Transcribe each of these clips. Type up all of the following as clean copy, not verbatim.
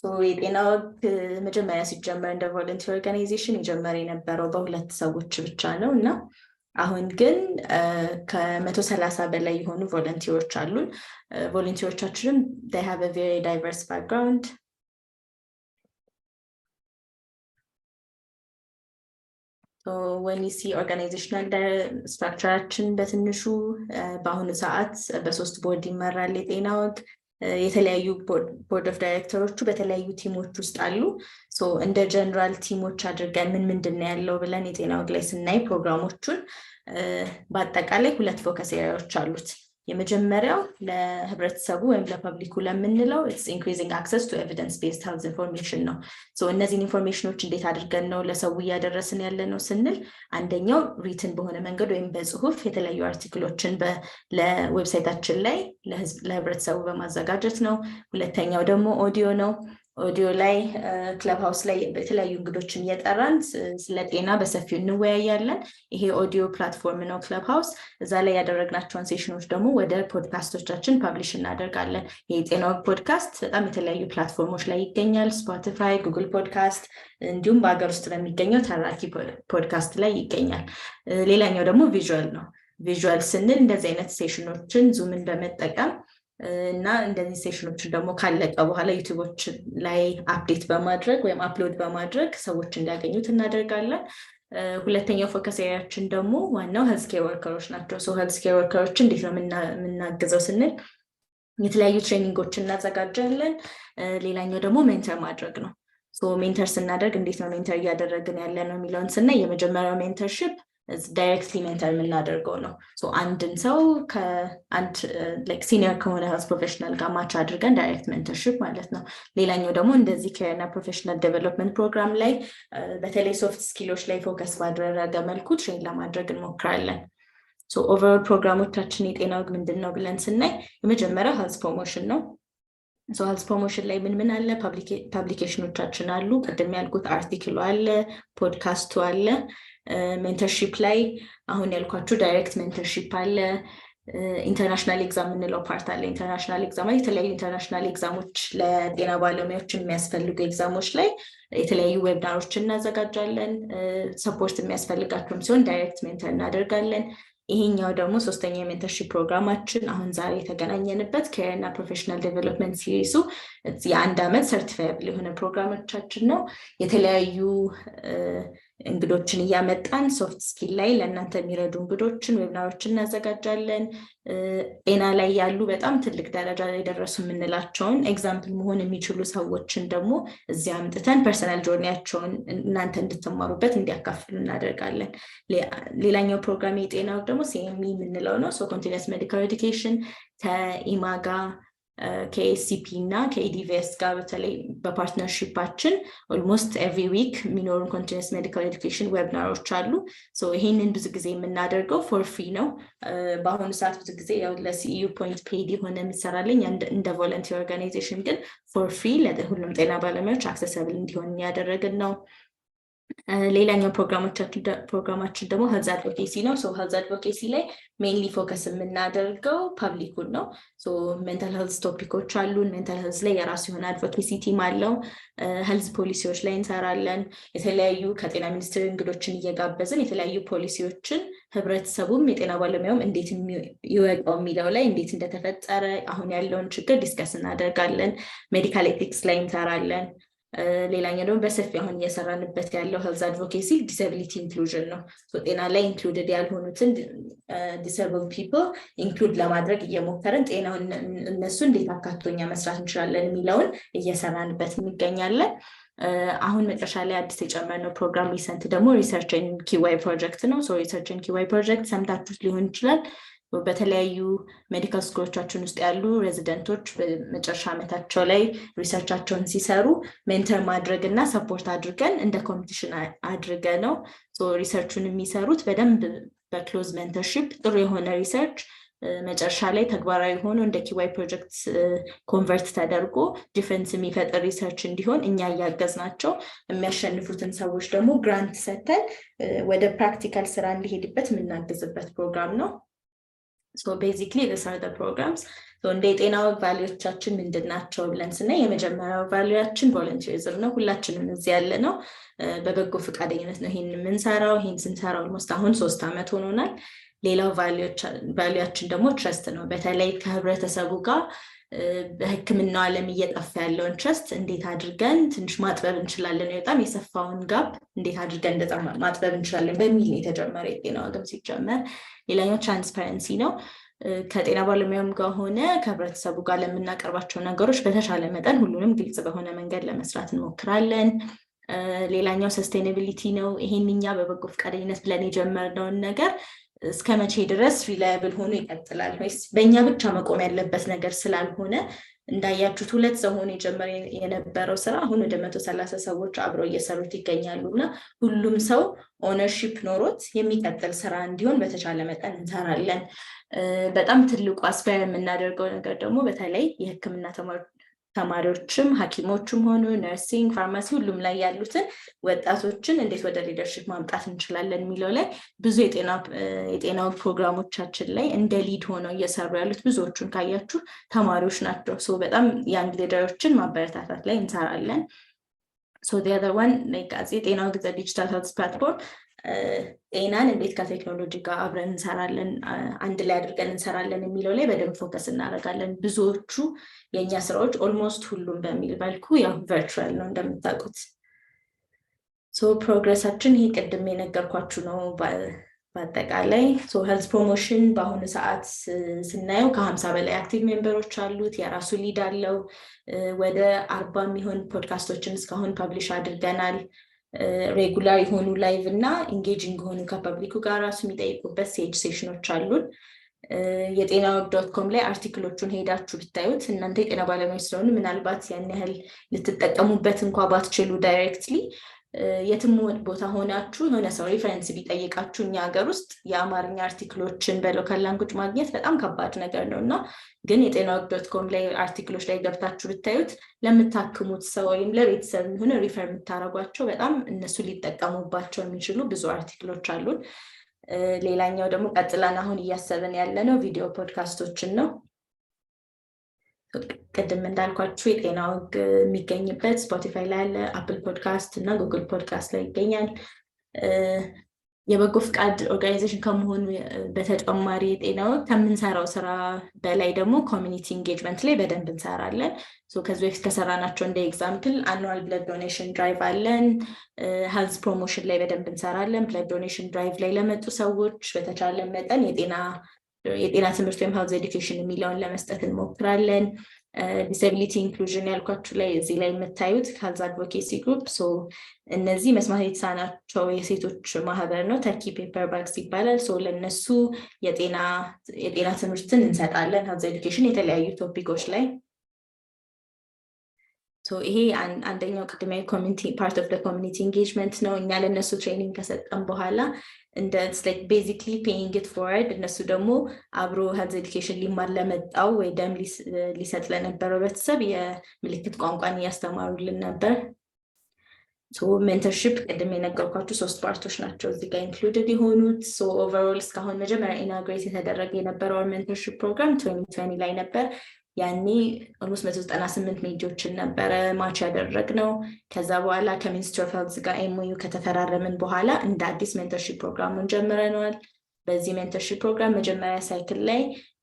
ሶ የጤናው መጀመሪያ ሲጀመር እንደ ቮለንቲር ኦርጋናይዜሽን የጀመረ የነበረው በሁለት ሰዎች ብቻ ነው እና አሁን ግን ከ130 በላይ የሆኑ ቮለንቲሮች አሉን። ቮለንቲሮቻችንም they have a very diverse background. So when you see organizational structure በትንሹ በአሁኑ ሰዓት በሶስት ቦርድ ይመራል የጤናው የተለያዩ ቦርድ ኦፍ ዳይሬክተሮቹ በተለያዩ ቲሞች ውስጥ አሉ። ሶ እንደ ጀነራል ቲሞች አድርገን ምንድነው ያለው ብለን የጤናው ላይ ስናይ ፕሮግራሞቹን በአጠቃላይ ሁለት ፎከስ ኤሪያዎች አሉት። የመጀመሪያው ለህብረተሰቡ ወይም ለፐብሊኩ ለምንለው it's increasing access to evidence based health information ነው። ሶ እነዚህን ኢንፎርሜሽኖች እንዴት አድርገን ነው ለሰው እያደረስን ያለ ነው ስንል አንደኛው ሪትን በሆነ መንገድ ወይም በጽሁፍ የተለያዩ አርቲክሎችን ለዌብሳይታችን ላይ ለህብረተሰቡ በማዘጋጀት ነው። ሁለተኛው ደግሞ ኦዲዮ ነው። ኦዲዮ ላይ ክለብ ሃውስ ላይ በተለያዩ እንግዶችን እየጠራን ስለ ጤና በሰፊው እንወያያለን። ይሄ ኦዲዮ ፕላትፎርም ነው ክለብ ሃውስ። እዛ ላይ ያደረግናቸውን ሴሽኖች ደግሞ ወደ ፖድካስቶቻችን ፐብሊሽ እናደርጋለን። የጤናው ፖድካስት በጣም የተለያዩ ፕላትፎርሞች ላይ ይገኛል። ስፖቲፋይ፣ ጉግል ፖድካስት እንዲሁም በአገር ውስጥ በሚገኘው ተራኪ ፖድካስት ላይ ይገኛል። ሌላኛው ደግሞ ቪዥዋል ነው። ቪዥዋል ስንል እንደዚህ አይነት ሴሽኖችን ዙምን በመጠቀም እና እንደዚህ ሴሽኖችን ደግሞ ካለቀ በኋላ ዩቲዩቦች ላይ አፕዴት በማድረግ ወይም አፕሎድ በማድረግ ሰዎች እንዲያገኙት እናደርጋለን። ሁለተኛው ፎከስ ኤሪያችን ደግሞ ዋናው ሄልዝ ኬር ወርከሮች ናቸው። ሶ ሄልዝ ኬር ወርከሮች እንዴት ነው የምናግዘው ስንል የተለያዩ ትሬኒንጎችን እናዘጋጃለን። ሌላኛው ደግሞ ሜንተር ማድረግ ነው። ሶ ሜንተር ስናደርግ እንዴት ነው ሜንተር እያደረግን ያለ ነው የሚለውን ስናይ የመጀመሪያው ሜንተርሺፕ ዳይሬክትሊ ሜንተር የምናደርገው ነው። ሶ አንድን ሰው ከአንድ ላይክ ሲኒየር ከሆነ ሄልዝ ፕሮፌሽናል ጋር ማች አድርገን ዳይሬክት ሜንተርሺፕ ማለት ነው። ሌላኛው ደግሞ እንደዚህ ኬር እና ፕሮፌሽናል ዴቨሎፕመንት ፕሮግራም ላይ በተለይ ሶፍት ስኪሎች ላይ ፎከስ ባደረገ መልኩ ትሬን ለማድረግ እንሞክራለን። ሶ ኦቨርኦል ፕሮግራሞቻችን የጤና ወግ ምንድን ነው ብለን ስናይ የመጀመሪያው ሄልዝ ፕሮሞሽን ነው። ሶ ሄልዝ ፕሮሞሽን ላይ ምን አለ? ፐብሊኬሽኖቻችን አሉ። ቅድም ያልኩት አርቲክሉ አለ፣ ፖድካስቱ አለ። ሜንተርሺፕ ላይ አሁን ያልኳችሁ ዳይሬክት ሜንተርሺፕ አለ። ኢንተርናሽናል ኤግዛም የምንለው ፓርት አለ። ኢንተርናሽናል ኤግዛም ላይ የተለያዩ ኢንተርናሽናል ኤግዛሞች ለጤና ባለሙያዎች የሚያስፈልጉ ኤግዛሞች ላይ የተለያዩ ዌብናሮችን እናዘጋጃለን። ሰፖርት የሚያስፈልጋቸውም ሲሆን ዳይሬክት ሜንተር እናደርጋለን። ይሄኛው ደግሞ ሶስተኛ የሜንተርሺፕ ፕሮግራማችን አሁን ዛሬ የተገናኘንበት ኬር እና ፕሮፌሽናል ዴቨሎፕመንት ሲሪሱ የአንድ ዓመት ሰርቲፋይብል የሆነ ፕሮግራሞቻችን ነው። የተለያዩ እንግዶችን እያመጣን ሶፍት ስኪል ላይ ለእናንተ የሚረዱ እንግዶችን ዌብናሮችን እናዘጋጃለን። ጤና ላይ ያሉ በጣም ትልቅ ደረጃ ላይ ደረሱ የምንላቸውን ኤግዛምፕል መሆን የሚችሉ ሰዎችን ደግሞ እዚያ አምጥተን ፐርሰናል ጆርኒያቸውን እናንተ እንድትማሩበት እንዲያካፍሉ እናደርጋለን። ሌላኛው ፕሮግራም የጤና ደግሞ ሲኤምኢ የምንለው ነው። ሶ ኮንቲኒየስ ሜዲካል ኤዱኬሽን ከኢማጋ ከኤስሲፒ እና ከኢዲቪኤስ ጋር በተለይ በፓርትነርሺፓችን ኦልሞስት ኤቭሪ ዊክ የሚኖሩን ኮንቲኒየስ ሜዲካል ኤዱኬሽን ዌብናሮች አሉ። ሶ ይሄንን ብዙ ጊዜ የምናደርገው ፎር ፍሪ ነው። በአሁኑ ሰዓት ብዙ ጊዜ ያው ለሲኢዩ ፖይንት ፔድ የሆነ የሚሰራልኝ እንደ ቮለንቲር ኦርጋናይዜሽን ግን ፎር ፍሪ ለሁሉም ጤና ባለሙያዎች አክሰሰብል እንዲሆን ያደረግን ነው። ሌላኛው ፕሮግራማችን ደግሞ ሄልዝ አድቮኬሲ ነው። ሶ ሄልዝ አድቮኬሲ ላይ ሜንሊ ፎከስ የምናደርገው ፐብሊኩን ነው። ሶ ሜንታል ሄልዝ ቶፒኮች አሉን። ሜንታል ሄልዝ ላይ የራሱ የሆነ አድቮኬሲ ቲም አለው። ሄልዝ ፖሊሲዎች ላይ እንሰራለን። የተለያዩ ከጤና ሚኒስቴር እንግዶችን እየጋበዝን የተለያዩ ፖሊሲዎችን ህብረተሰቡም የጤና ባለሙያውም እንዴት ይወቀው የሚለው ላይ እንዴት እንደተፈጠረ አሁን ያለውን ችግር ዲስከስ እናደርጋለን። ሜዲካል ኤቲክስ ላይ እንሰራለን። ሌላኛው ደግሞ በሰፊ አሁን እየሰራንበት ያለው ሄልዝ አድቮኬሲ ዲስአቢሊቲ ኢንክሉዥን ነው። ጤና ላይ ኢንክሉድድ ያልሆኑትን ዲስአብል ፒፕል ኢንክሉድ ለማድረግ እየሞከረን ጤናውን እነሱ እንዴት አካቶኛ መስራት እንችላለን የሚለውን እየሰራንበት እንገኛለን። አሁን መጨረሻ ላይ አዲስ የጨመርነው ፕሮግራም ሪሰንት ደግሞ ሪሰርች ኤንድ ኪዋይ ፕሮጀክት ነው። ሶ ሪሰርች ኤንድ ኪዋይ ፕሮጀክት ሰምታችሁት ሊሆን ይችላል። በተለያዩ ሜዲካል ስኩሎቻችን ውስጥ ያሉ ሬዚደንቶች በመጨረሻ ዓመታቸው ላይ ሪሰርቻቸውን ሲሰሩ ሜንተር ማድረግ እና ሰፖርት አድርገን እንደ ኮምፒቲሽን አድርገ ነው ሪሰርቹን የሚሰሩት በደንብ በክሎዝ ሜንተርሺፕ ጥሩ የሆነ ሪሰርች መጨረሻ ላይ ተግባራዊ ሆኖ እንደ ኪዋይ ፕሮጀክት ኮንቨርት ተደርጎ ዲፈረንስ የሚፈጥር ሪሰርች እንዲሆን እኛ እያገዝናቸው የሚያሸንፉትን ሰዎች ደግሞ ግራንት ሰጥተን ወደ ፕራክቲካል ስራ እንዲሄድበት የምናግዝበት ፕሮግራም ነው። So basically these are the programs. እንደ የጤና ወግ ቫልዩዎቻችን ምንድናቸው ብለን ስናይ የመጀመሪያው ቫልዩያችን ቮለንቲሪዝም ነው። ሁላችንም እዚህ ያለ ነው በበጎ ፈቃደኝነት ነው ይሄን የምንሰራው። ይሄን ስንሰራ ኦልሞስት አሁን 3 ዓመት ሆኖናል። ሌላው ቫልዩያችን ደግሞ ትረስት ነው። በተለይ ከህብረተሰቡ ጋር በሕክምናው ዓለም እየጠፋ ያለውን ትረስት እንዴት አድርገን ትንሽ ማጥበብ እንችላለን፣ በጣም የሰፋውን ጋፕ እንዴት አድርገን እንደዛ ማጥበብ እንችላለን በሚል የተጀመረ የጤና ወግም ሲጀመር። ሌላኛው ትራንስፓረንሲ ነው። ከጤና ባለሙያም ጋር ሆነ ከህብረተሰቡ ጋር ለምናቀርባቸው ነገሮች በተሻለ መጠን ሁሉንም ግልጽ በሆነ መንገድ ለመስራት እንሞክራለን። ሌላኛው ሰስቴናቢሊቲ ነው። ይሄን እኛ በበጎ ፈቃደኝነት ብለን የጀመርነውን ነገር እስከ መቼ ድረስ ሪላያብል ሆኖ ይቀጥላል ወይስ በእኛ ብቻ መቆም ያለበት ነገር ስላልሆነ፣ እንዳያችሁት 2 ሰው ሆኖ የጀመረ የነበረው ስራ አሁን ወደ 130 ሰዎች አብረው እየሰሩት ይገኛሉ እና ሁሉም ሰው ኦነርሺፕ ኖሮት የሚቀጥል ስራ እንዲሆን በተቻለ መጠን እንሰራለን። በጣም ትልቁ አስፓየር የምናደርገው ነገር ደግሞ በተለይ የሕክምና ተማሪዎችም ሐኪሞችም ሆኑ ነርሲንግ፣ ፋርማሲ ሁሉም ላይ ያሉትን ወጣቶችን እንዴት ወደ ሊደርሺፕ ማምጣት እንችላለን የሚለው ላይ ብዙ የጤና ፕሮግራሞቻችን ላይ እንደ ሊድ ሆነው እየሰሩ ያሉት ብዙዎቹን ካያችሁ ተማሪዎች ናቸው። በጣም ያንግ ሊደሮችን ማበረታታት ላይ እንሰራለን። the other one የጤና ወግ ዲጂታል ሄልዝ ፕላትፎርም ጤናን እንዴት ከቴክኖሎጂ ጋር አብረን እንሰራለን፣ አንድ ላይ አድርገን እንሰራለን የሚለው ላይ በደንብ ፎከስ እናደርጋለን። ብዙዎቹ የእኛ ስራዎች ኦልሞስት ሁሉም በሚል መልኩ ያው ቨርቹዋል ነው እንደምታውቁት። ፕሮግረሳችን ይሄ ቅድም የነገርኳችሁ ነው። በአጠቃላይ ሄልዝ ፕሮሞሽን በአሁኑ ሰዓት ስናየው ከ50 በላይ አክቲቭ ሜምበሮች አሉት። የራሱ ሊድ አለው። ወደ 40 የሚሆን ፖድካስቶችን እስካሁን ፐብሊሽ አድርገናል። ሬጉላር የሆኑ ላይቭ እና ኢንጌጂንግ የሆኑ ከፐብሊኩ ጋር ራሱ የሚጠይቁበት ሴሽኖች አሉን። የጤና ወግ.com ላይ አርቲክሎቹን ሄዳችሁ ብታዩት እናንተ የጤና ባለሙያዎች ስለሆኑ ምናልባት ያን ያህል ልትጠቀሙበት እንኳ ባትችሉ ዳይሬክትሊ የትም ቦታ ሆናችሁ የሆነ ሰው ሪፈረንስ ቢጠይቃችሁ እኛ ሀገር ውስጥ የአማርኛ አርቲክሎችን በሎካል ላንጉጅ ማግኘት በጣም ከባድ ነገር ነው እና ግን የጤና ወግ.com ላይ አርቲክሎች ላይ ገብታችሁ ብታዩት ለምታክሙት ሰው ወይም ለቤተሰብ የሚሆነ ሪፈር የምታደርጓቸው በጣም እነሱ ሊጠቀሙባቸው የሚችሉ ብዙ አርቲክሎች አሉን። ሌላኛው ደግሞ ቀጥለን አሁን እያሰብን ያለነው ቪዲዮ ፖድካስቶችን ነው። ቅድም እንዳልኳችሁ የጤና ወግ የሚገኝበት ስፖቲፋይ ላይ ያለ፣ አፕል ፖድካስት እና ጉግል ፖድካስት ላይ ይገኛል። የበጎ ፍቃድ ኦርጋናይዜሽን ከመሆኑ በተጨማሪ የጤና ወግ ከምንሰራው ስራ በላይ ደግሞ ኮሚኒቲ ኢንጌጅመንት ላይ በደንብ እንሰራለን። ከዚህ በፊት ከሰራናቸው እንደ ኤግዛምፕል አኑዋል ብለድ ዶኔሽን ድራይቭ አለን። ሄልዝ ፕሮሞሽን ላይ በደንብ እንሰራለን። ብለድ ዶኔሽን ድራይቭ ላይ ለመጡ ሰዎች በተቻለ መጠን የጤና ትምህርት ወይም ሄልዝ ኤዱኬሽን የሚለውን ለመስጠት እንሞክራለን። ዲስኤቢሊቲ ኢንክሉዥን ያልኳችሁ ላይ እዚህ ላይ የምታዩት ሄልዝ አድቮኬሲ ግሩፕ፣ እነዚህ መስማት የተሳናቸው የሴቶች ማህበር ነው። ተርኪ ፔፐር ባግስ ይባላል። ለነሱ የጤና ትምህርትን እንሰጣለን። ሄልዝ ኤዱኬሽን የተለያዩ ቶፒኮች ላይ። ይሄ አንደኛው ቅድሚያ ፓርት ኦፍ ኮሚኒቲ ኢንጌጅመንት ነው። እኛ ለነሱ ትሬኒንግ ከሰጠን በኋላ እንደ ቤዚክሊ ፔይንግ ኢት ፎርወርድ እነሱ ደግሞ አብሮ ሄልዝ ኤዱኬሽን ሊማር ለመጣው ወይ ደም ሊሰጥ ለነበረው ቤተሰብ የምልክት ቋንቋን እያስተማሩልን ነበር። ሜንተርሺፕ ቅድም የነገርኳችሁ 3 ፓርቶች ናቸው እዚህ ጋር ኢንክሉድድ የሆኑት። ኦቨርኦል እስካሁን መጀመሪያ ኢናግሬት የተደረገ የነበረው ሜንተርሺፕ ፕሮግራም 2020 ላይ ነበር። ያኔ ኦልሞስት 198 ሜጆችን ነበረ ማች ያደረግነው። ከዛ በኋላ ከሚኒስትሪ ኦፍ ሄልዝ ጋር ኤምኦዩ ከተፈራረምን በኋላ እንደ አዲስ ሜንተርሺፕ ፕሮግራሙን ጀምረነዋል። በዚህ ሜንተርሺፕ ፕሮግራም መጀመሪያ ሳይክል ላይ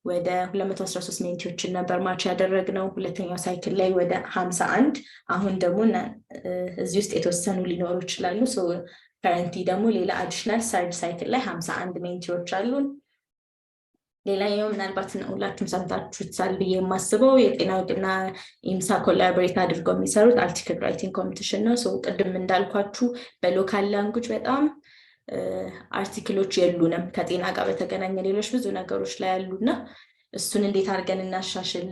ወደ 213 ሜንቲዎችን ነበር ማች ያደረግነው። ሁለተኛው ሳይክል ላይ ወደ 51። አሁን ደግሞ እዚህ ውስጥ የተወሰኑ ሊኖሩ ይችላሉ። ከረንትሊ ደግሞ ሌላ አዲሽናል ሰርድ ሳይክል ላይ 51 ሜንቲዎች አሉን። ሌላኛው ምናልባት ሁላችሁም ሰምታችሁታል ብዬ የማስበው የጤና ወግና ኢምሳ ኮላቦሬት አድርገው የሚሰሩት አርቲክል ራይቲንግ ኮምፒቲሽን ነው። ቅድም እንዳልኳችሁ በሎካል ላንጉጅ በጣም አርቲክሎች የሉንም። ከጤና ጋር በተገናኘ ሌሎች ብዙ ነገሮች ላይ ያሉና እሱን እንዴት አድርገን እናሻሽል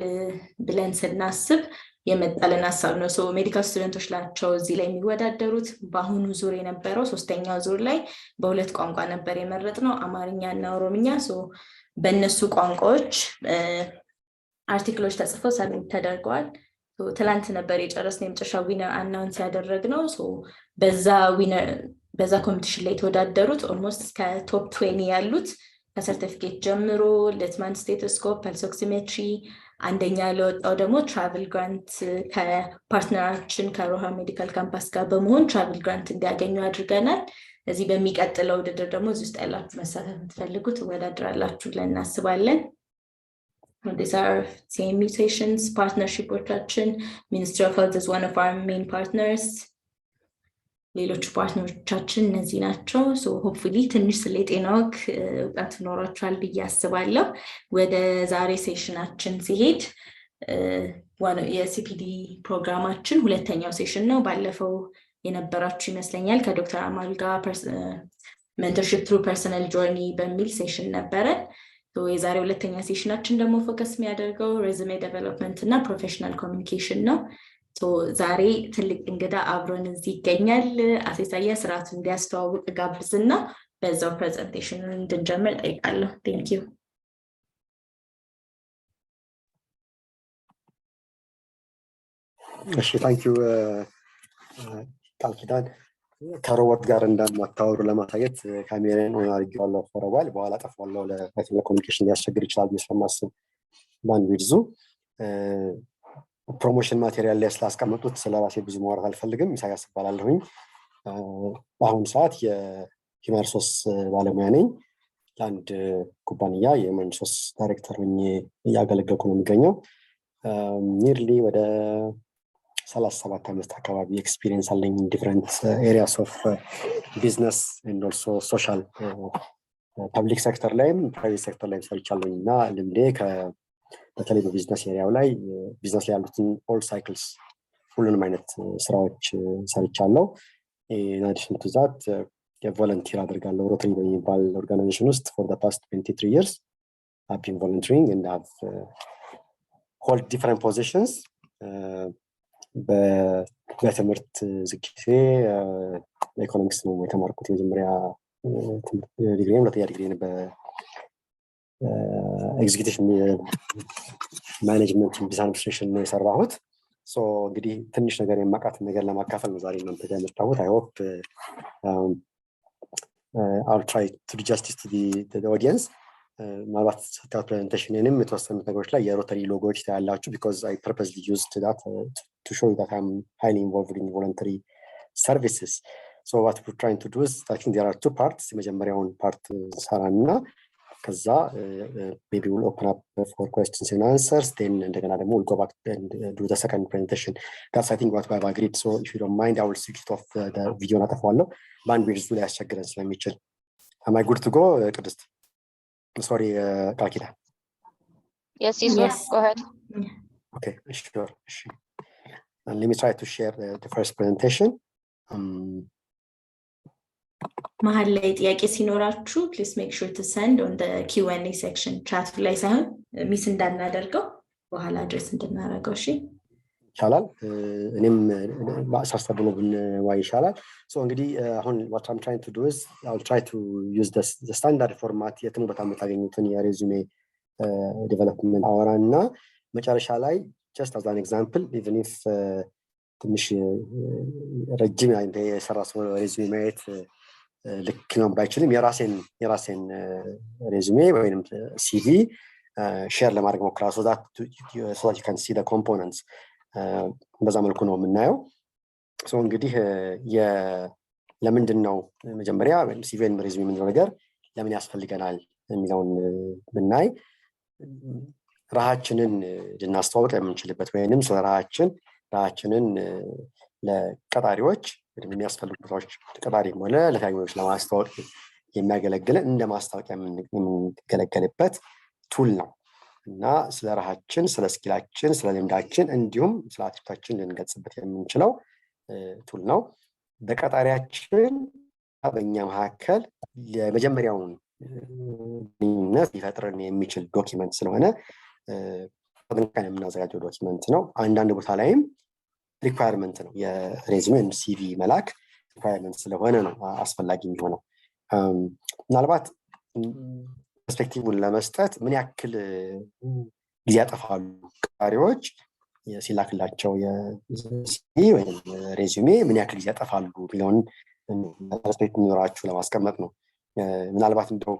ብለን ስናስብ የመጣልን ሀሳብ ነው። ሜዲካል ስቱደንቶች ናቸው እዚህ ላይ የሚወዳደሩት። በአሁኑ ዙር የነበረው 3ኛው ዙር ላይ በ2 ቋንቋ ነበር የመረጥነው፣ አማርኛ እና ኦሮምኛ። በእነሱ ቋንቋዎች አርቲክሎች ተጽፈው ሰብሚት ተደርገዋል። ትላንት ነበር የጨረስነው የመጨረሻ ዊነር አናውንስ ያደረግነው። በዛ ኮምፒቲሽን ላይ የተወዳደሩት ኦልሞስት እስከ ቶፕ 20 ያሉት ከሰርቲፊኬት ጀምሮ ሌትማን ስቴቶስኮፕ፣ ፐልስ ኦክሲሜትሪ፣ አንደኛ ለወጣው ደግሞ ትራቨል ግራንት ከፓርትነራችን ከሮሃ ሜዲካል ካምፓስ ጋር በመሆን ትራቨል ግራንት እንዲያገኙ አድርገናል። እዚህ በሚቀጥለው ውድድር ደግሞ እዚህ ውስጥ ያላችሁ መሳተፍ የምትፈልጉ ትወዳድራላችሁ ብለን እናስባለን። These are same mutations partnershipዎቻችን Ministry of Health is one of our main partners. ሌሎች ፓርትነሮቻችን እነዚህ ናቸው። ሶ ሆፕፉሊ ትንሽ ስለ ጤና ወግ እውቀት ኖራችኋል ብዬ አስባለሁ። ወደ ዛሬ ሴሽናችን ሲሄድ የሲፒዲ ፕሮግራማችን ሁለተኛው ሴሽን ነው። ባለፈው የነበራችሁ ይመስለኛል ከዶክተር አማል ጋር ሜንተርሺፕ ትሩ ፐርሰናል ጆርኒ በሚል ሴሽን ነበረ። የዛሬ ሁለተኛ ሴሽናችን ደግሞ ፎከስ የሚያደርገው ሬዝሜ ዴቨሎፕመንት እና ፕሮፌሽናል ኮሚኒኬሽን ነው። ዛሬ ትልቅ እንግዳ አብሮን እዚህ ይገኛል። አቶ ኢሳያስ ስርዓቱን እንዲያስተዋውቅ ጋብዝና በዛው ፕሬዘንቴሽኑን እንድንጀምር ጠይቃለሁ። ቴንክ ዩ። እሺ ታንክ ዩ ቃል ኪዳን። ከሮቦት ጋር እንደማታወሩ ለማሳየት ካሜራን ኦን አድርጌዋለሁ ፈረዋል። በኋላ ጠፋዋለሁ ለኮሚኒኬሽን ሊያስቸግር ይችላል ስለማስብ ባንድዊድዙ ፕሮሞሽን ማቴሪያል ላይ ስላስቀመጡት ስለራሴ ብዙ ማውራት አልፈልግም። ኢሳያስ እባላለሁኝ። በአሁኑ ሰዓት የሂውማን ሪሶርስ ባለሙያ ነኝ። ለአንድ ኩባንያ የሂውማን ሪሶርስ ዳይሬክተር ሆኜ እያገለገልኩ ነው የሚገኘው። ኒርሊ ወደ 37 ዓመት አካባቢ ኤክስፒሪየንስ አለኝ ዲፍረንት ኤሪያስ ኦፍ ቢዝነስ ኤንድ ኦልሶ ሶሻል ፐብሊክ ሴክተር ላይም ፕራይቬት ሴክተር ላይም ሰርቻለሁኝ እና ልምዴ በተለይ በቢዝነስ ኤሪያው ላይ ቢዝነስ ላይ ያሉትን ኦል ሳይክልስ ሁሉንም አይነት ስራዎች ሰርቻለሁ። ኢን አዲሽን ቱ ዛት የቮለንቲር አድርጋለሁ ሮተሪ በሚባል ኦርጋናይዜሽን ውስጥ for the past 23 years I've been volunteering and I've hold different positions. በትምህርት ዝግጅቴ ኢኮኖሚክስ ነው የተማርኩት። የመጀመሪያ ዲግሪ ሁለተኛ ዲግሪ ኤግዚኪዩቲቭ ማኔጅመንት ቢዝነስ አድሚኒስትሬሽን ነው የሰራሁት። ሶ እንግዲህ ትንሽ ነገር የማውቃትን ነገር ለማካፈል ነው ዛሬ እናንተ ጋር የመጣሁት። አይ ሆፕ I'll try to do justice to the audience. ምናልባት ስታዩት ፕሬዘንቴሽንንም የተወሰኑት ነገሮች ላይ የሮተሪ ሎጎዎች ታያላችሁ because I purposely used that to show you that I'm highly involved in voluntary services. So what we're trying to do is I think there are two parts. የመጀመሪያውን ፓርት ሰራና ከዛ maybe we'll open up for questions and answers, then እንደገና ደግሞ we'll go back and do the second presentation. That's I think what we have agreed. So if you don't mind I will switch off the video እናጠፋዋለሁ ባንድዊድዙ ላይ ያስቸግረን ስለሚችል። Am I good to go ቅድስት? Sorry ቃል ኪዳን። Yes, go ahead. Okay, sure. And let me try to share the first presentation. መሀል ላይ ጥያቄ ሲኖራችሁ please make sure to send on the Q&A section chat ላይ ሳይሆን ሚስ እንዳናደርገው በኋላ አድሬስ እንድናደርገው። እሺ ይቻላል። እኔም ማሳሰብ ብሎ ብንዋይ ይሻላል። ሶ እንግዲህ አሁን what I'm trying to do is I'll try to use the standard format የትም ቦታ የምታገኙትን የሬዙሜ ዴቨሎፕመንት አወራና መጨረሻ ላይ just as an example even if ትንሽ ረጅም የሰራ ሰው ሬዙሜ ማየት ልክ ነው ባይችልም የራሴን ሬዙሜ ወይንም ሲቪ ሼር ለማድረግ ሞክራለሁ so that you can see the components. በዛ መልኩ ነው የምናየው። ሶ እንግዲህ ለምንድን ነው መጀመሪያ ሲቪን ሬዙሜ የምንለው ነገር ለምን ያስፈልገናል የሚለውን ብናይ ራሳችንን ልናስተዋውቅ የምንችልበት ወይንም ስለ ራሳችንን ለቀጣሪዎች ወይም የሚያስፈልጉ ሰዎች ቀጣሪም ሆነ ለታጋዮች ለማስተዋወቅ የሚያገለግለን እንደ ማስታወቂያ የምንገለገልበት ቱል ነው እና ስለ ራሳችን ስለ ስኪላችን ስለ ልምዳችን እንዲሁም ስለ አቲቲዩዳችን ልንገልጽበት የምንችለው ቱል ነው። በቀጣሪያችን በእኛ መካከል የመጀመሪያውን ግንኙነት ሊፈጥርን የሚችል ዶኪመንት ስለሆነ በጥንቃቄ የምናዘጋጀው ዶኪመንት ነው። አንዳንድ ቦታ ላይም ሪኳየርመንት ነው። የሬዙሜ ሲቪ መላክ ሪኳየርመንት ስለሆነ ነው አስፈላጊ የሚሆነው። ምናልባት ፐርስፔክቲቭን ለመስጠት ምን ያክል ጊዜ ያጠፋሉ ቀጣሪዎች ሲላክላቸው የሲቪ ወይም ሬዙሜ ምን ያክል ጊዜ ያጠፋሉ የሚለውን ፐርስፔክቲቭ ኖራችሁ ለማስቀመጥ ነው። ምናልባት እንደው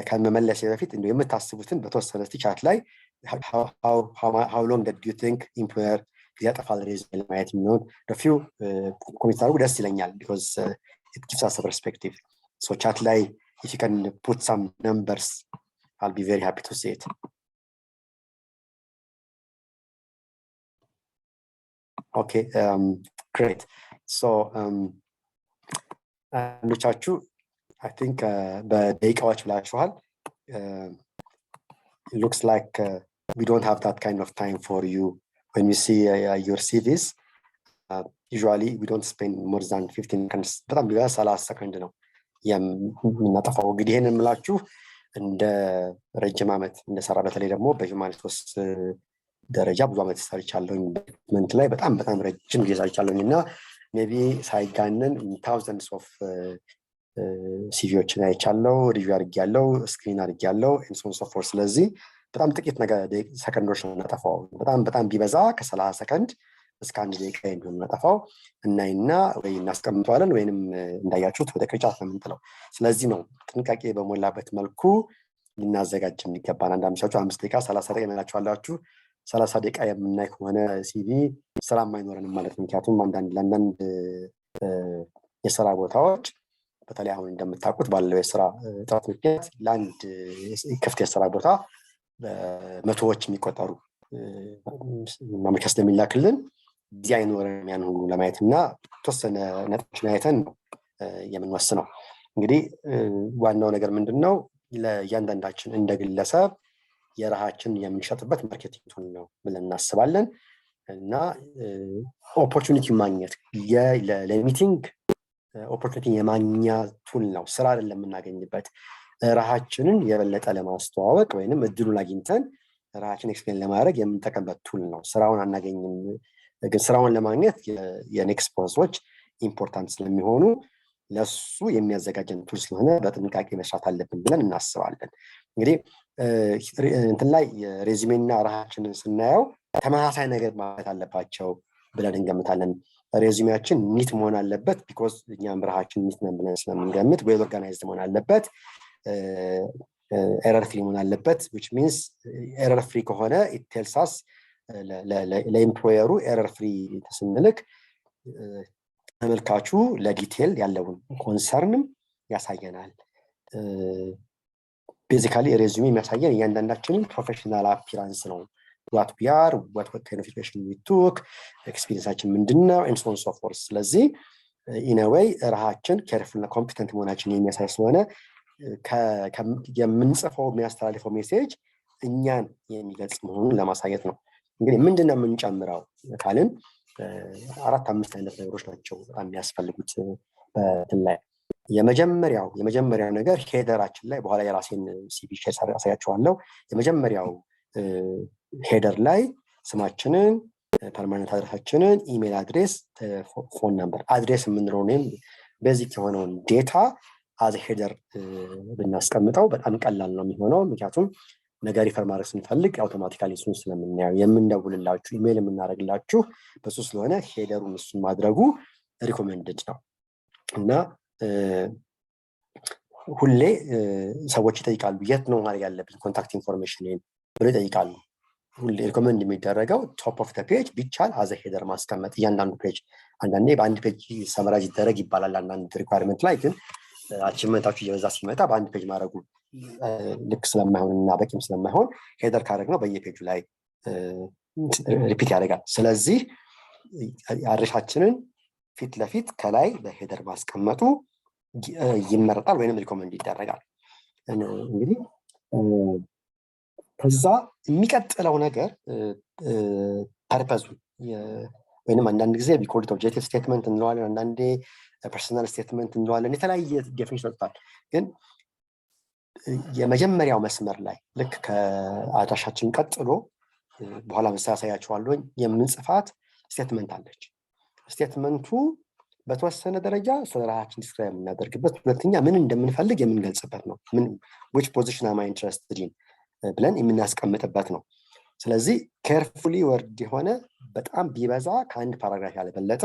ከመመለስ በፊት እንደው የምታስቡትን በተወሰነ ቻት ላይ how long did you think employer ያጠፋል resume ለማየት የሚሆን the few ኮሜንት አድርጉ ደስ ይለኛል because it gives us a perspective. So chat ላይ if you can put some numbers I'll be very happy to see it. Okay, great. So ሉቻችሁ I think በደቂቃዎች ብላችኋል. It looks like we don't have that kind of time for you when you see your CVs. Usually we don't spend more than 15 seconds. በጣም ቢበዛ 30 ሰከንድ ነው የምናጠፋው። እንግዲህ ይሄንን የምላችሁ እንደ ረጅም ዓመት እንደሰራ በተለይ ደግሞ በሂውማኒቲስ ደረጃ ብዙ ዓመት ሰርቻለሁ ኢንቨስትመንት ላይ በጣም ረጅም ጊዜ ሰርቻለሁና ሜቢ ሳይጋነን thousands of ሲቪዎችን አይቻለሁ ሪቪው አድርጌያለሁ ስክሪን አድርጌያለሁ and so on so forth ስለዚህ በጣም ጥቂት ነገር ሰከንዶች ነው እናጠፋው በጣም ቢበዛ ከ30 ሰከንድ እስከ 1 ደቂቃ የሚሆን እናጠፋው እናይና ወይ እናስቀምጣለን ወይንም እንዳያችሁት ወደ ቅርጫት ነው የምንጥለው ስለዚህ ነው ጥንቃቄ በሞላበት መልኩ ልናዘጋጅ የሚገባን አንዳንድ ሰዎች 5 ደቂቃ 30 ደቂቃ እናላችኋላችሁ 30 ደቂቃ የምናይ ከሆነ ሲቪ ስራ የማይኖረንም ማለት ነው ምክንያቱም አንዳንድ የሥራ ቦታዎች በተለይ አሁን እንደምታውቁት ባለው የሥራ ጥራት ምክንያት ለአንድ ክፍት የሥራ ቦታ መቶዎች የሚቆጠሩ ማመልከቻ ስለሚላክልን ጊዜ አይኖረንም ያን ሁሉ ለማየትና ተወሰነ ነጥቦችን አይተን የምንወስነው እንግዲህ ዋናው ነገር ምንድነው ለእያንዳንዳችን እንደግለሰብ የራሳችን የምንሸጥበት ማርኬቲንግ ቱል ነው ብለን እናስባለን እና ኦፖርቹኒቲ ማግኘት ለሚቲንግ ኦፖርቹኒቲ የማግኛ ቱል ነው ስራ አይደለም የምናገኝበት ራሳችንን የበለጠ ለማስተዋወቅ ወይንም እድሉን አግኝተን ራሳችንን ኤክስፕሌን ለማድረግ የምንጠቀምበት ቱል ነው ስራውን አናገኝም ግን ስራውን ለማግኘት የኔክስት ፕሮሰሶች ኢምፖርታንት ስለሚሆኑ ለሱ የሚያዘጋጀን ቱል ስለሆነ በጥንቃቄ መስራት አለብን ብለን እናስባለን እንግዲህ እንትን ላይ ሬዚሜና ራሳችንን ስናየው ተመሳሳይ ነገር ማለት አለባቸው ብለን እንገምታለን ሬዚሜያችን ኒት መሆን አለበት because እኛም ራሳችን ኒት ነን ብለን ስለምንገምት ዌል ኦርጋናይዝድ መሆን አለበት ኤረር ፍሪ መሆን አለበት which means ኤረር ፍሪ ከሆነ it tells us ለኤምፕሎየሩ ኤረር ፍሪ ተስንልክ ተመልካቹ ለዲቴል ያለውን ኮንሰርንም ያሳየናል ቤዚካሊ ሬዚሜ የሚያሳየን እያንዳንዳችንን ፕሮፌሽናል አፒራንስ ነው what we are what kind of education we took experience ምንድነው and so on so forth ስለዚህ in a way ራሳችን careful እና competent መሆናችን የሚያሳይ ስለሆነ የምንጽፈው የሚያስተላልፈው ሜሴጅ እኛን የሚገልጽ መሆኑን ለማሳየት ነው እንግዲህ ምንድነው የምንጨምረው ካልን 4-5 አይነት ነገሮች ናቸው የሚያስፈልጉት በትን ላይ የመጀመሪያው ነገር ሄደራችን ላይ በኋላ የራሴን ሲቪ ሼር አሳያችኋለሁ የመጀመሪያው ሄደር ላይ ስማችንን ፐርማነንት አድሬሳችንን ኢሜል አድሬስ ፎን ነምበር አድሬስ የምንለው ነው ቤዚክ የሆነውን ዴታ አዝ ሄደር ብናስቀምጠው በጣም ቀላል ነው የሚሆነው ምክንያቱም ነገር ሪፈር ማድረግ ስንፈልግ አውቶማቲካሊ እሱን ስለምናየው የምንደውልላችሁ ኢሜል የምናደርግላችሁ በሱ ስለሆነ ሄደሩን እሱን ማድረጉ ሪኮሜንድድ ነው እና ሁሌ ሰዎች ይጠይቃሉ የት ነው ማድረግ ያለብን ኮንታክት ኢንፎርሜሽን ብለው ይጠይቃሉ ሁሌ ሪኮሜንድ የሚደረገው ቶፕ ኦፍ ዘ ፔጅ ቢቻል አዘ ሄደር ማስቀመጥ እያንዳንዱ ፔጅ አንዳንዴ በአንድ ፔጅ ሰመራይዝ ይደረግ ይባላል አንዳንድ ሪኳየርመንት ላይ ግን አቺቭመንታችሁ እየበዛ ሲመጣ በአንድ ፔጅ ማድረጉ ልክ ስለማይሆንና በቂም ስለማይሆን ሄደር ካደረግነው በየፔጁ ላይ ሪፒት ያደርጋል ስለዚህ አድሬሳችንን ፊት ለፊት ከላይ በሄደር ማስቀመጡ ይመረጣል ወይንም ሪኮመንድ ይደረጋል እንግዲህ ከዛ የሚቀጥለው ነገር ፐርፐዙ ወይንም አንዳንድ ጊዜ ቢኮልድ ኦብጀክቲቭ ስቴትመንት እንለዋለን አንዳንዴ ፐርሰናል ስቴትመንት እንለዋለን የተለያየ ዴፊኒሽን ወጥቷል ግን የመጀመሪያው መስመር ላይ ልክ ከአድራሻችን ቀጥሎ በኋላ ምሳሌ ያሳያችኋለሁ የምንጽፋት ስቴትመንት አለች ስቴትመንቱ በተወሰነ ደረጃ ስለራሳችን ዲስክራይብ የምናደርግበት ሁለተኛ ምን እንደምንፈልግ የምንገልጽበት ነው ምን which position am I interested in ብለን የምናስቀምጥበት ነው ስለዚህ carefully word የሆነ በጣም ቢበዛ ከአንድ ፓራግራፍ ያልበለጠ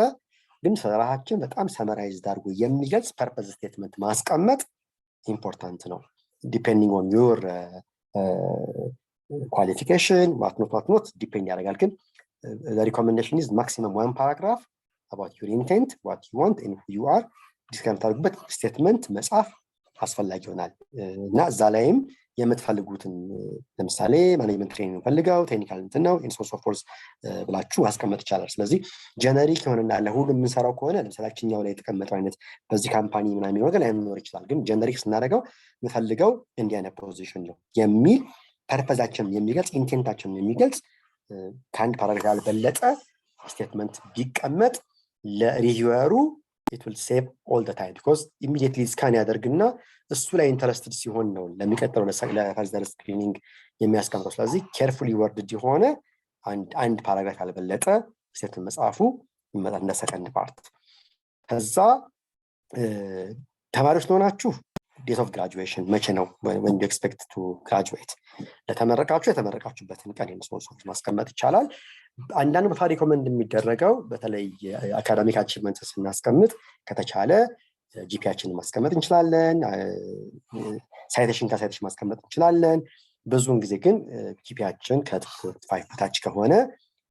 ግን ስለራሳችን በጣም ሰመራይዝድ አድርጎ የሚገልጽ ፐርፐዝ ስቴትመንት ማስቀመጥ ኢምፖርታንት ነው depending on your qualification what not depend ያደርጋል ግን the recommendation is maximum 1 paragraph about your intent what you want and who you are ዲስክራይብ ታደርጉበት ስቴትመንት መጻፍ አስፈላጊ ይሆናል እና እዛ ላይም የምትፈልጉትን ለምሳሌ ማኔጅመንት ትሬኒንግ ፈልጋው ቴክኒካል እንትን ነው ኢንሶርስ ኦፍ ፎርስ ብላችሁ ማስቀመጥ ይቻላል ስለዚህ ጀነሪክ የሆነና ለሁሉም የምንሰራው ከሆነ ለምሳሌ አክሽኛው ላይ የተቀመጠው አይነት በዚህ ካምፓኒ ምናምን ነገር ላይኖር ይችላል ግን ጀነሪክ ስናደርገው የምፈልገው እንዲህ አይነት ፖዚሽን ነው የሚል ፐርፐዛችንን የሚገልጽ ኢንቴንታችንን የሚገልጽ ከአንድ ፓራግራፍ ያልበለጠ ስቴትመንት ቢቀመጥ ለሪቪወሩ it will save all the time because immediately scan ያደርግና እሱ ላይ ኢንተረስትድ ሲሆን ነው ለሚቀጥለው ለፈርዘር ስክሪኒንግ የሚያስቀምጠው ስለዚህ carefully worded የሆነ አንድ ፓራግራፍ ያልበለጠ ስቴትመንት መጻፉ ይመጣል እንደ ሰከንድ ፓርት ከዛ ተማሪዎች ሆናችሁ date of graduation መቼ ነው when you expect to graduate ለተመረቃችሁ የተመረቃችሁበትን ቀን የመስዋዕት ማስቀመጥ ይቻላል አንዳንዱ በፋ ሪኮመንድ የሚደረገው በተለይ አካዳሚክ አቺቭመንት ስናስቀምጥ ከተቻለ ጂፒያችንን ማስቀመጥ እንችላለን ሳይቴሽን ከሳይቴሽን ማስቀመጥ እንችላለን ብዙውን ጊዜ ግን ጂፒያችን ከ5 በታች ከሆነ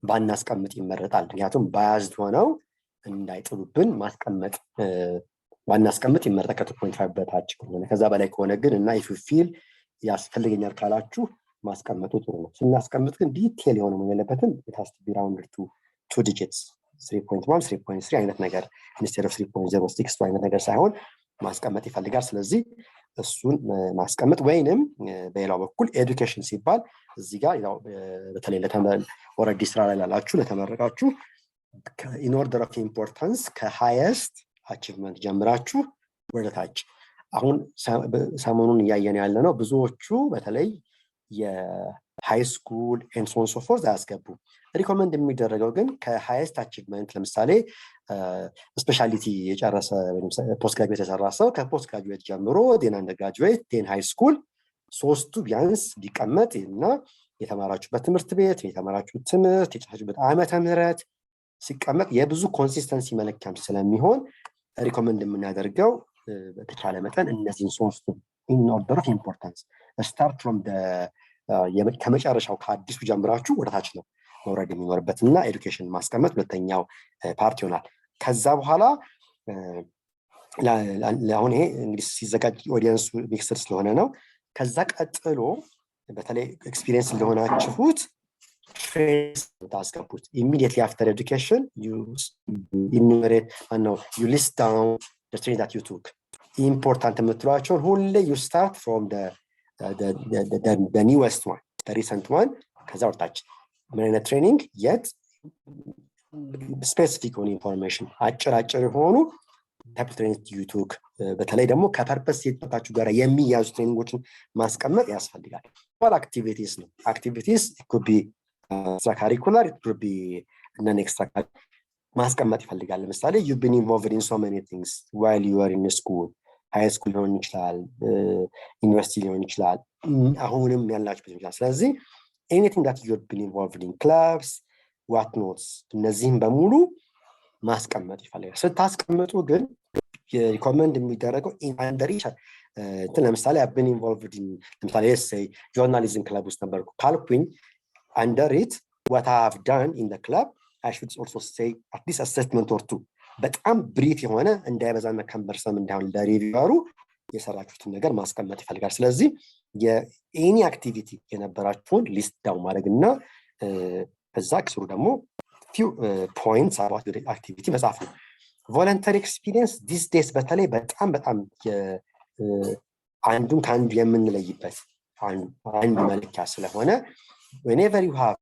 ባናስቀምጥ ይመረጣል ምክንያቱም ባያዝድ ሆነው እንዳይጥሉብን ማስቀመጥ ባናስቀምጥ ይመረጣል ከ2.5 በታች ከሆነ ከዛ በላይ ከሆነ ግን እና if you feel ያስፈልገኛል ካላችሁ ማስቀመጡ ጥሩ ነው ስናስቀምጥ ግን ዲቴል የሆነ ነው ያለበትም it has to be rounded to 2 digits 3.1 3.3 አይነት ነገር instead of 3.06 አይነት ነገር ሳይሆን ማስቀመጥ ይፈልጋል ስለዚህ እሱን ማስቀመጥ ወይንም በሌላው በኩል ኤዱኬሽን ሲባል እዚህ ጋር ያው በተለይ ኦሬዲ ስራ ላይ ላላችሁ ለተመረቃችሁ in order of importance ከhighest achievement ጀምራችሁ ወደታች አሁን ሰሞኑን ያየን ያለ ነው ብዙዎቹ በተለይ የሃይ ስኩል ኤንድ ሶን ሶ ፎርዝ አያስገቡ ሪኮመንድ የሚደረገው ግን ከሃይስት አቺቭመንት ለምሳሌ ስፔሻሊቲ የጨረሰ ፖስት ግራጁዌት የሰራ ሰው ከፖስት ግራጁዌት ጀምሮ ዴን አንደር ግራጁዌት ዴን ሃይ ስኩል ሶስቱ ቢያንስ ሊቀመጥ እና የተማራችሁበት ትምህርት ቤት የተማራችሁት ትምህርት የጨረሳችሁበት ዓመተ ምህረት ሲቀመጥ የብዙ ኮንሲስተንሲ መለኪያም ስለሚሆን ሪኮመንድ የምናደርገው በተቻለ መጠን እነዚህን ሶስቱ in order of importance start from the ከመጨረሻው ከአዲሱ ጀምራችሁ ወደታች ነው መውረድ የሚኖርበትና ኤዱኬሽን ማስቀመጥ ሁለተኛው ፓርት ይሆናል ከዛ በኋላ አሁን ይሄ እንግዲህ ሲዘጋጅ ኦዲየንስ ሚክስድ ስለሆነ ነው ከዛ ቀጥሎ በተለይ ኤክስፒሪየንስ እንደሆናችሁት trace ታስገቡት immediately after education you enumerate you list down the training that you took important የምትሏቸው ሁሌ you start from the newest one the recent one ከዛ ወጣች ምን አይነት ትሬኒንግ yet specific on information አጭር የሆኑ type of training you took በተለይ ደግሞ ከፐርፐስ የጠጣችሁ ጋር የሚያዙ ትሬኒንጎችን ማስቀመጥ ያስፈልጋል what activities ነው activities it could be extracurricular it could be non-extracurricular ማስቀመጥ ይፈልጋል ለምሳሌ you've been involved in so many things while you are in school high school ሊሆን ይችላል ዩኒቨርሲቲ ሊሆን ይችላል አሁንም ያላችሁ ይችላል ስለዚህ anything that you've been involved in clubs what notes እነዚህን በሙሉ ማስቀመጥ ይፈልጋል ስታስቀምጡ ግን ሪኮመንድ የሚደረገው under each ለምሳሌ I've been involved in ለምሳሌ say journalism club ውስጥ ነበርኩ ካልኩኝ under it what I have done in the club I should also say at least a statement or two በጣም ብሪፍ የሆነ እንዳይበዛና ከንበርሰም እንዳይሆን ለሪቪወሩ የሰራችሁትን ነገር ማስቀመጥ ይፈልጋል ስለዚህ የኤኒ አክቲቪቲ የነበራችሁን ሊስት ዳውን ማድረግና በዛ ክስሩ ደግሞ few points about the activity መጻፍ ነው voluntary experience these days በተለይ በጣም አንዱን ከአንዱ የምንለይበት አንዱ መለኪያ ስለሆነ whenever you have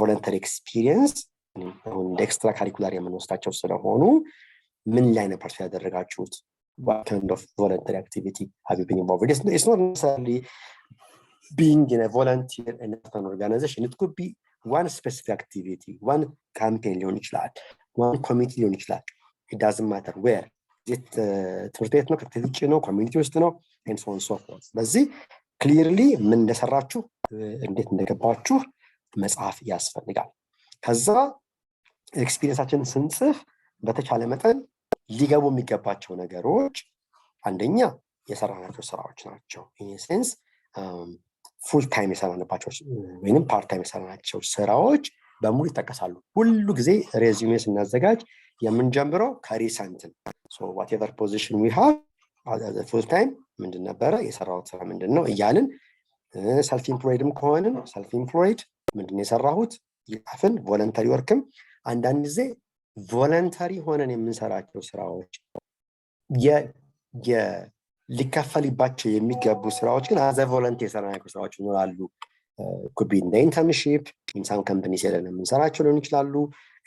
voluntary experience እንደ ኤክስትራ ካሪኩላር የምንወስዳቸው ስለሆኑ ምን ላይ ነው ፓርቲሲፔት ያደረጋችሁት what kind of voluntary activity have you been involved in it's not necessarily being in a volunteer in an organization it could be one specific activity one campaign ሊሆን ይችላል one committee ሊሆን ይችላል it doesn't matter where it ትምህርት ቤት ነው ከተልጭ ነው ኮሚኒቲ ውስጥ ነው and so on and so forth በዚህ clearly ምን እንደሰራችሁ እንዴት እንደገባችሁ መጽሐፍ ያስፈልጋል ከዛ ኤክስፒሪየንሳችንን ስንጽፍ በተቻለ መጠን ሊገቡ የሚገባቸው ነገሮች አንደኛ የሰራናቸው ስራዎች ናቸው in a sense ፉል ታይም የሰራንባቸው ወይንም ፓርት ታይም የሰራናቸው ስራዎች በሙሉ ይጠቀሳሉ። ሁሉ ጊዜ ሬዚዩሜ ስናዘጋጅ የምንጀምረው ከሪሰንት ሶ whatever position we have ፉል ታይም ምንድን ነበረ የሰራሁት ስራ ምንድን ነው እያልን ሰልፍ ኢምፕሎይድም ከሆንን ሰልፍ ኢምፕሎይድ ምንድን ነው የሰራሁት ይጣፍን ቮለንተሪ ወርክም አንዳንድ ጊዜ ቮለንተሪ ሆነን የምንሰራቸው ስራዎች ሊከፈልባቸው የሚገቡ ስራዎች ግን አዘ ቮለንተሪ የሰራናቸው ስራዎች ይኖራሉ። could be in the internship in some companies ሄደን የምንሰራቸው ሊሆን ይችላሉ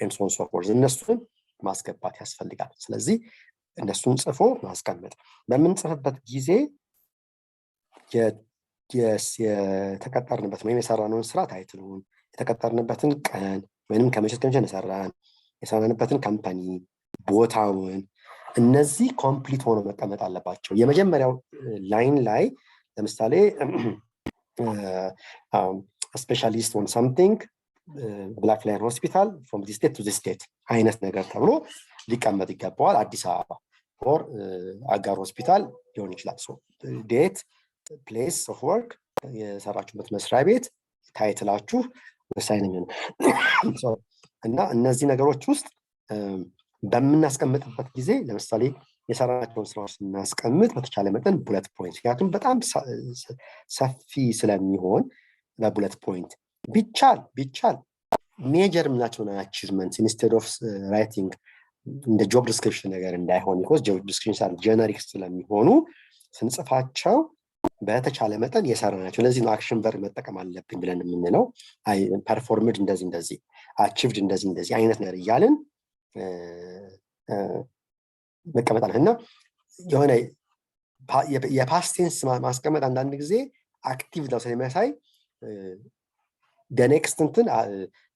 and so on so forth እነሱን ማስገባት ያስፈልጋል። ስለዚህ እነሱን ጽፎ ማስቀመጥ በምንጽፍበት ጊዜ የተቀጠርንበት ወይም የሰራነውን ስራ ታይትሉን የተቀጠርንበትን ቀን ወይንም ከመቼ እስከ መቼ የሰራንበትን ካምፓኒ ቦታውን እነዚህ ኮምፕሊት ሆኖ መቀመጥ አለባቸው። የመጀመሪያው ላይን ላይ ለምሳሌ ስፔሻሊስት ኦን ሳምቲንግ ብላክ ላይን ሆስፒታል ፍሮም ዲስ ዴት ቱ ዲስ ዴት አይነት ነገር ተብሎ ሊቀመጥ ይገባዋል። አዲስ አበባ ኦር አጋር ሆስፒታል ሊሆን ይችላል። ሶ ዴት ፕሌስ ኦፍ ወርክ የሰራችሁበት መስሪያ ቤት ታይትላችሁ ወሳኝ ነው እና እነዚህ ነገሮች ውስጥ በምናስቀምጥበት ጊዜ ለምሳሌ የሰራናቸውን ስራዎች ስናስቀምጥ በተቻለ መጠን ቡለት ፖይንት ምክንያቱም በጣም ሰፊ ስለሚሆን ለቡለት ፖይንት ቢቻል ሜጀር ምናቸውን አቺቭመንት ኢንስቴድ ኦፍ ራይቲንግ እንደ ጆብ ዲስክሪፕሽን ነገር እንዳይሆን because ጆብ ዲስክሪፕሽን ጀነሪክ ስለሚሆኑ ስንጽፋቸው በተቻለ መጠን የሰራናቸው ለዚህ ነው አክሽን ቨርብ መጠቀም አለብን ብለን የምንለው አይ ፐርፎርምድ እንደዚህ አቺቭድ እንደዚህ አይነት ነገር እያልን መቀመጥ አለና የሆነ የፓስት ቴንስ ማስቀመጥ አንዳንድ ጊዜ አክቲቭ ነው ስለሚያሳይ the next እንትን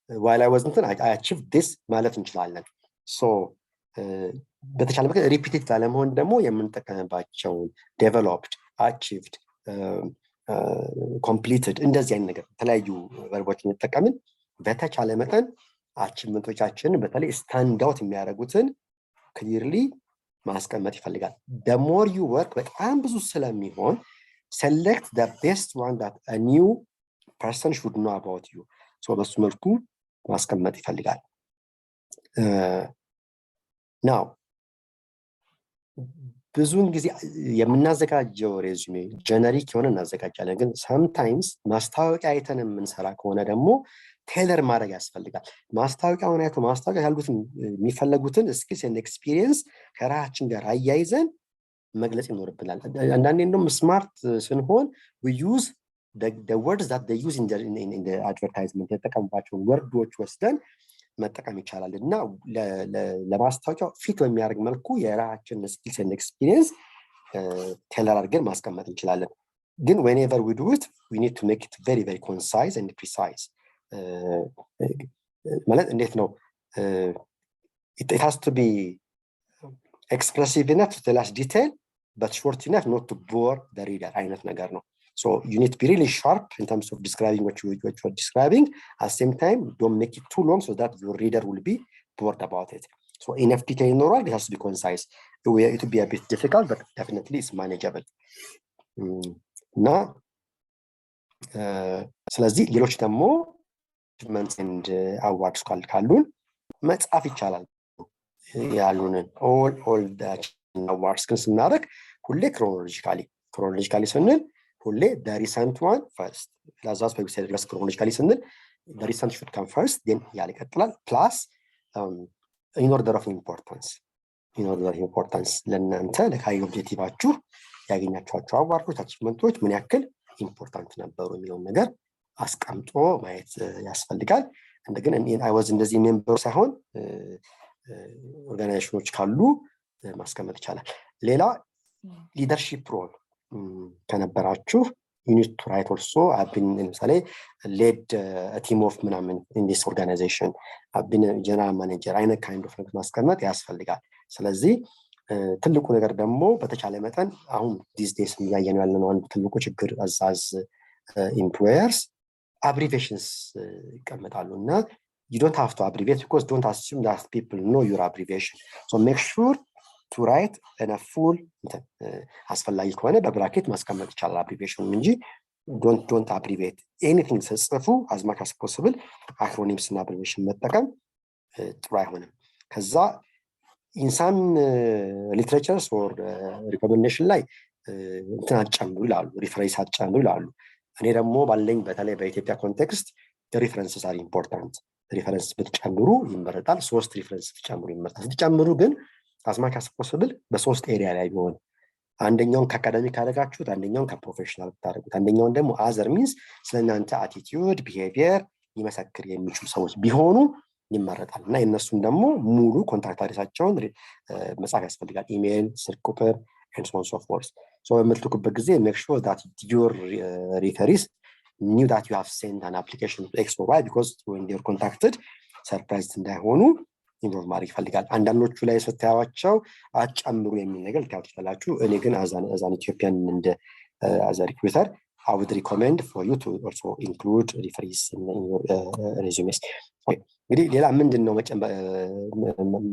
while I was እንትን I achieved this ማለት እንችላለን። ሶ በተቻለ መጠን ሪፒቲቲቭ ላለመሆን ደግሞ የምንጠቀምባቸው developed achieved completed እንደዚህ አይነት ነገር የተለያዩ ቨርቦችን እንጠቀምን በተቻለ መጠን አቺቭመንቶቻችንን በተለይ ስታንድ አውት የሚያደርጉትን ክሊርሊ ማስቀመጥ ይፈልጋል። the more you work በጣም ብዙ ስለሚሆን select the best one that a new person should know about you so በሱ መልኩ ማስቀመጥ ይፈልጋል። now ብዙውን ጊዜ የምናዘጋጀው ሬዚዩሜ ጀነሪክ የሆነ እናዘጋጃለን ግን sometimes ማስታወቂያ አይተን የምንሰራ ከሆነ ደግሞ ቴለር ማድረግ ያስፈልጋል። ማስታወቂያውን አይቶ ማስታወቂያ ያሉትን የሚፈለጉትን ስኪልስ ኤንድ ኤክስፒሪየንስ ከራሳችን ጋር አያይዘን መግለጽ ይኖርብናል። አንዳንዴ እንደውም ስማርት ስንሆን we use the words that they use in the advertisement የተጠቀሙባቸውን ወርዶች ወስደን መጠቀም ይቻላል እና ለማስታወቂያው ፊት በሚያደርግ መልኩ የራሳችን ስኪልስ ኤንድ ኤክስፒሪየንስ ቴለር አድርገን ማስቀመጥ እንችላለን። ግን whenever we do it we need to make it very very concise and precise ማለት እንዴት ነው it has to be expressive enough to tell us detail but short enough not to bore the reader አይነት ነገር ነው። so you need to be really sharp in terms of describing what you are describing at the same time don't make it too long so that your reader will be bored about it. so enough detail in oral it has to be concise. It will be a bit difficult but definitely it's manageable. እና ስለዚህ ሌሎች ደግሞ achievements and awards ካሉን መጻፍ ይቻላል ያሉንን all the awards ግን ስናደርግ ሁሌ chronologically ስንል ሁሌ the recent one first ለዛስ በሚሰጥ ድረስ chronologically ስንል the recent should come first then ያለ ይቀጥላል plus in order of importance ለእናንተ ለካይ ኦብጀክቲቫችሁ ያገኛችኋቸው አዋርዶች አቺቭመንቶች ምን ያክል ኢምፖርታንት ነበሩ የሚለውን ነገር አስቀምጦ ማየት ያስፈልጋል። እንደገና I was እንደዚህ ሜምበር ሳይሆን ኦርጋናይዜሽኖች ካሉ ማስቀመጥ ይቻላል። ሌላ ሊደርሺፕ ሮል ከነበራችሁ you need to write also I've been ለምሳሌ led a team of ምናምን in this organization I've been a general manager አይነት kind of ነገር ማስቀመጥ ያስፈልጋል። ስለዚህ ትልቁ ነገር ደግሞ በተቻለ መጠን አሁን these days ያየነው ያለነው አንዱ ትልቁ ችግር አዛዝ employers abbreviations ይቀመጣሉ እና you don't have to abbreviate because don't assume that people know your abbreviation so make sure to write in a full አስፈላጊ ከሆነ በብራኬት ማስቀመጥ ይቻላል abbreviation እንጂ don't abbreviate anything ስጽፉ as much as possible acronyms እና abbreviation መጠቀም ጥሩ አይሆንም ከዛ in some literatures or recommendation ላይ እንትን አጨምሩ ይላሉ reference አጨምሩ ይላሉ እኔ ደግሞ ባለኝ በተለይ በኢትዮጵያ ኮንቴክስት references are important reference ብትጨምሩ ይመረጣል ሶስት reference ብትጨምሩ ይመረጣል ብትጨምሩ ግን as much as possible በሶስት ኤሪያ ላይ ቢሆን አንደኛውን ከአካዳሚክ አደረጋችሁት አንደኛውን ከፕሮፌሽናል ታደርጉት አንደኛውን ደግሞ other means ስለናንተ attitude behavior ይመሰክር የሚችሉ ሰዎች ቢሆኑ ይመረጣል እና እነሱን ደግሞ ሙሉ ኮንታክት አድሬሳቸውን መጻፍ ያስፈልጋል ኢሜል ስልክ ቁጥር and so on so forth so በምትልኩበት ጊዜ make sure that your referees knew that you have sent an application to X or Y because when they are contacted surprised እንዳይሆኑ ኢንቮልቭ ማድረግ ይፈልጋል አንዳንዶቹ ላይ ስታያቸው አጨምሩ የሚል ነገር ታውቃላችሁ እኔ ግን as an Ethiopian and as a recruiter I would recommend for you to also include referees in your resumes እንግዲህ ሌላ ምንድነው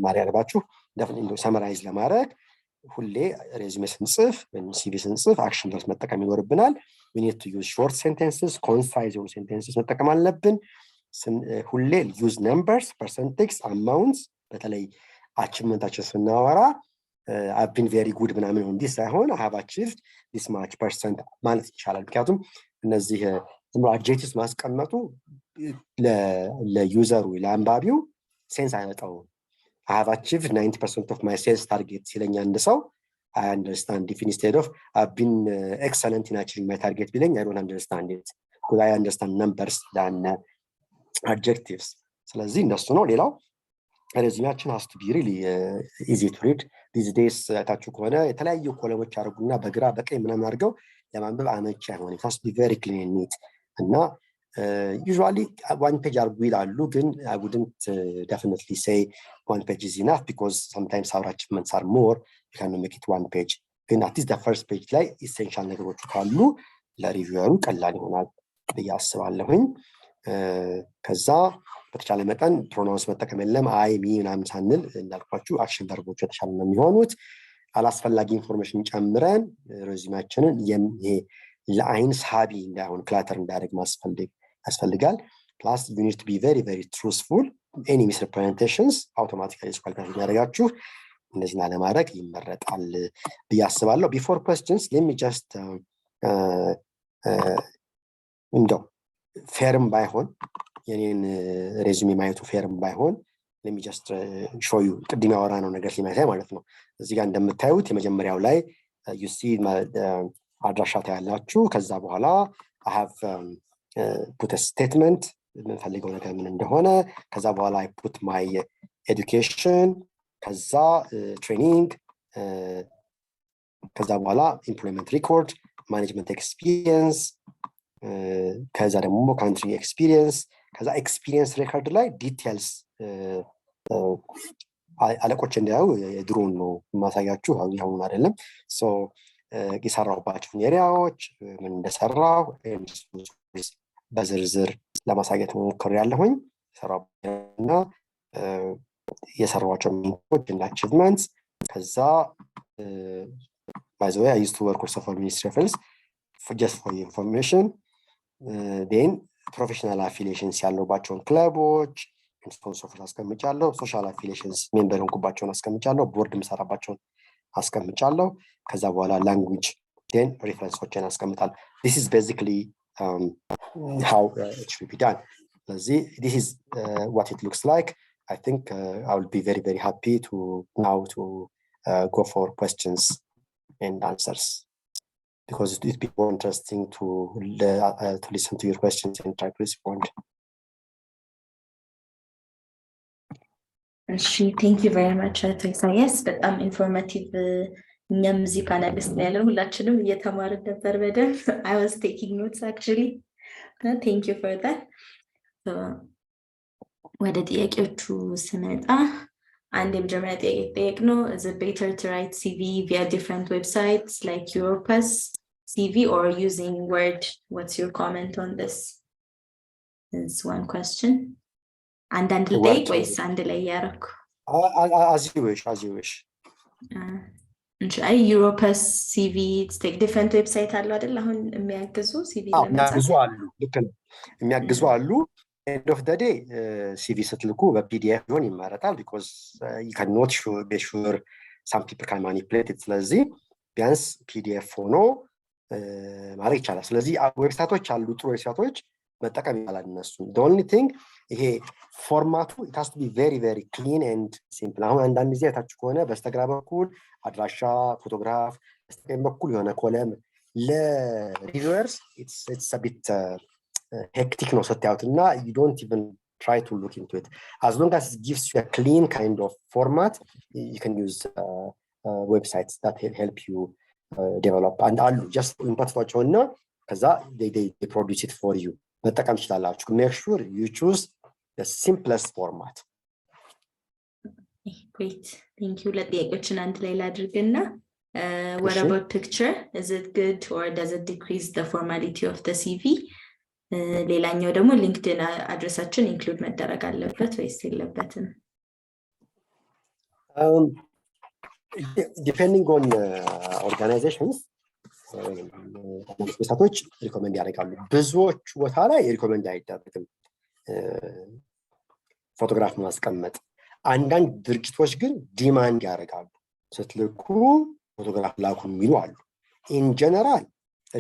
ማሪ ያለባችሁ definitely summarize ለማድረግ ሁሌ ሬዚሜ ስንጽፍ ወይም ሲቪ ስንጽፍ አክሽን ቨርስ መጠቀም ይኖርብናል we need to use short sentences concise sentences መጠቀም አለብን ሁሌ use numbers percentage amounts በተለይ አቺቭመንታችን ስናወራ I've been very good ምናምን on this ሳይሆን I have achieved this much percent ማለት ይቻላል ምክንያቱም እነዚህ adjectives ማስቀመጡ ለዩዘሩ ለአንባቢው ሴንስ አይመጣው I have achieved 90% of my sales target ሲለኛ አንድ ሰው I understand if instead of I've been excellent in achieving my target biling I don't understand it because I understand numbers than adjectives ስለዚህ እንደሱ ነው ሌላው ሬዚሜያችን has to be really easy to read these days ታችሁ ከሆነ የተለያዩ ኮለሞች አድርጉና በግራ በቀኝ ምናምን አድርገው ለማንበብ አመቺ አይሆንም it has to be very clean and neat እና usually one page are ይላሉ ግን I wouldn't definitely say one page is enough because sometimes our achievements are more you can make it one page ግን at least the first page ላይ essential ነገሮች ካሉ ለሪቪወሩ ቀላል ይሆናል በያስባለሁኝ ከዛ በተቻለ መጠን ፕሮናውንስ መጠቀም የለም አይ ሚ ምናምን ሳንል እንዳልኳችሁ አክሽን ቨርቦች የተሻለ ነው የሚሆኑት አላስፈላጊ ኢንፎርሜሽን ጨምረን ሬዚሜያችንን ይሄ ለአይን ሳቢ እንዳይሆን ክላተር እንዳያደርግ ያስፈልጋል plus you need to be very very truthful any misrepresentations automatically disqualify ያደርጋችሁ እንደዚህ ለማድረግ ይመረጣል ብያስባለሁ before questions let me just እንደው ፌርም ባይሆን የኔን ሬዚሜ ማየቱ ፌርም ባይሆን let me just show you ቅድም ያወራነው ነገር ሲመሳይ ማለት ነው እዚህ ጋር እንደምታዩት የመጀመሪያው ላይ you see አድራሻ ታያላችሁ ከዛ በኋላ I have put a statement የምፈልገው ነገር ምን እንደሆነ ከዛ በኋላ I put my education ከዛ training ከዛ በኋላ employment record management experience ከዛ ደግሞ country experience ከዛ experience record ላይ details አለቆች እንዲያው የድሮን ነው ማሳያችሁ አሁን አይደለም so የሰራሁባቸውን ኤሪያዎች ምን እንደሰራሁ በዝርዝር ለማሳየት ሞክሬያለሁኝ ሰራውና የሰራኋቸው ሚንቶች እና achievements ከዛ by the way I used to work with for ministry reference just for your information then professional affiliations ያለባቸውን ክለቦች ስፖንሰር አስቀምጫለሁ ሶሻል affiliations ሜምበር ሆንኩባቸውን አስቀምጫለሁ ቦርድ ምሰራባቸውን አስቀምጫለሁ ከዛ በኋላ language then referenceዎችን አስቀምጣለሁ this is basically how it should be done this is what it looks like I think I will be very very happy to now to go for questions and answers because it will be more interesting to listen to your questions and try to respond. Thank you very much Yes, but informative እኛም እዚህ ፓናሊስት ላይ ያለን ሁላችንም እየተማርን ነበር በደንብ I was taking notes actually thank you for that ወደ ጥያቄዎቹ ስመጣ አንድ የመጀመሪያ ጥያቄ ነው is it better to write CV via different websites like Europass CV or using Word what's your comment on this is one question and then the date was and the layer as you wish አይ ዩሮፓስ ሲቪ ስቴክ ዲፈረንት ዌብሳይት አሉ አይደል አሁን የሚያግዙ ሲቪ ለመጻፍ የሚያግዙ አሉ ልክ ነው የሚያግዙ አሉ end of the day CV ስትልኩ በፒዲኤፍ ቢሆን ይመረጣል because you cannot be sure some people can manipulate it ስለዚህ ቢያንስ ፒዲኤፍ ሆኖ ማድረግ ይቻላል ስለዚህ ዌብሳይቶች አሉ ጥሩ ዌብሳይቶች መጠቀም ይቻላል እነሱ the only thing ይሄ ፎርማቱ it has to be very very clean and simple አሁን አንዳንድ ጊዜ ታችሁ ከሆነ በስተግራ በኩል አድራሻ ፎቶግራፍ በስተቀኝ በኩል የሆነ ኮለም ለሪቪውየርስ it's a bit hectic ነው ስታዩትና you don't even try to look into it as long as it gives you a clean kind of format you can use websites that help you develop and all just input ዋቸውና ከዛ they produce it for you መጠቀም ትችላላችሁ make sure you choose the simplest format great thank you ለጥያቄዎችን አንድ ላይ ላድርግና what about picture is it good or does it decrease the formality of the CV ሌላኛው ደግሞ ሊንክድኢን አድሬሳችን ኢንክሉድ መደረግ አለበት ወይስ የለበትም depending on organizations ወይስ ሪኮመንድ ያደርጋሉ ብዙዎች ቦታ ላይ ሪኮመንድ አይደረግም ፎቶግራፍ ማስቀመጥ አንዳንድ ድርጅቶች ግን ዲማንድ ያደርጋሉ ስትልኩ ፎቶግራፍ ላኩ የሚሉ አሉ ኢን ጀነራል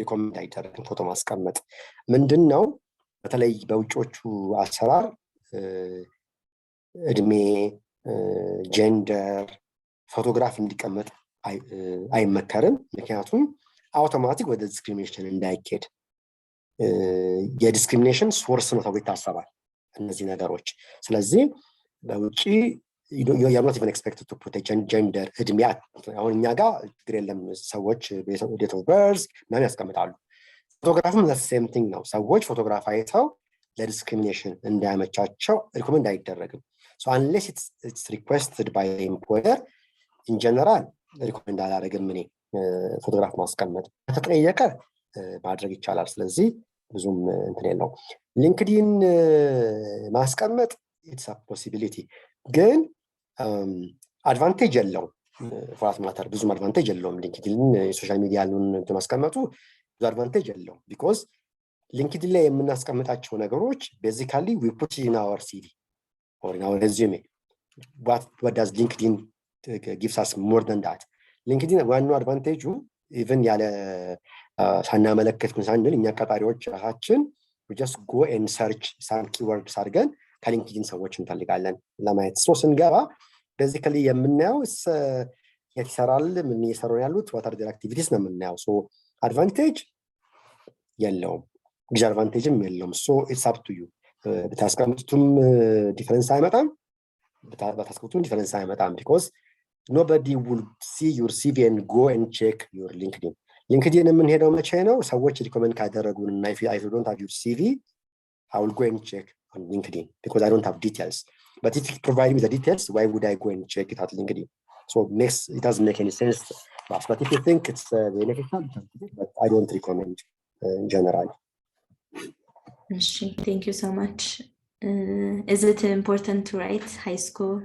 ሪኮመንድ አይደረግም ፎቶ ማስቀመጥ ምንድነው በተለይ በውጮቹ አሰራር እድሜ ጀንደር ፎቶግራፍ እንዲቀመጥ አይመከርም ምክንያቱም አውቶማቲክ ወደ ዲስክሪሚኔሽን እንዳይኬድ የዲስክሪሚኔሽን ሶርስ ነው ተብሎ ይታሰባል እነዚህ ነገሮች ስለዚህ በውጪ you're not even expected to put a gender እድሜ አሁን እኛ ጋር ችግር የለም ሰዎች date of birth ምናምን ያስቀምጣሉ ፎቶግራፍም the same thing ነው ሰዎች ፎቶግራፍ አይተው ለዲስክሪሚኔሽን እንዳያመቻቸው ሪኮመንድ አይደረግም so unless it's requested by the employer in general ሪኮመንድ አላደርግም እኔ ፎቶግራፍ ማስቀመጥ ተጠየቀ ማድረግ ይቻላል ስለዚህ ብዙም እንትን የለው ሊንክድኢን ማስቀመጥ it's a possibility ግን አድቫንቴጅ የለው ፋት ማተር ብዙም አድቫንቴጅ የለውም ሊንክድኢን ሶሻል ሚዲያ ያሉን ማስቀመጡ ብዙ አድቫንቴጅ የለው because ሊንክድኢን ላይ የምናስቀምጣቸው ነገሮች basically we put in our CV or in our resume what does LinkedIn gives us more than that ሊንክድኢን ዋናው አድቫንቴጁ ኢቭን ያለ ሳናመለከት ምንሳንል እኛ ቀጣሪዎች ራሳችን we just go and search some keywords አድርገን ከሊንክድኢን ሰዎች እንፈልጋለን ለማየት ሶ ስንገባ basically የምናየው የተሰራል ምን እየሰሩ ያሉት what are their activities ነው የምናየው so advantage የለውም disadvantageም የለውም so it's up to you በታስቀምጡትም ዲፈረንስ አይመጣም በታስቀምጡትም ዲፈረንስ አይመጣም because nobody will see your CV and go and check your LinkedIn የምንሄደው መቼ ነው ሰዎች ሪኮመንድ ካደረጉንና if I don't have your CV I will go and check on LinkedIn because I don't have details but if you provide me the details why would I go and check it at LinkedIn so it doesn't make any sense but if you think it's beneficial but I don't recommend in general thank you so much is it important to write high school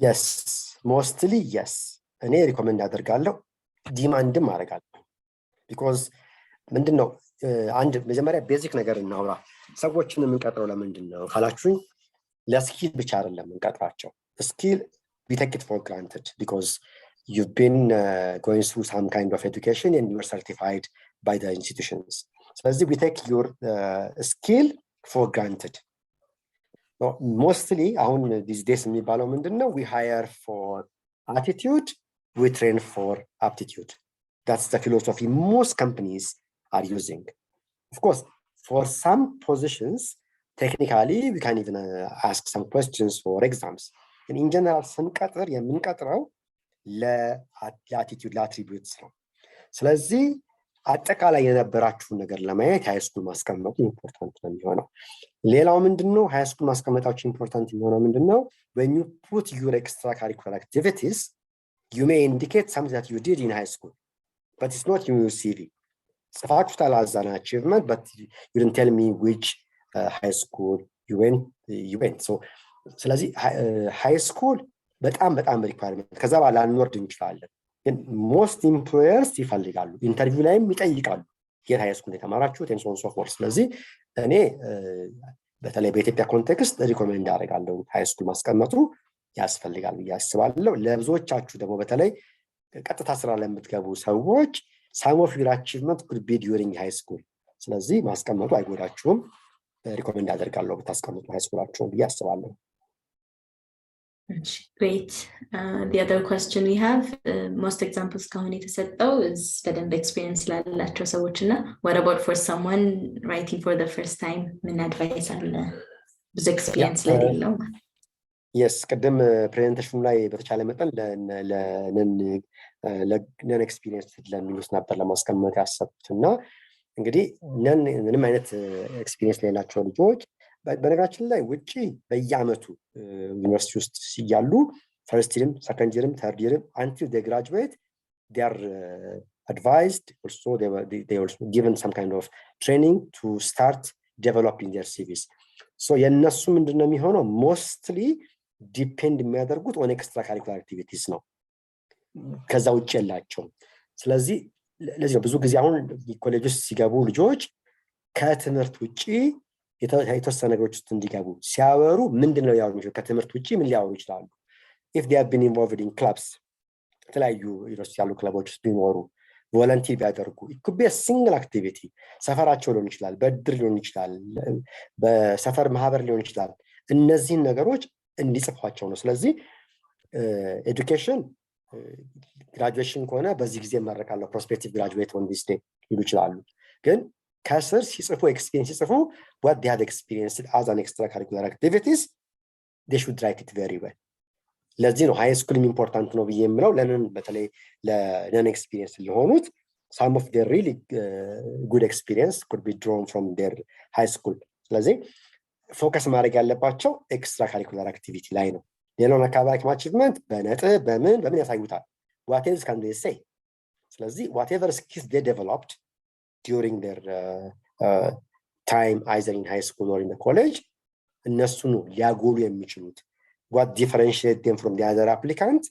yes mostly yes እኔ ሪኮመንድ አደርጋለሁ ዲማንድም አደርጋለሁ because ምንድነው አንድ መጀመሪያ ቤዚክ ነገር እናውራ ሰዎችን የምንቀጥረው ለምንድነው ካላችሁኝ ለስኪል ብቻ አይደለም እንቀጥራቸው ስኪል we take it for granted because you've been going through some kind of education and you are certified by the institutions ስለዚህ we take your skill for granted mostly አሁን these days የሚባለው ምንድነው we hire for attitude we train for aptitude that's the philosophy most companies are using of course for some positions technically we can even ask some questions for exams and in general ስንቀጥር የምንቀጥረው ለአቲቲዩድ ለአትሪቢዩትስ ነው ስለዚህ አጠቃላይ የነበራችሁ ነገር ለማየት ሃይ ስኩል ማስቀመጡ ኢምፖርታንት ነው የሚሆነው ሌላው ምንድነው ሃይ ስኩል ማስቀመጣችሁ ኢምፖርታንት የሚሆነው ምንድነው when you put your extracurricular activities you may indicate something that you did in high school but it's not in your CV ጽፋችሁታል as an achievement but you didn't tell me which high school you went so ስለዚህ high school በጣም ሪኳየርመንት ከዛ በኋላ አንወርድ እንችላለን ግን ሞስት ኢምፕሎየርስ ይፈልጋሉ ኢንተርቪው ላይም ይጠይቃሉ የት ሃይ ስኩል የተማራችሁት and so on so forth ስለዚህ እኔ በተለይ በኢትዮጵያ ኮንቴክስት ሪኮሜንድ አደርጋለሁ ሃይ ስኩል ማስቀመጡ ያስፈልጋል ያስባለሁ ለብዙዎቻችሁ ደግሞ በተለይ ቀጥታ ስራ ላይ የምትገቡ ሰዎች some of your achievement could be during high school ስለዚህ ማስቀመጡ አይጎዳችሁም ሪኮሜንድ አደርጋለሁ ብታስቀምጡ ሃይ ስኩላችሁን ያስባለሁ Great. The other question we have, most examples kahun የተሰጠው is በደንብ experience ላላቸው ሰዎችና what about for someone writing for the first time ምን advice አለ ብዙ experience ለሌለው yes ቀደም ፕሬዘንቴሽኑ ላይ በተቻለ መጠን ለነን ኤክስፒሪየንስ ለሚሉት ነበር ለማስቀመጥ ያሰብኩትና እንግዲህ ምንም አይነት ኤክስፒሪየንስ ሌላቸው ልጆች በነገራችን ላይ ውጪ በየአመቱ ዩኒቨርሲቲ ውስጥ ሲያሉ ፈርስት ይርም ሰከንድ ይርም ተርድ ይርም until they graduate they are advised also they also given some kind of training to start developing their CVs so የነሱ ምንድነው የሚሆነው mostly depend የሚያደርጉት on extra curricular activities ነው ከዛ ውጪ ያላቸው ስለዚህ ለዚህ ብዙ ጊዜ አሁን ኮሌጅ ውስጥ ሲገቡ ልጆች ከትምህርት ውጪ የተወሰነ ነገሮች ውስጥ እንዲገቡ ሲያወሩ ምንድነው ያወሩት ከትምህርት ውጪ ምን ሊያወሩ ይችላሉ if they have been involved in clubs የተለያዩ ዩኒቨርሲቲ ያሉ ክለቦች ውስጥ ቢኖሩ ቮለንቲር ቢያደርጉ it could be a single activity ሰፈራቸው ሊሆን ይችላል በድር ሊሆን ይችላል በሰፈር ማህበር ሊሆን ይችላል እነዚህን ነገሮች እንዲጽፏቸው ነው ስለዚህ ኤዱኬሽን graduation ከሆነ በዚህ ጊዜ መረቃለው prospective graduate on this day ሊሉ ይችላሉ ግን ከስር ሲጽፉ ኤክስፒሪየንስ ሲጽፉ what they have experienced as an extracurricular activities they should write it very well ለዚህ ነው ሃይ ስኩል ኢምፖርታንት ነው ብዬምለው ለነን በተለይ ለነን ኤክስፒሪየንስ ለሆኑት some of their really good experience could be drawn from their high school ስለዚህ ፎከስ ማድረግ ያለባቸው extracurricular activity ላይ ነው ሌላውን አካባቢ achievement በነጥብ በምን ያሳዩታል what else can they say ስለዚህ whatever skills they developed during their time either in high school or in the college እነሱ ነው ሊያጎሉ የሚችሉት what differentiates them from the other applicant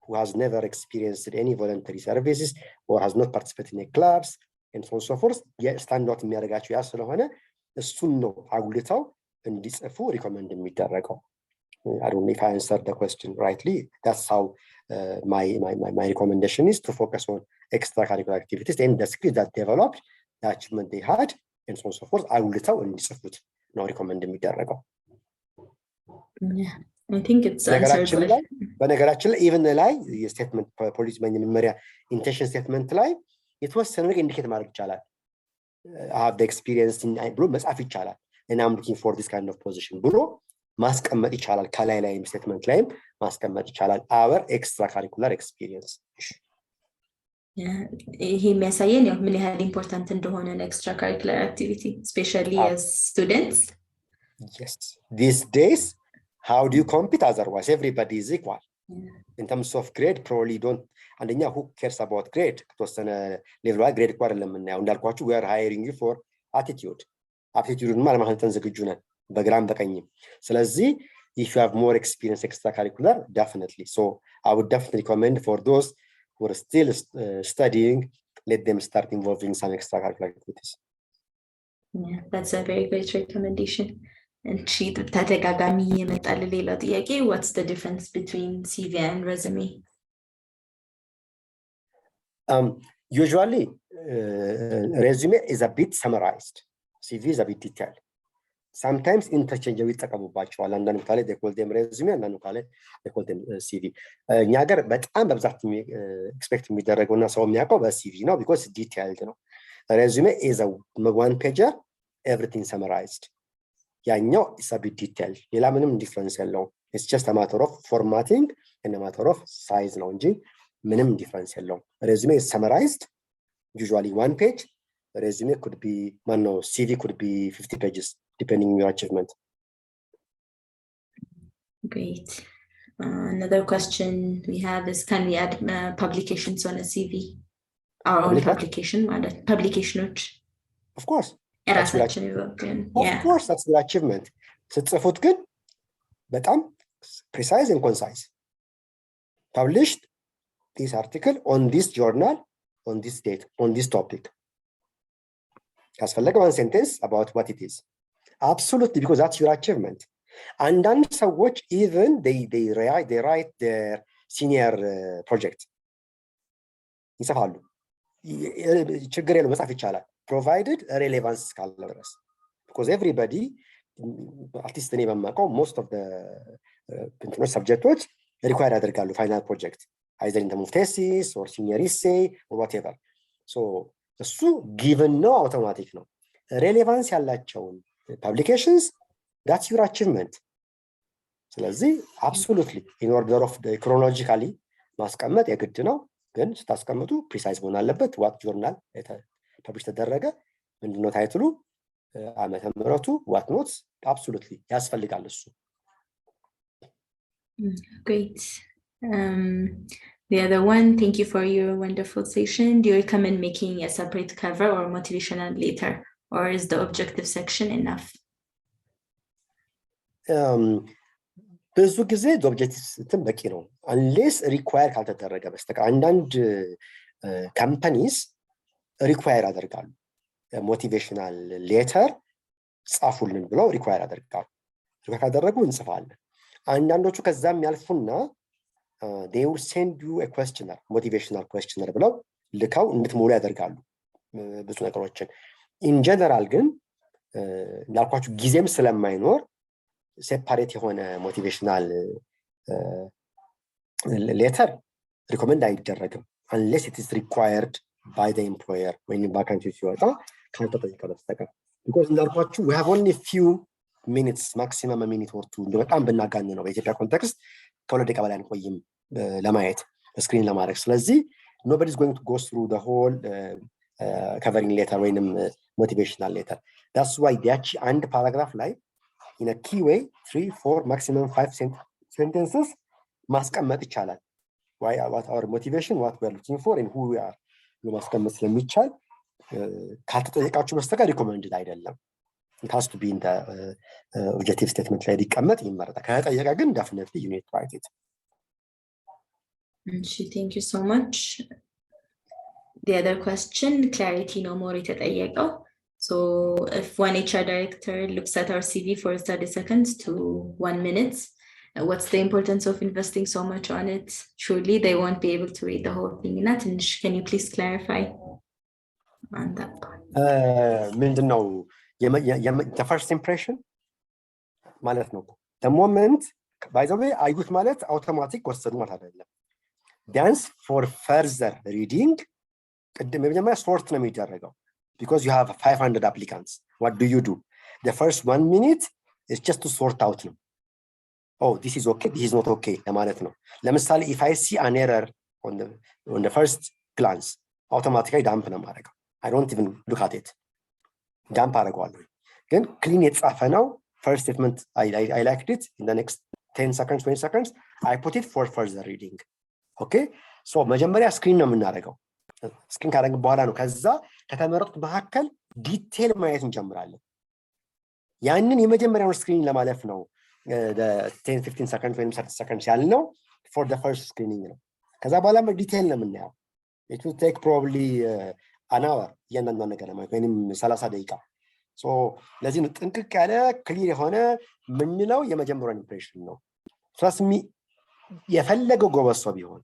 who has never experienced any voluntary services or has not participated in clubs and so on so forth stand out የሚያደርጋቸው ያ ስለሆነ እሱን ነው አጉልተው እንዲጽፉ ሪኮመንድ የሚደረገው I don't know if I answered the question rightly that's how my recommendation is to focus on extracurricular activities and the skills that developed the achievement they had and so on so forth አጉልተው እንዲጽፉት ነው ሪኮመንድ የሚደረገው I think it's በነገራችን ላይ even ላይ የስቴትመንት ፖሊሲ መመሪያ ኢንቴንሽን ስቴትመንት ላይ የተወሰነ ነገር ኢንዲኬት ማድረግ ይቻላል have the experience in ብሎ መጻፍ ይቻላል and I'm looking for this kind of position ብሎ ማስቀመጥ ይቻላል ከላይ ላይ ስቴትመንት ላይም ማስቀመጥ ይቻላል our extracurricular experience ይሄ የሚያሳየን ያው ምን ያህል ኢምፖርታንት እንደሆነ extracurricular activity especially as students yes these days how do you compete otherwise everybody is equal in terms of grade probably don't አንደኛ who cares about grade ተወሰነ ሌቭል ላይ grade ቋር ለምናየው እንዳልኳችሁ we are hiring you for attitude ማለት ማንተን ዝግጁ ነን በግራም በቀኝም ስለዚህ if you have more experience extracurricular definitely so I would definitely recommend for those who are still studying let them start involving some extracurricular activities yeah that's a very great recommendation and she ተደጋጋሚ የመጣል ሌላው ጥያቄ what's the difference between CV and resume usually resume is a bit summarized CV is a bit detailed sometimes interchangeable ይጠቀሙባቸዋል አንዳንድ ቦታ ላይ they call them resume አንዳንድ ቦታ ላይ they call them CV እኛ ሀገር በጣም በብዛት ኤክስፔክት የሚደረገውና ሰው የሚያውቀው በሲቪ ነው because detailed ነው resume is a one pager everything summarized ያኛው is a bit detailed ሌላ ምንም ዲፈረንስ የለውም it's just a matter of formatting and a matter of size ነው እንጂ ምንም ዲፈረንስ የለውም resume is summarized usually one page resume could be CV could be 50 pages depending on your achievement great another question we have is can we add publications on a CV our own publication ማለት publications of course የራሳችን of course that's the achievement ስትጽፉት ግን በጣም precise and concise published this article on this journal on this date on this topic. ካስፈለገ one sentence about what it is. Absolutely, because that's your achievement. And then ሰዎች even they write their senior project ይጽፋሉ። ችግር የለው መጻፍ ይቻላል provided relevance ካለው ድረስ because everybody artist እኔ በማውቀው most of the subjects require ያደርጋሉ final project either in terms of thesis or senior essay or whatever. So እሱ given ነው automatic ነው relevance ያላቸውን publications that's your achievement. ስለዚህ absolutely in order of the chronologically ማስቀመጥ የግድ ነው ግን ስታስቀምጡ precise መሆን አለበት what journal publish ተደረገ ምንድነው ታይትሉ ዓመተ ምህረቱ what notes absolutely ያስፈልጋል እሱ. Great. The other one, thank you for your wonderful session. Do you recommend making a separate cover or motivational letter, or is the objective section enough? ብዙ ጊዜ objective እንትን በቂ ነው unless require ካልተደረገ በስተቀር አንዳንድ companies require ያደርጋሉ motivational letter ጻፉልን ብለው require ያደርጋሉ require ካደረጉ እንጽፋለን አንዳንዶቹ ከዛም ያልፉና they will send you a questionnaire motivational questionnaire ብለው ልካው እንድትሞሉ ያደርጋሉ ብዙ ነገሮችን in general ግን እንዳልኳችሁ ጊዜም ስለማይኖር separate የሆነ motivational letter recommend አይደረግም unless it is required by the employer when vacancy ሲወጣ ካልተጠየቀ በስተቀር because እንዳልኳችሁ we have only few minutes maximum a minute or two በጣም ብናጋን ነው በኢትዮጵያ ኮንቴክስት ከሁለት ደቂቃ በላይ አንቆይም ለማየት ስክሪን ለማድረግ ስለዚህ nobody is going to go through the whole covering letter or motivational letter. That's why ያቺ አንድ paragraph ላይ in a key way 3 4 maximum 5 sentences ማስቀመጥ ይቻላል why what our motivation what we are looking for and who we are ማስቀመጥ ስለሚቻል ካልተጠየቃችሁ በስተቀር recommended አይደለም it has to be in the objective statement ላይ ሊቀመጥ ይመረጣል ከተጠየቀ ግን definitely you need to write it. Thank you so much. The other question, clarity no more የተጠየቀው. So if one HR director looks at our CV for 30 seconds to 1 minute, what's the importance of investing so much on it? Surely they won't be able to read the whole thing. Can you please clarify on that point? ምንድነው the first impression ማለት ነው the moment by the way አዩት ማለት አውቶማቲክ ወሰዱ ማለት አይደለም ቢያንስ for further reading ቅድም የመጀመሪያ ሶርት ነው የሚደረገው because you have 500 applicants what do you do the first 1 minute is just to sort out ነው oh this is okay this is not okay ለማለት ነው ለምሳሌ if I see an error on the first glance automatically dump ነው ማድረገው I don't even look at it dump አደርገዋለሁ ግን clean የተጻፈ ነው first statement I liked it in the next 10 seconds 20 seconds I put it for further reading okay so መጀመሪያ ስክሪን ነው የምናደርገው ስክሪን ካደረግን በኋላ ነው ከዛ ከተመረጡት መካከል ዲቴል ማየት እንጀምራለን ያንን የመጀመሪያውን ስክሪን ለማለፍ ነው 10 15 seconds ወይም 30 seconds ያልነው for the first screening ነው ከዛ በኋላ ዲቴል ነው የምናየው it will take probably an hour ያንንም ነገር ለማየት ወይንም 30 ደቂቃ so ለዚህ ነው ጥንቅቅ ያለ ክሊር የሆነ ምንለው የመጀመሪያው ኢምፕሬሽን ነው ስለዚህ የፈለገው ጎበዝ ሰው ቢሆን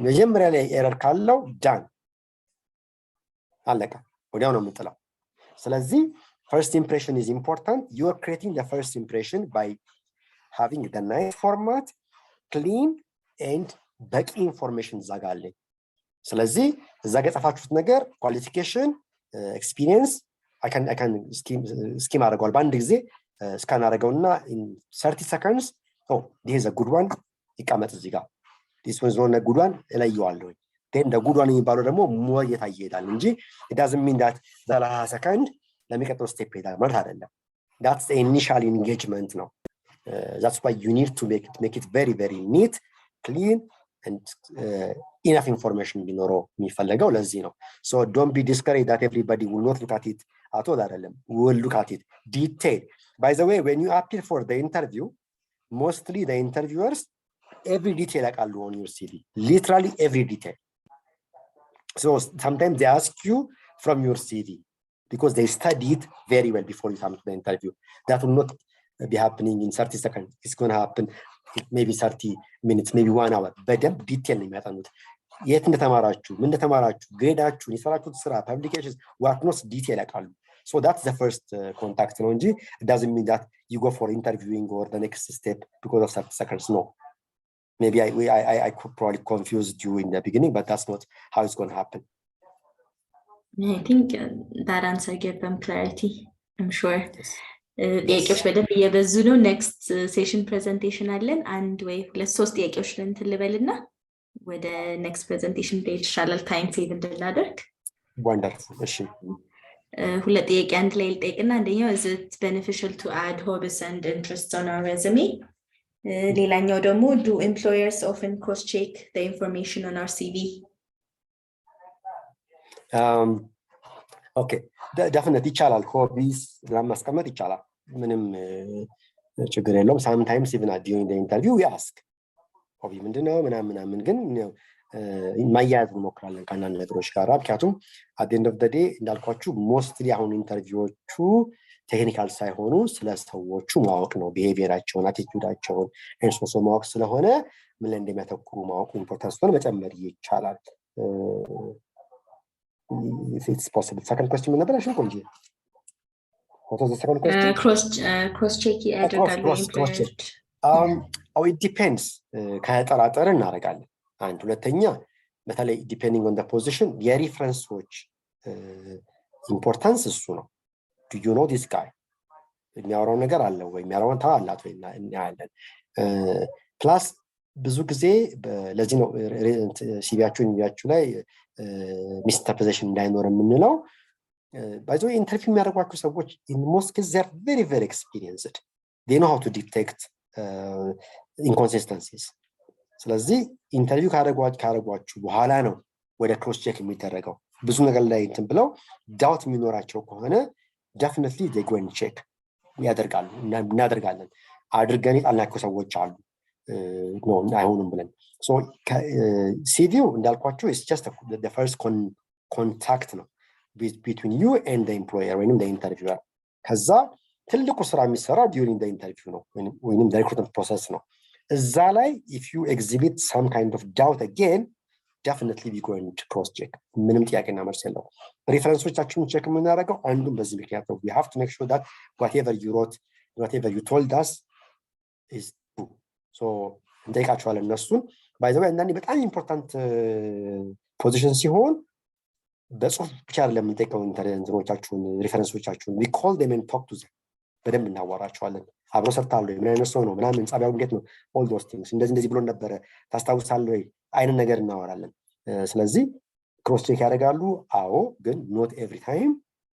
መጀመሪያ ላይ ኤረር ካለው ዳን አለቀ ወዲያው ነው የምጥለው ስለዚህ first impression is important you are creating the first impression by having the nice format clean and በቂ ኢንፎርሜሽን ዛጋለኝ ስለዚህ እዛ ጋር ጻፋችሁት ነገር qualification experience I can scheme አደርገዋል በአንድ ጊዜ ስካን አደርገውና in 30 seconds oh this is a good one ይቀመጥ እዚህ ጋር this was not a good one እለየዋለሁ then the good one የሚባለው ደግሞ ሞር እየታየ ይሄዳል እንጂ it doesn't mean that the 30 second ለሚቀጥለው ስቴፕ ይሄዳል ማለት አይደለም that's the initial engagement ነው that's why you need to make it very very neat clean and enough information ቢኖረው የሚፈልገው ለዚህ ነው so don't be discouraged that everybody will not look at it at all አይደለም will look at it detail by the way when you appear for the interview mostly the interviewers every detail ያውቃሉ on your CV, literally every detail. So sometimes they ask you from your CV because they study it very well before you come to the interview. That will not be happening in 30 seconds. It's going to happen maybe 30 minutes, maybe 1 hour. በደንብ ዲቴል ነው የሚያጠኑት። የት እንደተማራችሁ ምን እንደተማራችሁ ግሬዳችሁን የሰራችሁት ስራ ፐብሊኬሽንስ ዋትኖስ ዲቴል ያውቃሉ። So that's the first contact ነው እንጂ it doesn't mean that you go for interviewing or the next step because of 30 seconds. No. Maybe I could probably confused you in the beginning, but that's not how it's going to happen. I think that answer gave them clarity. I'm sure. Yes. ጥያቄዎች በደንብ እየበዙ ነው። ኔክስት ሴሽን ፕሬዘንቴሽን አለን። አንድ ወይ ሁለት ሶስት ጥያቄዎች እንትን ልበልና ወደ ኔክስት ፕሬዘንቴሽን ፔጅ ይሻላል ታይም ሴቭ እንድናደርግ። Wonderful. እሺ ሁለት ጥያቄ አንድ ላይ ልጠይቅና አንደኛው is it beneficial to add hobbies and interests on our resume? ሌላኛው ደግሞ do employers often cross check the information on our CV? Okay, definitely ይቻላል። ሆቢስ ለማስቀመጥ ይቻላል። ምንም ችግር የለውም። sometimes even during the interview we ask ሆቢ ምንድነው ምናምን ግን ማያያዝ እንሞክራለን ከአንዳንድ ነገሮች ጋር። ምክንያቱም at the end of the day እንዳልኳችሁ ሞስትሊ አሁን ኢንተርቪዎቹ ቴክኒካል ሳይሆኑ ስለ ሰዎቹ ማወቅ ነው። ቢሄቪየራቸውን አቲቲዩዳቸውን እንሶ ማወቅ ስለሆነ ምን ላይ እንደሚያተኩሩ ማወቅ ኢምፖርታንስ ነው። መጨመር ይቻላል። If it's possible. Second question ነበር አሽን ቆንጆ What was the second question? Cross check ያደርጋሉ employers. It depends. ከጠራጠር እናደርጋለን። አንድ ሁለተኛ በተለይ depending on the position የሪፈረንሶች ኢምፖርታንስ እሱ ነው። Do you know this guy? የሚያወራው ነገር አለ ወይ የሚያወራው ታላላት ወይ እናያለን። ፕላስ ብዙ ጊዜ ለዚህ ነው ሲቪያችሁ ላይ ሚስተር ፖዚሽን እንዳይኖር የምንለው። by the way ኢንተርቪው የሚያደርጓቸው ሰዎች in most cases they are very very experienced. They know how to detect inconsistencies. ስለዚህ ኢንተርቪው ካደረጓችሁ በኋላ ነው ወደ ክሮስ ቼክ የሚደረገው። ብዙ ነገር ላይ እንትን ብለው ዳውት የሚኖራቸው ከሆነ definitely they go and check ያደርጋሉ እናደርጋለን። አድርገን የጣልናቸው ሰዎች አሉ ነው አይሆንም ብለን። so CVው እንዳልኳችሁ is just the first contact ነው between you and the employer or the interviewer. ከዛ ትልቁ ስራ የሚሰራው during the interview ነው ወይንም the recruitment process ነው። እዛ ላይ if you exhibit some kind of doubt again definitely we go and cross check. ምንም ጥያቄና መልስ የለው። ሪፈረንሶቻችሁን ቼክ የምናደርገው አንዱን በዚህ ምክንያት ነው። we have to make sure that whatever you wrote, whatever you told us is true. so እንጠይቃቸዋለን እነሱን። by the way አንዳንዴ በጣም ኢምፖርታንት ፖዚሽን ሲሆን በጽሁፍ ብቻ አይደለም የምንጠይቀው ኢንተርቪዎቻችሁን ሪፈረንሶቻችሁን we call them and talk to them. በደንብ እናዋራቸዋለን። አብሮ ሰርታሉ ምን አይነት ሰው ነው ምናምን ጻቢያው እንዴት ነው all those things እንደዚህ ብሎ ነበር ታስታውሳለህ ወይ አይነት ነገር እናወራለን። ስለዚህ ክሮስ ቼክ ያደርጋሉ። አዎ ግን not every time,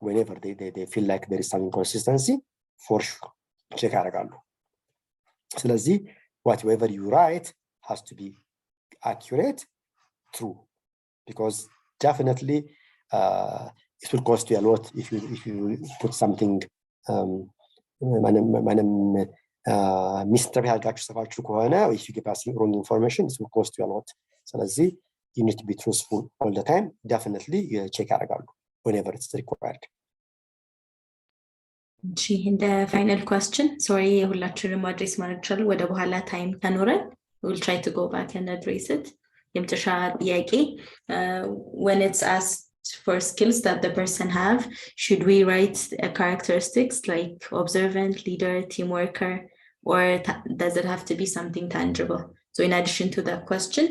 whenever they feel like there is some inconsistency for sure ቼክ ያደርጋሉ። ስለዚህ whatever you write has to be accurate, true, because definitely it will cost you a lot if you put something ሚስተር ያልጋችሁ ሰፋችሁ ከሆነ if you give us wrong information it will cost you a lot. ስለዚህ you need to be truthful all the time. Definitely check ያደርጋሉ whenever it's required. the final question, sorry ሁላችንም አድሬስ ማድረግ ይችላል። ወደ በኋላ ታይም ከኖረን we'll try to go back and address it. የመጨረሻ ጥያቄ when it's asked for skills that the person have, should we write characteristics like observant, leader, team worker, or does it have to be something tangible? So in addition to that question,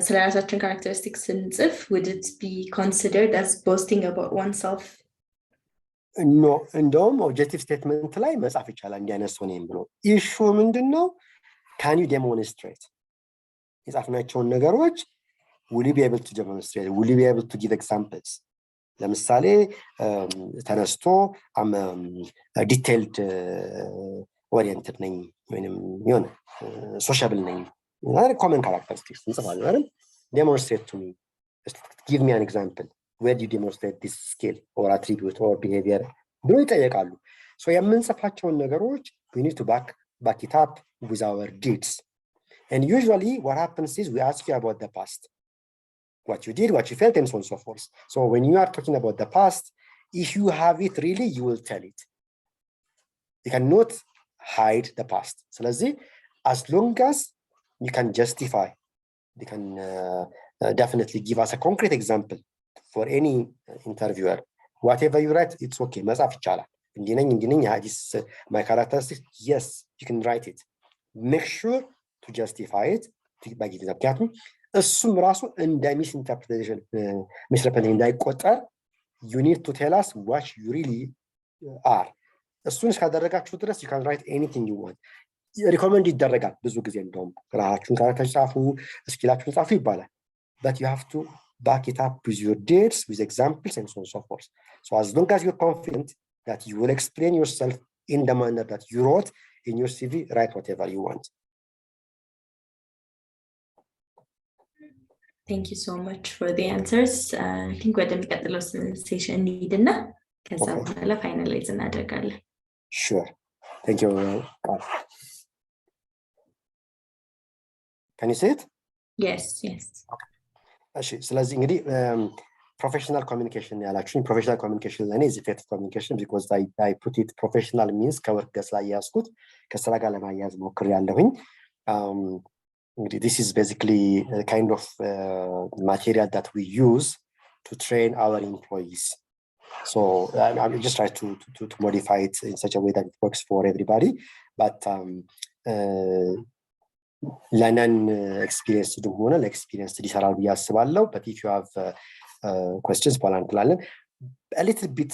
ስለራሳችን characteristics ስንጽፍ would it be considered as boasting about oneself? No, እንደውም ኦብጀክቲቭ ስቴትመንት ላይ መጻፍ ይቻላል እንዲያነሱ ነው ብሎ ኢሹ ምንድነው can you demonstrate የጻፍናቸውን ነገሮች will you be able to demonstrate, will you be able to give examples? ለምሳሌ ተነስቶ detailed oriented ነኝ ወይንም የሆነ sociable ነኝ common characteristics እንጽፋለን አይደል? demonstrate to me, give me an example, where do you demonstrate this skill or attribute or behavior ብሎ ይጠየቃሉ። so የምንጽፋቸውን ነገሮች we need to back it up with our deeds. And usually what happens is we ask you about the past, what you did, what you felt, and so on and so forth. So when you are talking about the past, if you have it really, you will tell it. You cannot hide the past. So let's see, as long as you can justify, you can definitely give us a concrete example for any interviewer. Whatever you write, it's okay. መጻፍ ይቻላል። This my characteristics, yes, you can write it. Make sure to justify it. ምክንያቱም እሱም ራሱ እንደ misinterpretation misrepresentation እንዳይቆጠር you need to tell us what you really are. እሱን እስካደረጋችሁ ድረስ you can write anything you want. recommend ይደረጋል ብዙ ጊዜ እንደውም ራሳችሁን ካራክተር ጻፉ ስኪላችሁን ጻፉ ይባላል. But you have to back it up with your dates, with examples, and so on and so forth. So as long as you're confident that you will explain yourself in the manner that you wrote in your CV, write whatever you want. Thank you so much for the answers. I think we're going to get the last session needed now. Okay. Finalize እናደርጋለን. Sure. Thank you. Can you see it? Yes, yes. Okay. ስለዚህ እንግዲህ professional communication ያላችሁኝ professional communication ለኔ is effective communication because I put it professional means ከወርክ ገጽ ላይ ያስኩት ከስራ ጋር ለማያያዝ ሞክሬያለሁኝ። እንግዲህ this is basically a kind of material that we use to train our employees. So I'm just trying to modify it in such a way that it works for everybody, but ለነን ኤክስፒሪየንስ ሆነ ለኤክስፒሪየንስ ሊሰራል ብዬ አስባለሁ። but if you have questions በኋላ እንጥላለን። a little bit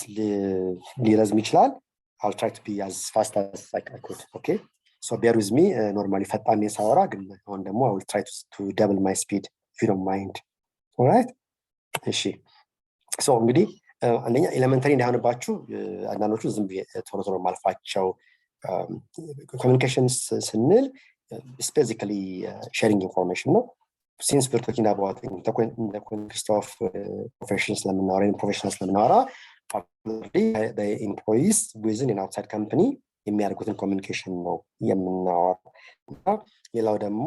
ሊረዝም ይችላል. I'll try to be as fast as I could. Okay, so bear with me. normally ፈጣን ሳወራ ግን አሁን ደግሞ I will try to double my speed if you don't mind. All right? እሺ so እንግዲህ አንደኛ ኤሌመንተሪ እንዳይሆንባችሁ አንዳንዶቹ ዝም ብዬ ቶሎ ማልፋቸው communications ስንል it's basically sharing information, no? Since we're talking about in the context of professions professionals particularly the employees within an outside company የሚያደርጉትን communication ነው የምናወራው። ሌላው ደግሞ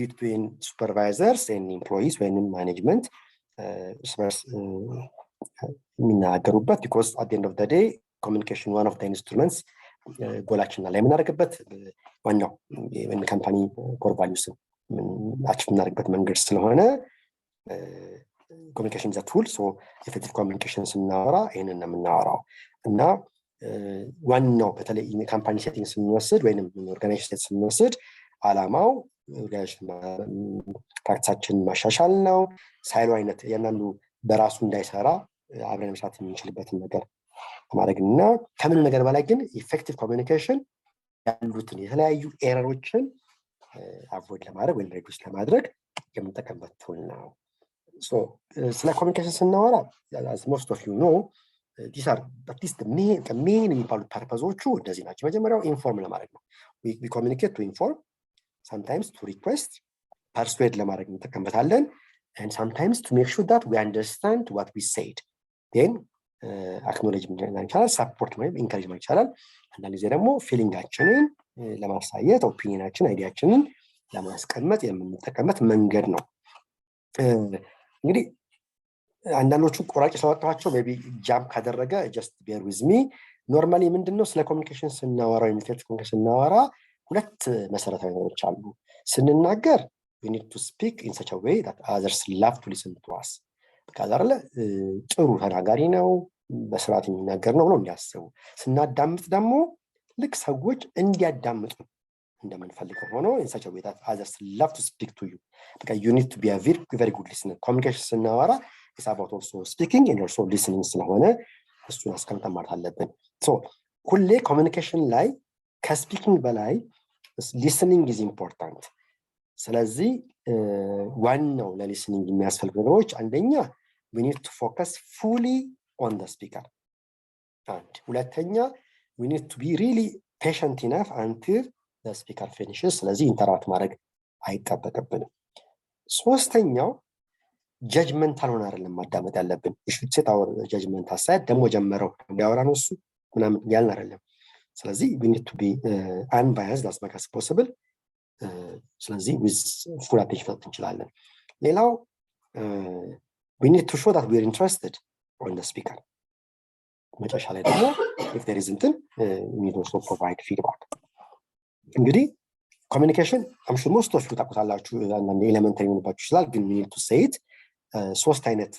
between supervisors and employees ወይም management የሚናገሩበት because at the end of the day communication one of the instruments ጎላችን ላይ የምናደርግበት ዋናው ካምፓኒ ኮር ቫልዩስ አቺቭ የምናደርግበት መንገድ ስለሆነ ኮሚኒኬሽን is a tool. so effective communication ስናወራ ይሄንን ነው የምናወራው እና ዋናው በተለይ ካምፓኒ ሴቲንግ ስንወስድ ወይንም ኦርጋናይዜሽን ስንወስድ አላማው ኦርጋናይዜሽን ፕራክቲሳችን ማሻሻል ነው። ሳይሎ አይነት ያንኑ በራሱ እንዳይሰራ አብረን መስራት የምንችልበትን ነገር ማድረግና ከምን ነገር በላይ ግን ኢፌክቲቭ ኮሚኒኬሽን ያሉትን የተለያዩ ኤረሮችን አቮይድ ለማድረግ ወይ ሪዱስ ለማድረግ የምንጠቀምበት ቱል ነው። ሶ ስለ ኮሚኒኬሽን ስናወራ as most of you know these are at least the main የሚባሉት ፐርፐዞቹ እንደዚህ ናቸው። መጀመሪያው ኢንፎርም ለማድረግ ነው። we communicate to inform, sometimes to request, persuade ለማድረግ እንጠቀምበታለን, and sometimes to make sure that we understand what we said. then አክኖሌጅመንት ይቻላል፣ ሰፖርት ወይም ኢንካሬጅመንት ይቻላል። አንዳንድ ጊዜ ደግሞ ፊሊንጋችንን ለማሳየት ኦፒኒየናችን አይዲያችንን ለማስቀመጥ የምንጠቀምበት መንገድ ነው። እንግዲህ አንዳንዶቹ ቆራጭ ስለወጣቸው ሜቢ ጃምፕ ካደረገ just bear with me. ኖርማሊ ምንድነው ስለ ኮሚኒኬሽን ስናወራ ኮሚኒኬሽን ስናወራ ሁለት መሰረታዊ ነገሮች አሉ። ስንናገር we need to speak in such a way that others love to listen to us. ካዛርለ ጥሩ ተናጋሪ ነው በስርዓት የሚናገር ነው ብሎ እንዲያስቡ። ስናዳምጥ ደግሞ ልክ ሰዎች እንዲያዳምጡ እንደምንፈልገው ሆኖ in such a way that others love to speak to you. because you need to be a very good listener. communication ስናወራ is about also speaking and also listening ስለሆነ እሱን አስቀምጠን ማለት አለብን። so ሁሌ ኮሚኒኬሽን ላይ ከስፒኪንግ በላይ listening is important. ስለዚህ ዋናው ለሊስኒንግ የሚያስፈልጉ ነገሮች አንደኛ we need to focus fully on the speaker, and ሁለተኛ we need to be really patient enough until the speaker finishes. ስለዚህ ኢንተራክት ማድረግ አይጠበቅብንም። ሶስተኛው ጀጅመንታል ሆነ አይደለም ማዳመጥ ያለብን። we should set our judgment aside. ደግሞ ጀመረው እንዲያወራ ነው እሱ ምናምን ያልን አይደለም። ስለዚህ we need to be unbiased as much as possible. ስለዚህ with full attention እንችላለን ሌላው we need to show that we are interested on the speaker መጨረሻ ላይ ደግሞ if there isn't we need also provide feedback እንግዲህ communication I'm sure most of you ታውቁታላችሁ አንዳንድ ኤሌመንተሪ ሆነባችሁ ይችላል ግን we need to say it ሶስት አይነት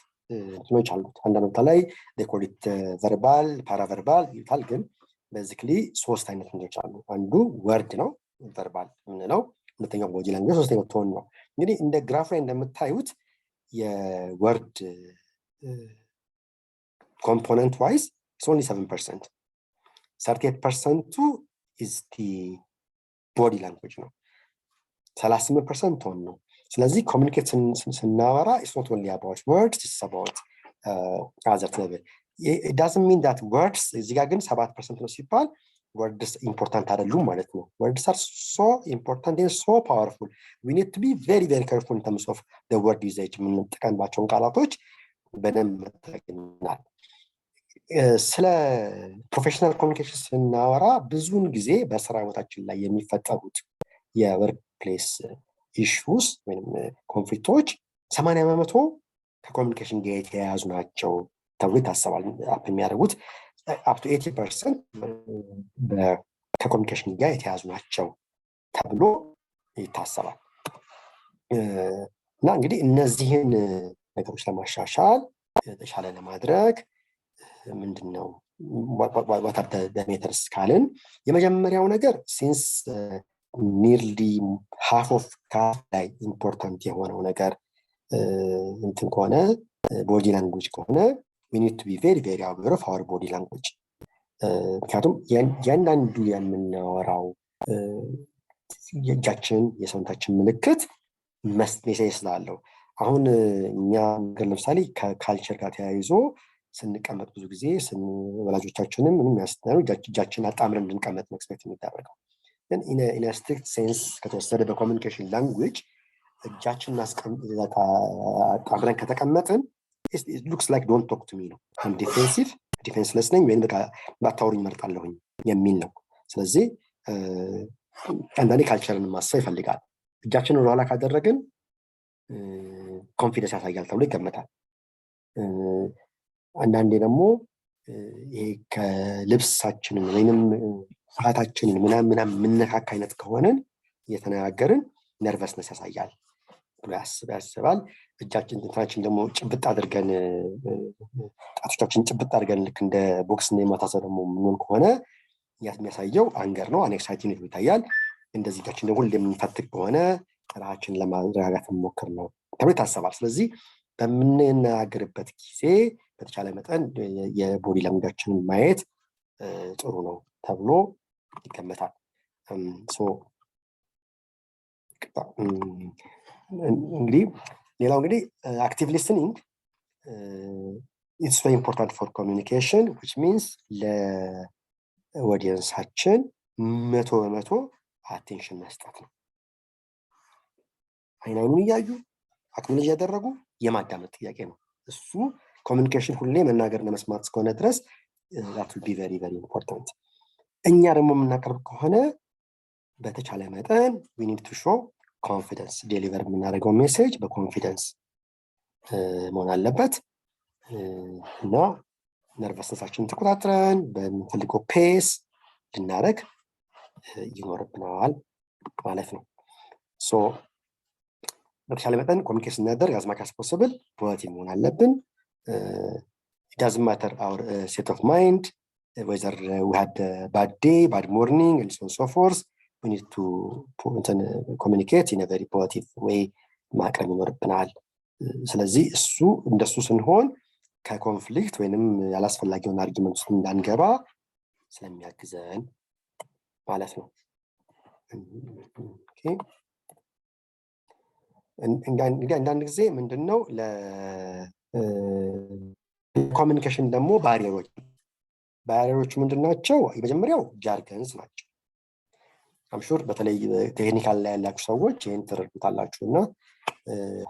እንትኖች አሉት አንዳንድ ላይ they call it verbal paraverbal ይላል ግን basically ሶስት አይነት እንትኖች አሉ አንዱ word ነው verbal ምንለው ሁለተኛው body language ሶስተኛው tone ነው እንግዲህ እንደ ግራፍ ላይ እንደምታዩት የword component wise it's only 7% 38% is the body language ነው 38% tone ነው ስለዚህ communicate ስናወራ it's not only about words it's about other level it doesn't mean that words እዚህ ጋር ግን 7% ነው ሲባል words important አይደሉም ማለት ነው words are so important and so powerful we need to be very very careful in terms of the word usage የምንጠቀምባቸውን ቃላቶች በደንብ መጠቀምናል ስለ ፕሮፌሽናል ኮሚኒኬሽን ስናወራ ብዙውን ጊዜ በስራ ቦታችን ላይ የሚፈጠሩት የወርክ ፕሌስ ኢሹስ ወይም ኮንፍሊክቶች 80% ከኮሚኒኬሽን ጋር የተያያዙ ናቸው ተብሎ ይታሰባል አፕ የሚያደርጉት up to 80% ከኮሚኒኬሽን ጋር የተያያዙ ናቸው ተብሎ ይታሰባል እና እንግዲህ እነዚህን ነገሮች ለማሻሻል የተሻለ ለማድረግ ምንድነው what are the methods ካልን የመጀመሪያው ነገር since nearly half of ላይ important የሆነው ነገር እንትን ከሆነ body language ከሆነ we need to be very very aware of our body language ምክንያቱም ያንዳንዱ የምናወራው የእጃችን የሰውነታችን ምልክት ሜሴጅ ስላለው አሁን እኛ ለምሳሌ ከካልቸር ጋር ተያይዞ ስንቀመጥ ብዙ ጊዜ ወላጆቻችንም ምንም ያስተናሩ እጃችን አጣምረን እንድንቀመጥ ኤክስፔክት የሚደረገው ግን in a strict sense ከተወሰደ በኮሚኒኬሽን ላንጉዌጅ እጃችንን አጣምረን ከተቀመጥን it looks like don't talk to me ነው I'm defenseless ነኝ ወይም በቃ ባታወሩኝ መርጣለሁኝ የሚል ነው ስለዚህ አንዳንዴ ካልቸርን ማሰብ ይፈልጋል እጃችንን ወደኋላ ካደረግን ኮንፊደንስ ያሳያል ተብሎ ይገመታል አንዳንዴ ደግሞ ይሄ ከልብሳችንን ወይንም ሰዓታችንን ምናምን ምንነካካ አይነት ከሆነን እየተነጋገርን ነርቨስነስ ያሳያል ብሎ ያስባል እጃችን እንትናችን ደግሞ ጭብጥ አድርገን ጣቶቻችን ጭብጥ አድርገን ልክ እንደ ቦክስ እና የማታሰር ደግሞ ምን ከሆነ የሚያሳየው አንገር ነው አንኤክሳይቲንግ ይታያል እንደዚህ እጃችን ደግሞ እንደምንፈትግ ከሆነ ራሳችንን ለማረጋጋት እንሞክር ነው ተብሎ ይታሰባል ስለዚህ በምንናገርበት ጊዜ በተቻለ መጠን የቦዲ ላንጉዌጃችንን ማየት ጥሩ ነው ተብሎ ይገመታል እንግዲህ ሌላው እንግዲህ active listening it's very important for communication which means ለኦዲየንሳችን 100% attention መስጠት ነው አይናኑን እያዩ አክኖሌጅ ያደረጉ የማዳመጥ ጥያቄ ነው እሱ ኮሚኒኬሽን ሁሌ መናገርና መስማት እስከሆነ ድረስ that will be very very important እኛ ደግሞ የምናቀርብ ከሆነ በተቻለ መጠን we need to show confidence deliver የምናደርገው ሜሴጅ በኮንፊደንስ መሆን አለበት እና ነርቨስነሳችንን ተቆጣጥረን በምንፈልገው ፔስ ልናደርግ ይኖርብናል ማለት ነው በተቻለ መጠን ኮሚኒኬሽን እናደርግ as much as possible ፖዚቲቭ መሆን አለብን it doesn't matter our state of mind whether we had a bad day bad morning and so on so forth we need to communicate in a very positive way ማቅረብ ይኖርብናል ስለዚህ እሱ እንደሱ ስንሆን ከኮንፍሊክት ወይንም ያላስፈላጊውን አርጊመንት ውስጥ እንዳንገባ ስለሚያግዘን ማለት ነው ኦኬ እንግዲህ አንዳንድ ጊዜ ምንድነው ለኮሚኒኬሽን ደግሞ ባሪየሮች ምንድናቸው የመጀመሪያው ጃርገንስ ናቸው I'm sure በተለይ ቴክኒካል ላይ ያላችሁ ሰዎች ይሄን ተረድታላችሁና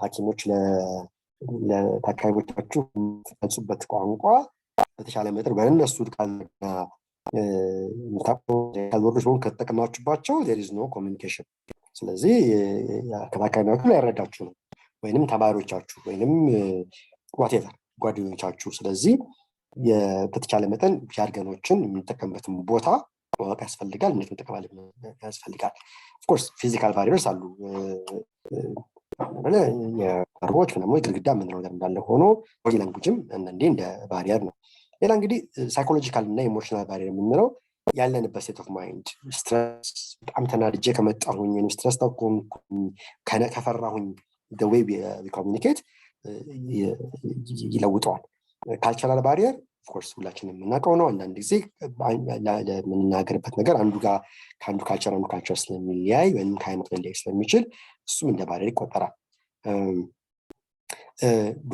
ሐኪሞች ለታካሚዎቻችሁ ተጽበት ቋንቋ በተሻለ መጠን በእነሱ ቃልና ካልወርዶች ከተጠቀማችሁባቸው there is no communication ስለዚህ አካባቢያችሁ ያረዳችሁ ነው ወይንም ተማሪዎቻችሁ ወይንም ዋቴቨር ጓደኞቻችሁ ስለዚህ በተቻለ መጠን ጃርገኖችን የምንጠቀምበትን ቦታ ማወቅ ያስፈልጋል እንዴት መጠቀም ያስፈልጋል ኦፍ ኮርስ ፊዚካል ባሪየርስ አሉ የአርቦች ምናምን ግድግዳ ምን ነገር እንዳለ ሆኖ ቦዲ ላንጉጅም አንዳንዴ እንደ ባሪየር ነው ሌላ እንግዲህ ሳይኮሎጂካል እና ኢሞሽናል ባሪየር የምንለው ያለንበት ስቴት ኦፍ ማይንድ ስትረስ በጣም ተናድጄ ከመጣሁኝ ወይም ስትረስ ተቆምኩኝ ከፈራሁኝ the way we communicate ይለውጠዋል ካልቸራል ባሪየር ኦፍ ኮርስ ሁላችንም የምናውቀው ነው አንዳንድ ጊዜ ለምንናገርበት ነገር አንዱ ጋር ከአንዱ ካልቸር ስለሚለያይ ወይም ከሃይማኖት ሊለያይ ስለሚችል እሱም እንደ ባሪየር ይቆጠራል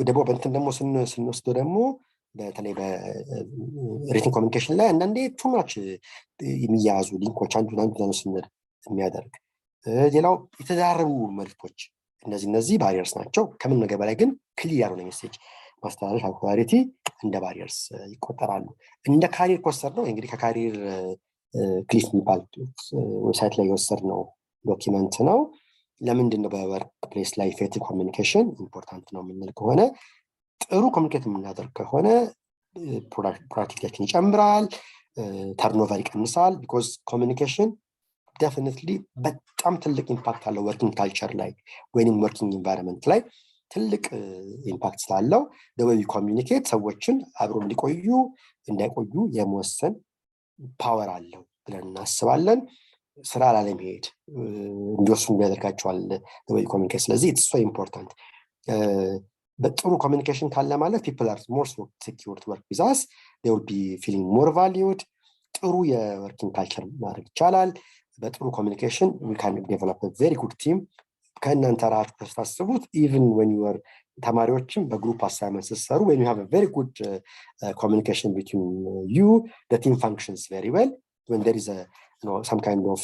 ደግሞ በእንትን ደግሞ ስንወስደው ደግሞ በተለይ በሪትን ኮሚኒኬሽን ላይ አንዳንዴ ቱማች የሚያያዙ ሊንኮች አንዱ ስንል የሚያደርግ ሌላው የተዳረቡ መልክቶች እነዚህ ባሪየርስ ናቸው ከምን ነገር በላይ ግን ክሊር ያልሆነ ሜሴጅ ማስተላለፍ አኩራሪቲ እንደ ባሪየርስ ይቆጠራሉ እንደ ካሪር ኮስተር ነው እንግዲህ ከካሪር ክሊፍ የሚባል ዌብሳይት ላይ የወሰድነው ዶኪመንት ነው ለምንድን ነው በወርክ ፕሌስ ላይ ኢፌክቲቭ ኮሚኒኬሽን ኢምፖርታንት ነው የምንል ከሆነ ጥሩ ኮሚኒኬት የምናደርግ ከሆነ ፕሮዳክቲቪቲያችን ይጨምራል ተርኖቨር ይቀንሳል ቢኮዝ ኮሚኒኬሽን ዴፊኒትሊ በጣም ትልቅ ኢምፓክት አለው ወርኪንግ ካልቸር ላይ ወይንም ወርኪንግ ኢንቫይሮንመንት ላይ ትልቅ ኢምፓክት ስላለው the way we communicate ሰዎችን አብሮ እንዲቆዩ እንዳይቆዩ የመወሰን ፓወር አለው ብለን እናስባለን ስራ ላለመሄድ እንዲወስኑ ያደርጋቸዋል the way we communicate ስለዚህ it's so important በጥሩ ኮሚኒኬሽን ካለ ማለት people are more secure to work with us they will be feeling more valued ጥሩ የወርኪንግ ካልቸር ማድረግ ይቻላል በጥሩ ኮሚኒኬሽን we can develop a very good team ከእናንተ ራሳችሁ ተስታስቡት even when you are ተማሪዎችም በግሩፕ አሳይመንት ሲሰሩ when you have a very good communication between you the team functions very well when there is a some kind of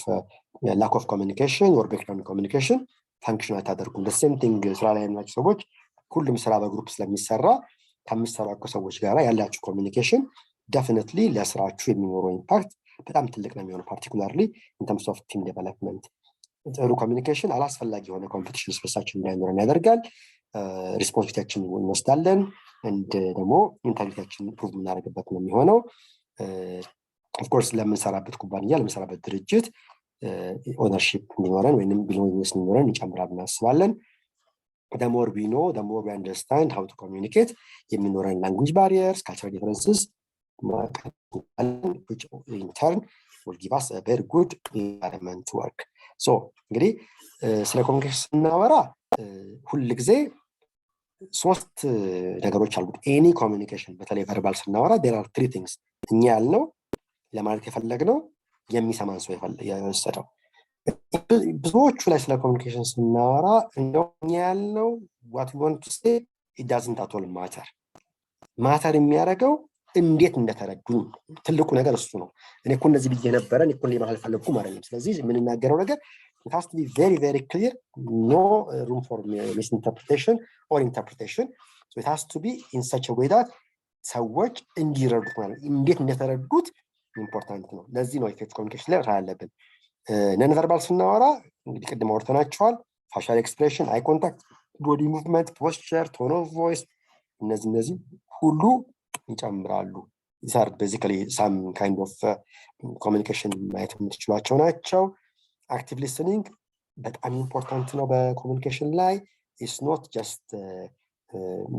lack of communication or background communication function አታደርጉም the same thing ስራ ላይ ያላችሁ ሰዎች ሁሉም ስራ በግሩፕ ስለሚሰራ ከምትሰራቸው ሰዎች ጋር ያላችሁ ኮሚኒኬሽን definitely ለስራችሁ የሚኖረው ኢምፓክት በጣም ትልቅ ነው የሚሆነው particularly in terms of team development ጥሩ ኮሚኒኬሽን አላስፈላጊ የሆነ ኮምፒቲሽን ስፔሳችን እንዳይኖረን ያደርጋል ሪስፖንሲቢሊቲያችን እንወስዳለን and ደግሞ ኢንተግሪቲያችን ፕሩቭ የምናደርግበት ነው የሚሆነው ኦፍ ኮርስ ለምንሰራበት ኩባንያ ለምንሰራበት ድርጅት ኦነርሺፕ እንዲኖረን ወይንም ቢሎንግነስ እንዲኖረን ይጨምራል እናስባለን the more we know the more we understand how to communicate የሚኖረን language barriers cultural differences which in turn will give us a very good environment to work so እንግዲህ ስለ ኮሚኒኬሽን ስናወራ ሁሉ ጊዜ ሶስት ነገሮች አሉት ኤኒ ኮሚኒኬሽን በተለይ ቨርባል ስናወራ there are three things እኛ ያልነው ለማለት የፈለግነው የሚሰማን ሰው የወሰደው ብዙዎቹ ላይ ስለ ኮሚኒኬሽን ስናወራ እንደው እኛ ያልነው what we want to say it doesn't at all matter የሚያደርገው እንዴት እንደተረዱ ትልቁ ነገር እሱ ነው እኔ እኮ እንደዚህ ብዬ ነበር እኔ እኮ ለማለት ፈለኩ ማለት ነው ስለዚህ ምን እናገረው ነገር it has to be very very clear no room for misinterpretation or interpretation so it has to be in such a way that ሰዎች እንዲረዱት ማለት እንዴት እንደተረዱት ኢምፖርታንት ነው ለዚህ ነው ኢፌክቲቭ ኮሚኒኬሽን ላይ ያለብን ነን ቨርባል ስናወራ እንግዲህ ቅድም አውርተናቸዋል ፋሻል ኤክስፕሬሽን አይ ኮንታክት ቦዲ ሙቭመንት ፖስቸር ቶን ኦፍ ቮይስ እነዚህ ሁሉ ይጨምራሉ these are basically some kind of communication ማየት የምትችሏቸው ናቸው active listening በጣም ኢምፖርታንት ነው በኮሚኒኬሽን ላይ is not just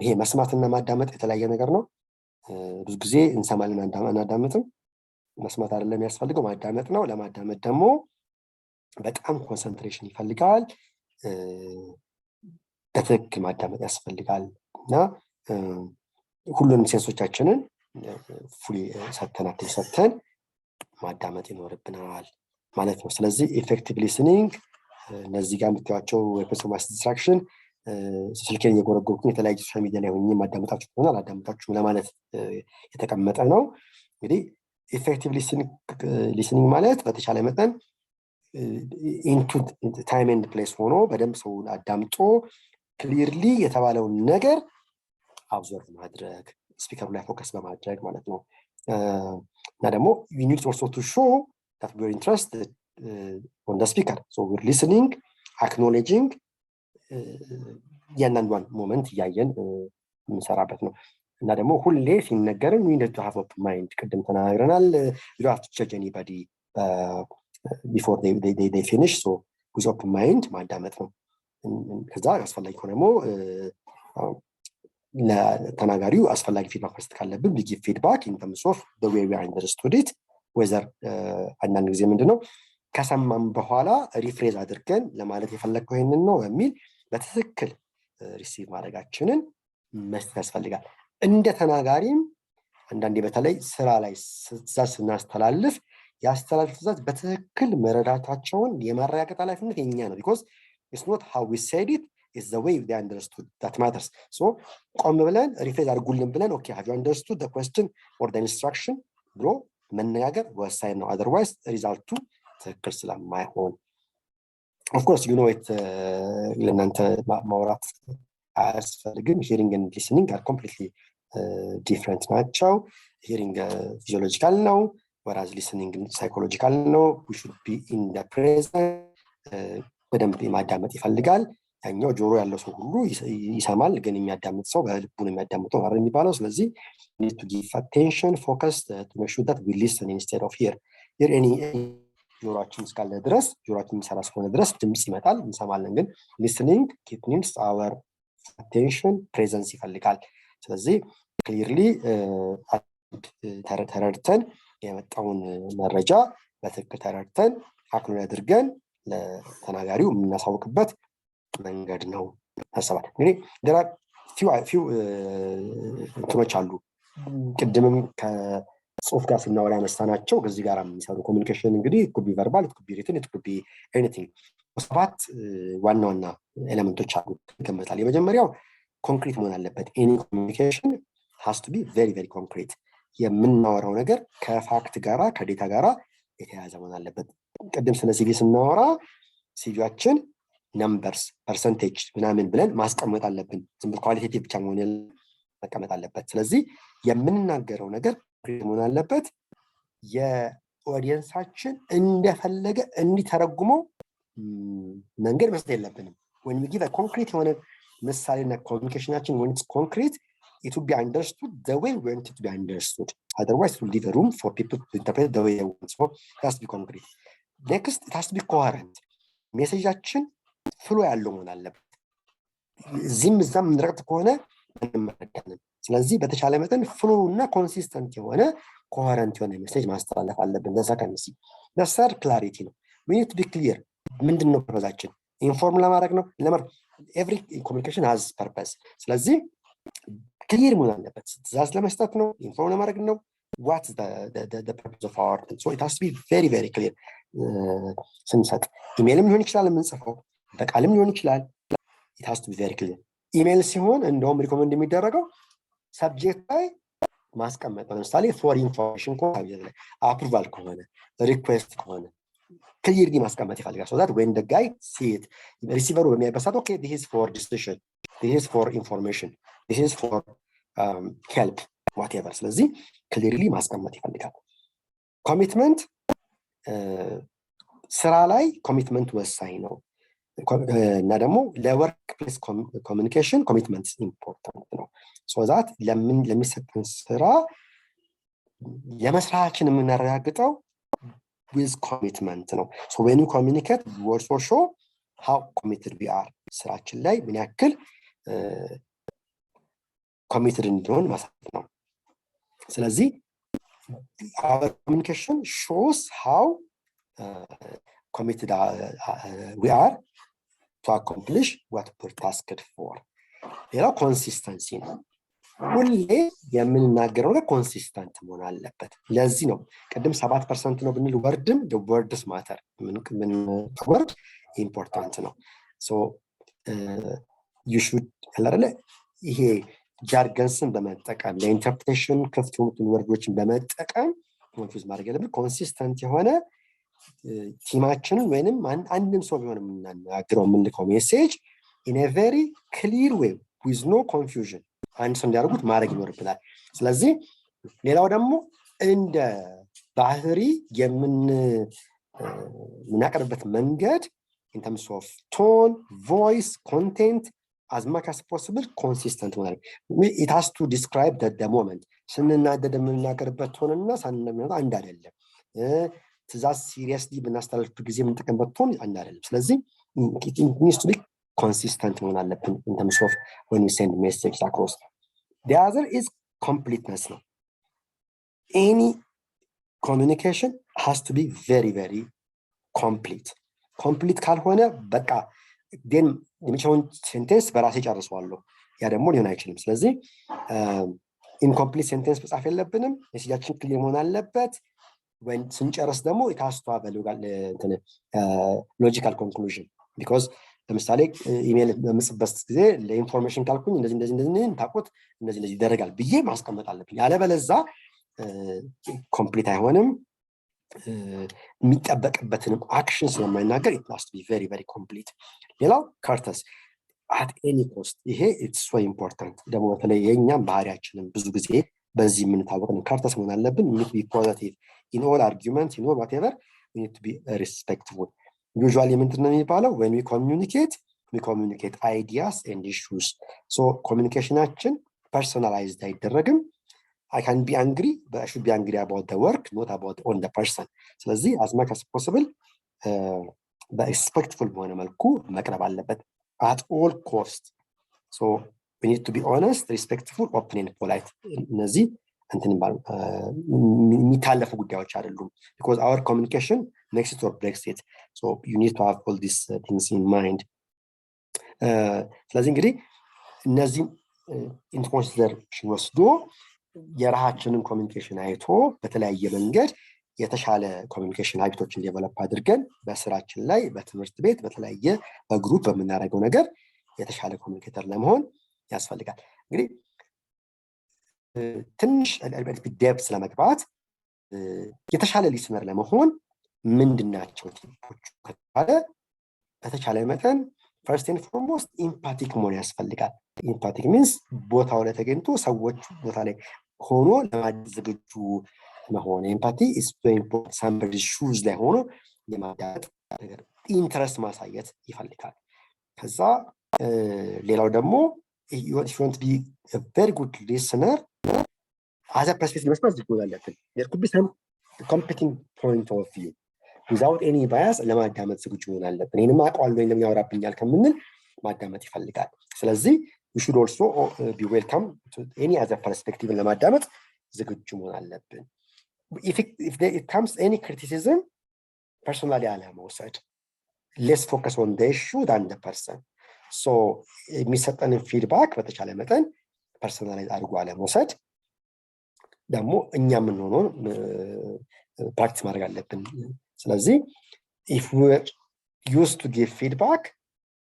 ይሄ መስማትና ማዳመጥ የተለያየ ነገር ነው ብዙ ጊዜ እንሰማለን አናዳምጥም መስማት አይደለም የሚያስፈልገው ማዳመጥ ነው ለማዳመጥ ደግሞ በጣም ኮንሰንትሬሽን ይፈልጋል በትክክል ማዳመጥ ያስፈልጋል እና ሁሉንም ሴንሶቻችንን ፉሊ ሰተን ማዳመጥ ይኖርብናል ማለት ነው ስለዚህ ኢፌክቲቭ ሊስኒንግ እነዚህ ጋር የምታዩቸው የፐርሶናል ዲስትራክሽን ስልኬን እየጎረጎርኩኝ የተለያዩ ሶሻል ሚዲያ ላይ ሆኜ ማዳመጣችሁ ከሆነ አላዳመጣችሁም ለማለት የተቀመጠ ነው እንግዲህ ኢፌክቲቭ ሊስኒንግ ማለት በተቻለ መጠን into time and place ሆኖ በደንብ ሰው አዳምጦ ክሊርሊ የተባለውን ነገር አብዞርቭ ማድረግ ስፒከሩ ላይ ፎከስ በማድረግ ማለት ነው እና ደግሞ you need also to show that we're interested on the speaker so we're listening acknowledging ያንዳንዷን ሞመንት ያየን እንሰራበት ነው እና ደግሞ ሁሌ ሲነገርን we need to have open mind ቅድም ተናግረናል you don't have to judge anybody before they finish so with open mind ማዳመጥ ነው ከዛ አስፈላጊ ሆነ ደግሞ ለተናጋሪው አስፈላጊ ፊድባክ መስጠት ካለብን we give feedback in terms of the way we understood it whether አንዳንድ ጊዜ ምንድነው ከሰማም በኋላ ሪፍሬዝ አድርገን ለማለት የፈለከው ይሄንን ነው በሚል በትክክል ሪሲቭ ማድረጋችንን መስጠት ያስፈልጋል እንደ ተናጋሪም አንዳንዴ በተለይ ስራ ላይ ትዕዛዝ ስናስተላልፍ ያስተላልፍ ትዕዛዝ በትክክል መረዳታቸውን የማረጋገጥ ኃላፊነት የኛ ነው because it's not how we said it it's the way they understood that matters so ቆም ብለን ሪፍሬዝ አድርጉልን ብለን okay have you understood the question or the instruction ብሎ መነጋገር ወሳኝ ነው otherwise ሪዛልቱ ትክክል ስለማይሆን of course you know it ለእናንተ ማውራት አያስፈልግም hearing and listening are completely different ናቸው hearing physiological ነው whereas listening psychological ነው we should be in the present በደንብ ማዳመጥ ይፈልጋል ያኛው ጆሮ ያለው ሰው ሁሉ ይሰማል ግን የሚያዳምጥ ሰው በልቡ ነው የሚያዳምጠው ማለት የሚባለው ስለዚህ need to give attention focus to make sure that we listen instead of hear any ጆሮአችን እስካለ ድረስ ጆሮአችን የሚሰራ እስከሆነ ድረስ ድምጽ ይመጣል እንሰማለን ግን listening it needs our attention presence ይፈልጋል ስለዚህ clearly ተረድተን የመጣውን መረጃ በትክክል ተረድተን አክኖ ያድርገን ለተናጋሪው የምናሳውቅበት መንገድ ነው ተሰባል እንግዲህ there are few እንትኖች አሉ ቅድምም ከጽሁፍ ጋር ስናወራ ያነሳናቸው ከዚህ ጋር የሚሰሩ ኮሙኒኬሽን እንግዲህ it could be verbal it could be written it could be anything ሰባት ዋና ዋና ኤሌመንቶች አሉ ገመታል የመጀመሪያው ኮንክሪት መሆን አለበት any communication has to be very very concrete የምናወራው ነገር ከፋክት ጋራ ከዴታ ጋራ የተያያዘ መሆን አለበት ቅድም ስለ ሲቪ ስናወራ ሲቪያችን numbers percentage ምናምን ብለን ማስቀመጥ አለብን ዝም ብሎ ኳሊቴቲቭ ብቻ መሆን መቀመጥ አለበት ስለዚህ የምንናገረው ነገር መሆን አለበት የኦዲየንሳችን እንደፈለገ እንዲተረጉመው መንገድ መስጠት የለብንም when we give a concrete የሆነ ምሳሌና ኮሙኒኬሽናችን when it's concrete it will be understood the way we want it to be understood otherwise it will leave a room for people to interpret the way they want so it has to be concrete next it has to be coherent ሜሴጃችን ፍሎ ያለው መሆን አለበት እዚህም እዛም እንረግጥ ከሆነ እንመረዳለን ስለዚህ በተቻለ መጠን ፍሎ እና ኮንሲስተንት የሆነ ኮሄረንት የሆነ ሜሴጅ ማስተላለፍ አለብን ለዛ ከነሲ the third clarity ነው we need to be clear ምንድነው ፐርፐዛችን ኢንፎርም ለማድረግ ነው every communication has purpose ስለዚህ ክሊር መሆን አለበት ትዕዛዝ ለመስጠት ነው ኢንፎርም ለማድረግ ነው what's the purpose of our so it has to be very very clear ስንሰጥ ኢሜልም ሊሆን ይችላል የምንጽፈው በቃልም ሊሆን ይችላል it has to be very clear ኢሜል ሲሆን እንደውም ሪኮመንድ የሚደረገው ሰብጀክት ላይ ማስቀመጥ ለምሳሌ for information ከሆነ አፕሩቫል ከሆነ ሪኩዌስት ከሆነ clearly ማስቀመጥ ይፈልጋል so that when the guy see it receiver በሚያይበት ሰዓት okay this is for decision this is for information this is for help whatever ስለዚህ clearly ማስቀመጥ ይፈልጋል ኮሚትመንት ስራ ላይ ኮሚትመንት ወሳኝ ነው እና ደግሞ ለወርክ ፕሌስ ኮሚኒኬሽን ኮሚትመንት ኢምፖርታንት ነው so that ለሚሰጠን ስራ የመስራችን የምናረጋግጠው with commitment ነው so when you communicate you also show how committed we are ስራችን ላይ ምን ያክል committed እንደሆን ማሳየት ነው ስለዚህ our communication shows how committed we are to accomplish what we're tasked for ሌላው ኮንሲስተንሲ ነው ሁሌ የምንናገረው ነገር ኮንሲስተንት መሆን አለበት ለዚህ ነው ቅድም 7% ነው ብንል ወርድም the words matter ምን ወርድ ኢምፖርታንት ነው so you should አላለ ይሄ ጃርገንስን በመጠቀም ለኢንተርፕሬቴሽን ክፍት የሆኑትን ወርዶችን በመጠቀም ኮንፊውዝ ማድረግ የለብን ኮንሲስተንት የሆነ ቲማችንን ወይንም አንድም ሰው ቢሆን የምናናግረው የምንልከው ሜሴጅ in a very clear way with no confusion አንድ ሰው እንዲያደርጉት ማድረግ ይኖርብናል ስለዚህ ሌላው ደግሞ እንደ ባህሪ የምናቀርብበት መንገድ in terms of tone, voice, content, as much as possible consistent. It has to describe the moment. ስንናደድ የምንናገርበት ቶንና ሳንናደድ አንድ አይደለም። ትዕዛዝ ሲሪየስሊ በናስተላልፍ ጊዜ የምንጠቀምበት ቶን አንድ አይደለም። ስለዚህ it needs to be consistent መሆን አለብን in terms of when we send message across. The other is completeness. Any communication has to be very, very complete. Complete ካልሆነ በቃ then የሚችለውን ሴንቴንስ በራሴ ጨርሰዋለሁ። ያ ደግሞ ሊሆን አይችልም። ስለዚህ incomplete sentence መጻፍ የለብንም። ሜሴጃችን ክሊር መሆን አለበት። when ስንጨርስ ደግሞ it has to have a logical conclusion because ለምሳሌ ኢሜል በምጽፍበት ጊዜ ለኢንፎርሜሽን ካልኩኝ እንደዚህ ታውቁት እንደዚህ ይደረጋል ብዬ ማስቀመጥ አለብኝ። ያለበለዚያ ኮምፕሊት አይሆንም። የሚጠበቅበትን አክሽን ስለማይናገር it must be very, very complete. ሌላው courteous at any cost. ይሄ it's so important. ደግሞ በተለይ የኛም ባህሪያችንን ብዙ ጊዜ በዚህ የምንታወቀው courteous መሆን አለብን። we need to be positive in all arguments, in all whatever. We need to be respectful. Usually ምንድነው የሚባለው when we communicate ideas and issues. So communicationችን personalized አይደረግም. I can be angry, but I should be angry about the work, not about on the person. ስለዚህ as much as possible በrespectful በሆነ መልኩ መቅረብ አለበት at all cost. So we need to be honest, respectful, open and polite. እነዚህ የሚታለፉ ጉዳዮች አይደሉም because our communication makes it or breaks it. So you need to have all these things in mind. ስለዚህ እንግዲህ እነዚህ in consideration ወስዶ የራሳችንን ኮሚኒኬሽን አይቶ በተለያየ መንገድ የተሻለ ኮሚኒኬሽን ሃቢቶችን ዴቨሎፕ አድርገን በስራችን ላይ በትምህርት ቤት በተለያየ በግሩፕ በመናረገው ነገር የተሻለ ኮሚኒኬተር ለመሆን ያስፈልጋል። እንግዲህ ትንሽ ዴፕስ ለመግባት የተሻለ ሊስነር ለመሆን ምንድናቸው ቲፖች ከተባለ በተቻለ መጠን first and foremost empathic መሆን ያስፈልጋል። empathic means ቦታው ላይ ተገኝቶ ሰዎች ቦታ ላይ ሆኖ ለማድረግ መሆን empathy is so important. somebody's shoes ላይ ሆኖ የማዳመጥ ነገር ኢንትረስት ማሳየት ይፈልጋል። ከዛ ሌላው ደግሞ if you want to be a very good listener as a perspective መስማት ይጎላልበት there could be some competing point of view without any bias ለማዳመጥ ዝግጁ መሆን አለብን። እኔንም አውቀዋለሁ ለምን ያወራብኛል ከምንል ማዳመጥ ይፈልጋል። ስለዚህ we should also be welcome to any other perspective ለማዳመጥ ዝግጁ መሆን አለብን። if it comes any criticism personally አለመውሰድ let's focus on the issue than the person. so የሚሰጠንን ፊድባክ በተቻለ መጠን ፐርሰናላይዝ አድርጎ አለመውሰድ ደግሞ እኛ ምን ሆኖ ፕራክቲስ ማድረግ አለብን። ስለዚህ if we used to give feedback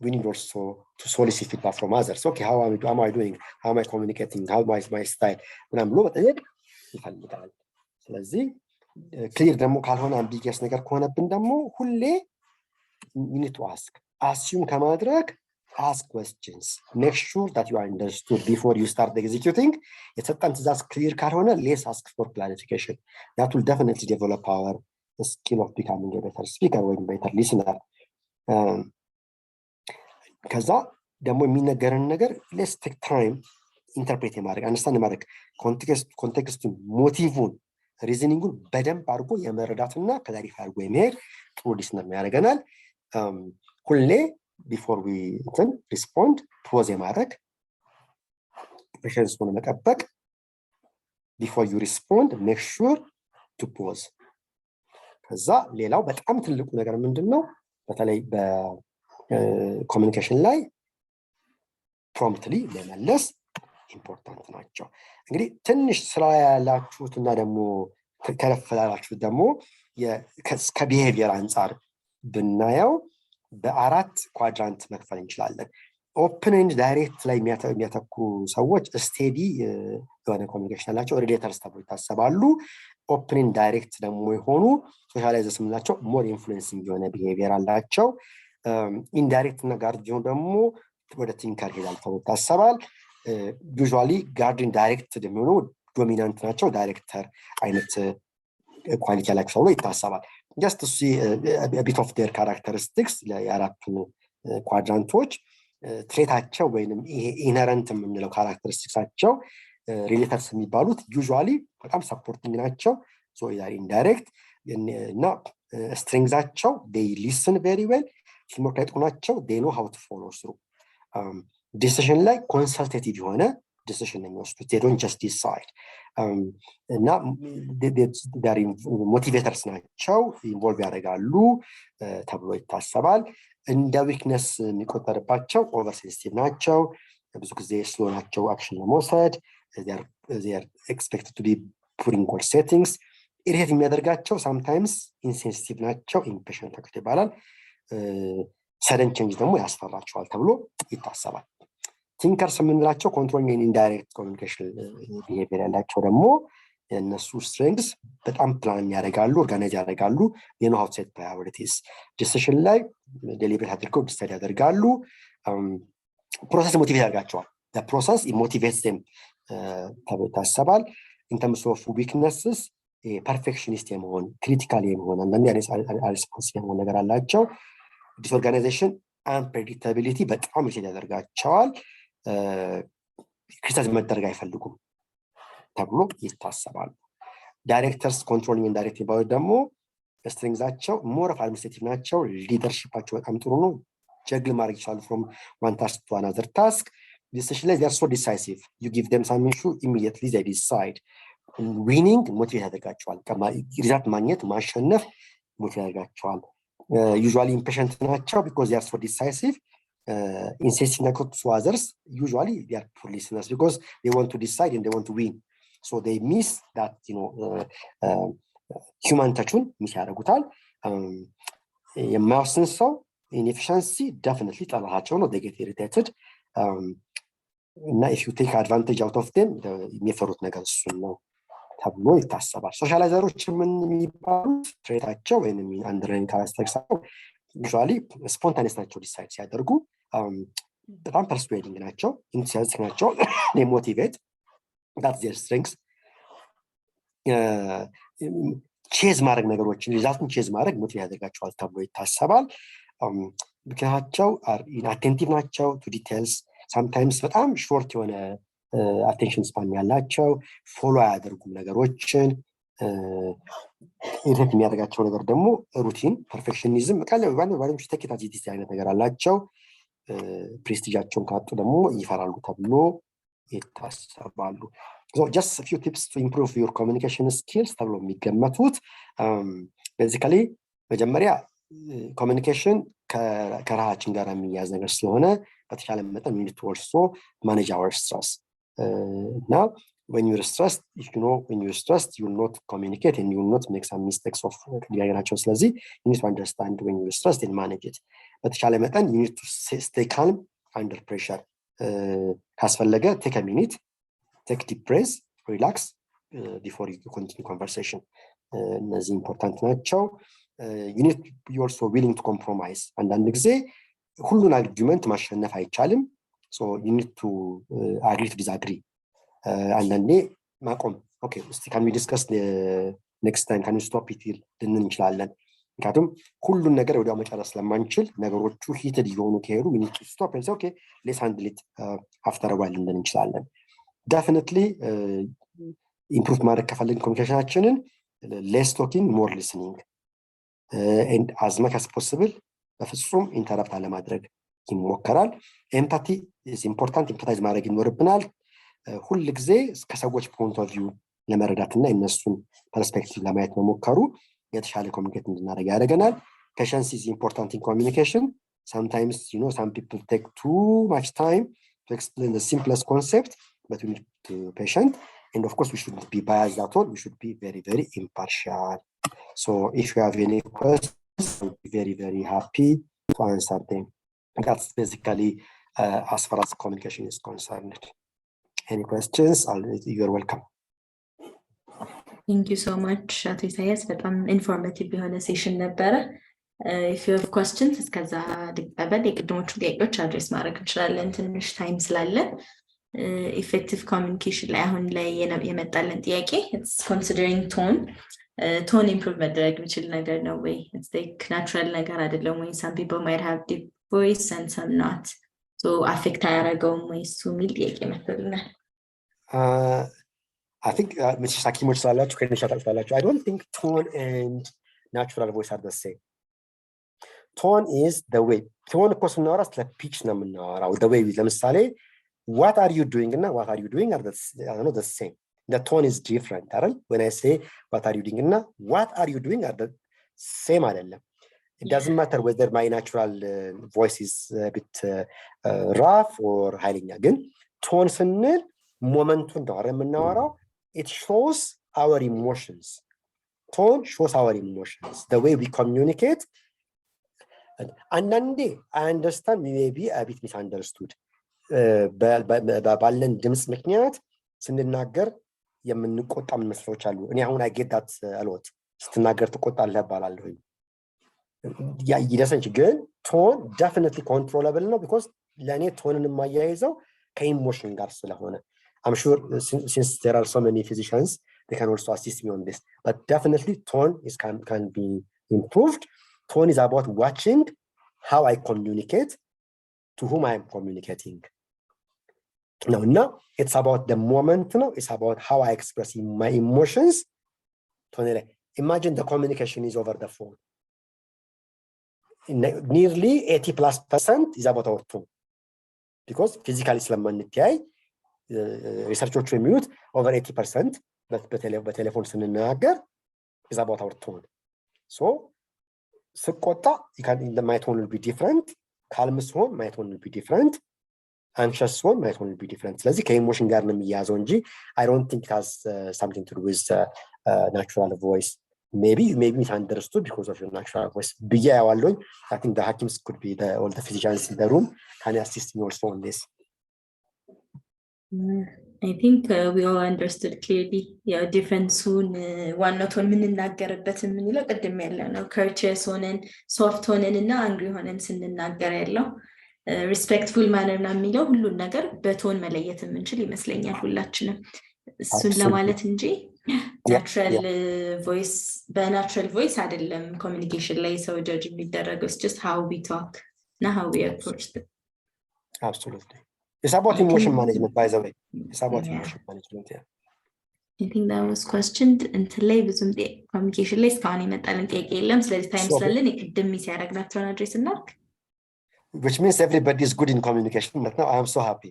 we need also to solicit feedback from others. okay, how am I doing, how am I communicating, how is my style ምናምን ብሎ መጠየቅ ይፈልጋል። ስለዚህ ክሊር ደግሞ ካልሆነ አምቢጊየስ ነገር ከሆነብን ደግሞ ሁሌ you need to assume ከማድረግ ask questions, make sure that you are understood before you start executing. የተሰጠን ትዕዛዝ ክሊር ካልሆነ let's ask for clarification. that will definitely develop our skill of becoming a better speaker or a better listener. ከዛ ደግሞ የሚነገረን ነገር let's take time ኢንተርፕሬት የማድረግ አንደርስታንድ የማድረግ ኮንቴክስቱን ሞቲቭን ሪዝኒንጉን በደንብ አድርጎ የመረዳትና ክላሪፋይ አድርጎ የመሄድ ጥሩ ሊስነር ያደርገናል። ሁሌ ቢፎር ዊ ሪስፖንድ ፖዝ የማድረግ ፔሸንስ ሆነ መጠበቅ ቢፎር ዩ ሪስፖንድ ሜክ ሹር ቱ ፖዝ። ከዛ ሌላው በጣም ትልቁ ነገር ምንድነው በተለይ በኮሚኒኬሽን ላይ ፕሮምፕትሊ ለመለስ ኢምፖርታንት ናቸው። እንግዲህ ትንሽ ስራ ያላችሁትና ደግሞ ከለፈላላችሁ ደግሞ ከቢሄቪየር አንፃር ብናየው በአራት ኳድራንት መክፈል እንችላለን። ኦፕን ኤንድ ዳይሬክት ላይ የሚያተኩሩ ሰዎች ስቴዲ የሆነ ኮሚኒኬሽን አላቸው፣ ሪሌተርስ ተብሎ ይታሰባሉ። ኦፕን ኤንድ ዳይሬክት ደግሞ የሆኑ ሶሻላይዘርስ የምንላቸው ሞር ኢንፍሉዌንሲንግ የሆነ ቢሄቪየር አላቸው። ኢንዳይሬክት እና ጋርዲዮን ደግሞ ወደ ቲንከር ይላል ተብሎ ይታሰባል። ዩዥዋሊ ጋርዲን ዳይሬክት የሚሆኑ ዶሚናንት ናቸው፣ ዳይሬክተር አይነት ኳሊቲ ያላቸው ተብሎ ይታሰባል። just to see a bit of their characteristics የአራቱ ኳድራንቶች ትሬታቸው ወይንም ኢነረንት የምንለው ካራክተሪስቲክሳቸው ሪሌተርስ የሚባሉት usually በጣም ሰፖርቲንግ ናቸው so they are indirect እና ስትሬንግዛቸው they listen very well ቲምወርክ ላይ ናቸው they know how to follow through decision ላይ consultative የሆነ decision ነው የሚወስዱት they don't just decide እና they are motivators ናቸው involve ያደርጋሉ ተብሎ ይታሰባል እንደ ዊክነስ የሚቆጠርባቸው ኦቨር ሴንሲቲቭ ናቸው ብዙ ጊዜ ስሎ ናቸው አክሽን ለመውሰድ they are expected to be putting goal settings ኢሪቴት የሚያደርጋቸው sometimes insensitive ናቸው impatient ናቸው ይባላል sudden change ደግሞ ያስፈራቸዋል ተብሎ ይታሰባል thinkers የምንላቸው controlling and indirect communication behavior ያላቸው ደግሞ የነሱ strengths በጣም ፕላን ያደርጋሉ ኦርጋናይዝ ያደርጋሉ you know how to set priorities decision ላይ deliberate አድርገው decide ያደርጋሉ process motivate ያደርጋቸዋል the process motivates them ተብሎ ይታሰባል in terms of weaknesses perfectionist የመሆን critical የመሆን አንዳንዴ irresponsible የመሆን ነገር አላቸው disorganization unpredictability በጣም ይሰጥ ያደርጋቸዋል ክሪቲሳይዝ መደረግ አይፈልጉም ተብሎ ይታሰባል ዳይሬክተርስ ኮንትሮሊንግ and directing ባው ደግሞ ስትሬንግዛቸው more of administrative ናቸው ሊደርሺፓቸው በጣም ጥሩ ነው ጀግል ማድረግ ይችላሉ from one task to another task decision ላይ they are so decisive you give them some issue immediately they decide winning motivate ያደርጋቸዋል ሪዛልት ማግኘት ማሸነፍ motivate ያደርጋቸዋል usually impatient ናቸው because they are so decisive insisting to others usually they are poor listeners because they want to decide and they want to win so they miss that human touch-ን miss ያደርጉታል የማይወስን ሰው inefficiency definitely ጠላታቸው ነው they get irritated እና if you take advantage out of them የሚፈሩት ነገር እሱ ነው ተብሎ ይታሰባል ሶሻላይዘሮች ምን የሚባሉት ትሬታቸው ወይንም አንደርን ካራክተሪስቲክሳቸው usually spontaneous ናቸው ዲሳይድ ሲያደርጉ በጣም persuading ናቸው enthusiastic ናቸው they motivate that's their strengths ቼዝ ማድረግ ነገሮችን ሪዛልትን ቼዝ ማድረግ motivate ያደርጋቸዋል ተብሎ ይታሰባል ምክንያታቸው attentive ናቸው to details sometimes በጣም short የሆነ attention span ያላቸው ፎሎ ያደርጉም ነገሮችን ኢንተርፕት የሚያደርጋቸው ነገር ደግሞ ሩቲን ፐርፌክሽኒዝም ቀላል ባለባለች ተከታታይ ዲስ አይነት ነገር አላቸው ፕሬስቲጃቸውን ካጡ ደግሞ ይፈራሉ ተብሎ ይታሰባሉ so just a few tips to improve your communication skills ተብሎ የሚገመቱት basically መጀመሪያ communication ከራሳችን ጋር የሚያዝ ነገር ስለሆነ በተቻለ መጠን we need to also manage our stress now when you're stressed if you know when you're stressed you will not communicate and you will not make some mistakes of diagnostic ስለዚህ you need to understand when you're stressed and manage it በተቻለ መጠን you need to stay calm under pressure ካስፈለገ take a minute take deep breath relax before you continue conversation እነዚህ important ናቸው you need to be also willing to compromise አንዳንድ ጊዜ ሁሉን አርጊውመንት ማሸነፍ አይቻልም so you need to agree to disagree አንዳንዴ ማቆም okay can we discuss the next time can you stop it ልንን እንችላለን ምክንያቱም ሁሉን ነገር ወዲያው መጨረስ ስለማንችል ነገሮቹ ሂትድ ይሆኑ ከሄዱ we need to stop and say okay let's handle it after a while ልንን እንችላለን definitely improve ማድረግ ከፈለግን ኮሙኒኬሽናችንን less talking more listening and as much as possible በፍጹም ኢንተራፕት አለማድረግ ይሞከራል empathy is important empathize ማድረግ ይኖርብናል ሁሉ ጊዜ ከሰዎች point of view ለመረዳትና እነሱን ፐርስፔክቲቭ ለማየት መሞከሩ የተሻለ ኮሙኒኬት እንድናደርግ ያደርገናል patience is important in communication sometimes you know some people take too much time to explain the simplest concept but we need to be patient and of course we shouldn't be biased at all we should be very very impartial so if you have any questions I'll be very very happy to answer them that's basically as far as communication is concerned any questions you're welcome thank you so much አቶ ኢሳያስ በጣም ኢንፎርማቲቭ የሆነ ሴሽን ነበረ if you have questions እስከዛ ልቀበል የቅድሞቹ ጥያቄዎች አድሬስ ማድረግ እንችላለን ትንሽ ታይም ስላለ effective communication ላይ አሁን ላይ የመጣለን ጥያቄ it's considering tone tone improve መደረግ የሚችል ነገር ነው ወይ it's like natural ነገር አይደለም ወይ some people might have deep voice and some not so affect አያረገውም ወይ እሱ የሚል ጥያቄ መጥቶልናል I think Mrs. ሐኪሞች ስላላችሁ ከነሻ ታውቃላችሁ I don't think tone and natural voice are the same tone is the way tone እኮ ስናወራ ስለ pitch ነው የምናወራው the way ለምሳሌ what are you doing እና what are you doing are the same the tone is different አይደል when I say what are you doing እና what are you doing are the same አይደለም it doesn't matter whether my natural voice is a bit rough or ኃይለኛ ግን tone ስንል ሞመንቱን ነው የምናወራው it shows our emotions tone shows our emotions the way we communicate and I understand maybe a bit misunderstood ባለን ድምጽ ምክንያት ስንናገር የምንቆጣ መስሎች አሉ እኔ አሁን I get that a lot ስትናገር ተቆጣለህ ባላለሁ ያ ይደሰንች ግን tone definitely controllable ነው because ለኔ ቶንን የማያይዘው ከኢሞሽን ጋር ስለሆነ I'm sure since there are so many physicians they can also assist me on this but definitely tone is can be improved tone is about watching how I communicate to whom I am communicating no it's about the moment it's about how I express my emotions imagine the communication is over the phone nearly 80% is about our tone because physically ስለማንተያይ researchers የሚሉት over 80% በቴሌፎን ስንናገር is about our tone so ስቆጣ my tone will be different calm ሲሆን my tone will be different anxious ሲሆን my tone will be different ስለዚህ ከኢሞሽን ጋር ነው የሚያዘው እንጂ I don't think it has something to do with natural voice maybe misunderstood because of your natural voice ብዬ ያዋለኝ I think the hakims could be all the physicians in the room can assist me also on this I think we all understood clearly yeah different soon one not one የምንናገርበት የምንለው ቀደም ያለ ነው courteous ሆነን soft ሆነን እና angry ሆነን ስንናገር ያለው respectful manner ነው የሚለው ሁሉን ነገር በቶን መለየት የምንችል ይመስለኛል ሁላችንም እሱን ለማለት እንጂ natural voice በnatural voice አይደለም communication ላይ ሰው judge የሚደረገው it's just how we talk not how we approach them absolutely it's about emotion management by the way it's about emotion management yeah I think that was questioned until ላይ ብዙም communication ላይ እስካሁን የመጣልን ጥያቄ የለም ስለዚህ ታይም ስላለን የቅድም ሲያደርግናቸውን አድሬስ እናድርግ which means everybody is good in communication but now I am so happy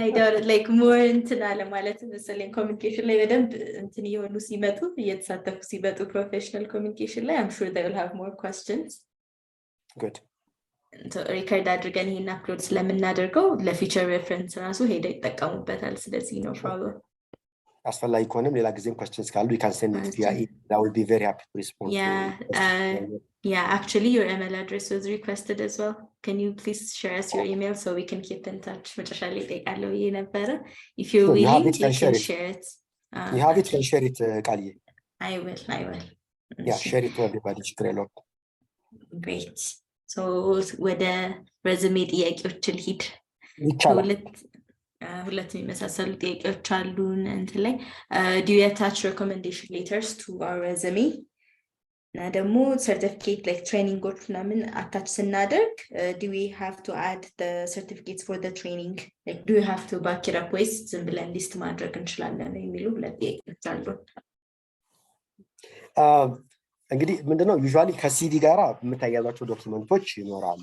I doubt it like more እንትን አለ ማለት መሰለኝ communication ላይ በደንብ እንትን የሆኑ ሲመጡ እየተሳተፉ ሲመጡ professional communication ላይ I'm sure they will have more questions good ሪከርድ አድርገን ይሄን አፕሎድ ስለምናደርገው ለፊቸር ሬፈረንስ ራሱ ሄደው ይጠቀሙበታል ስለዚህ ነው ፕሮብለም አስፈላጊ ከሆነም ሌላ ጊዜም questions ካሉ you can send it via email I will be very happy to respond yeah actually your email address was requested as well can you please share us your email so we can keep in touch መጨረሻ ላይ ጠይቃለሁ ይሄ ነበረ if you're willing you can share it you have it can share it ቃልዬ I will yeah share it to everybody ችግር የለውም great so ወደ resume ጥያቄዎች ልሂድ ሁለት የሚመሳሰሉ ጥያቄዎች አሉን እንትን ላይ do you attach recommendation letters to our resume እና ደግሞ certificate like trainingዎች ምናምን attach ስናደርግ do we have to add the certificates for the training like do you have to back it up with ዝም ብለን ሊስት ማድረግ እንችላለን የሚሉ ሁለት ጥያቄዎች አሉ እንግዲህ ምንድነው usually ከሲዲ ጋራ የምታያዛቸው ዶክመንቶች ይኖራሉ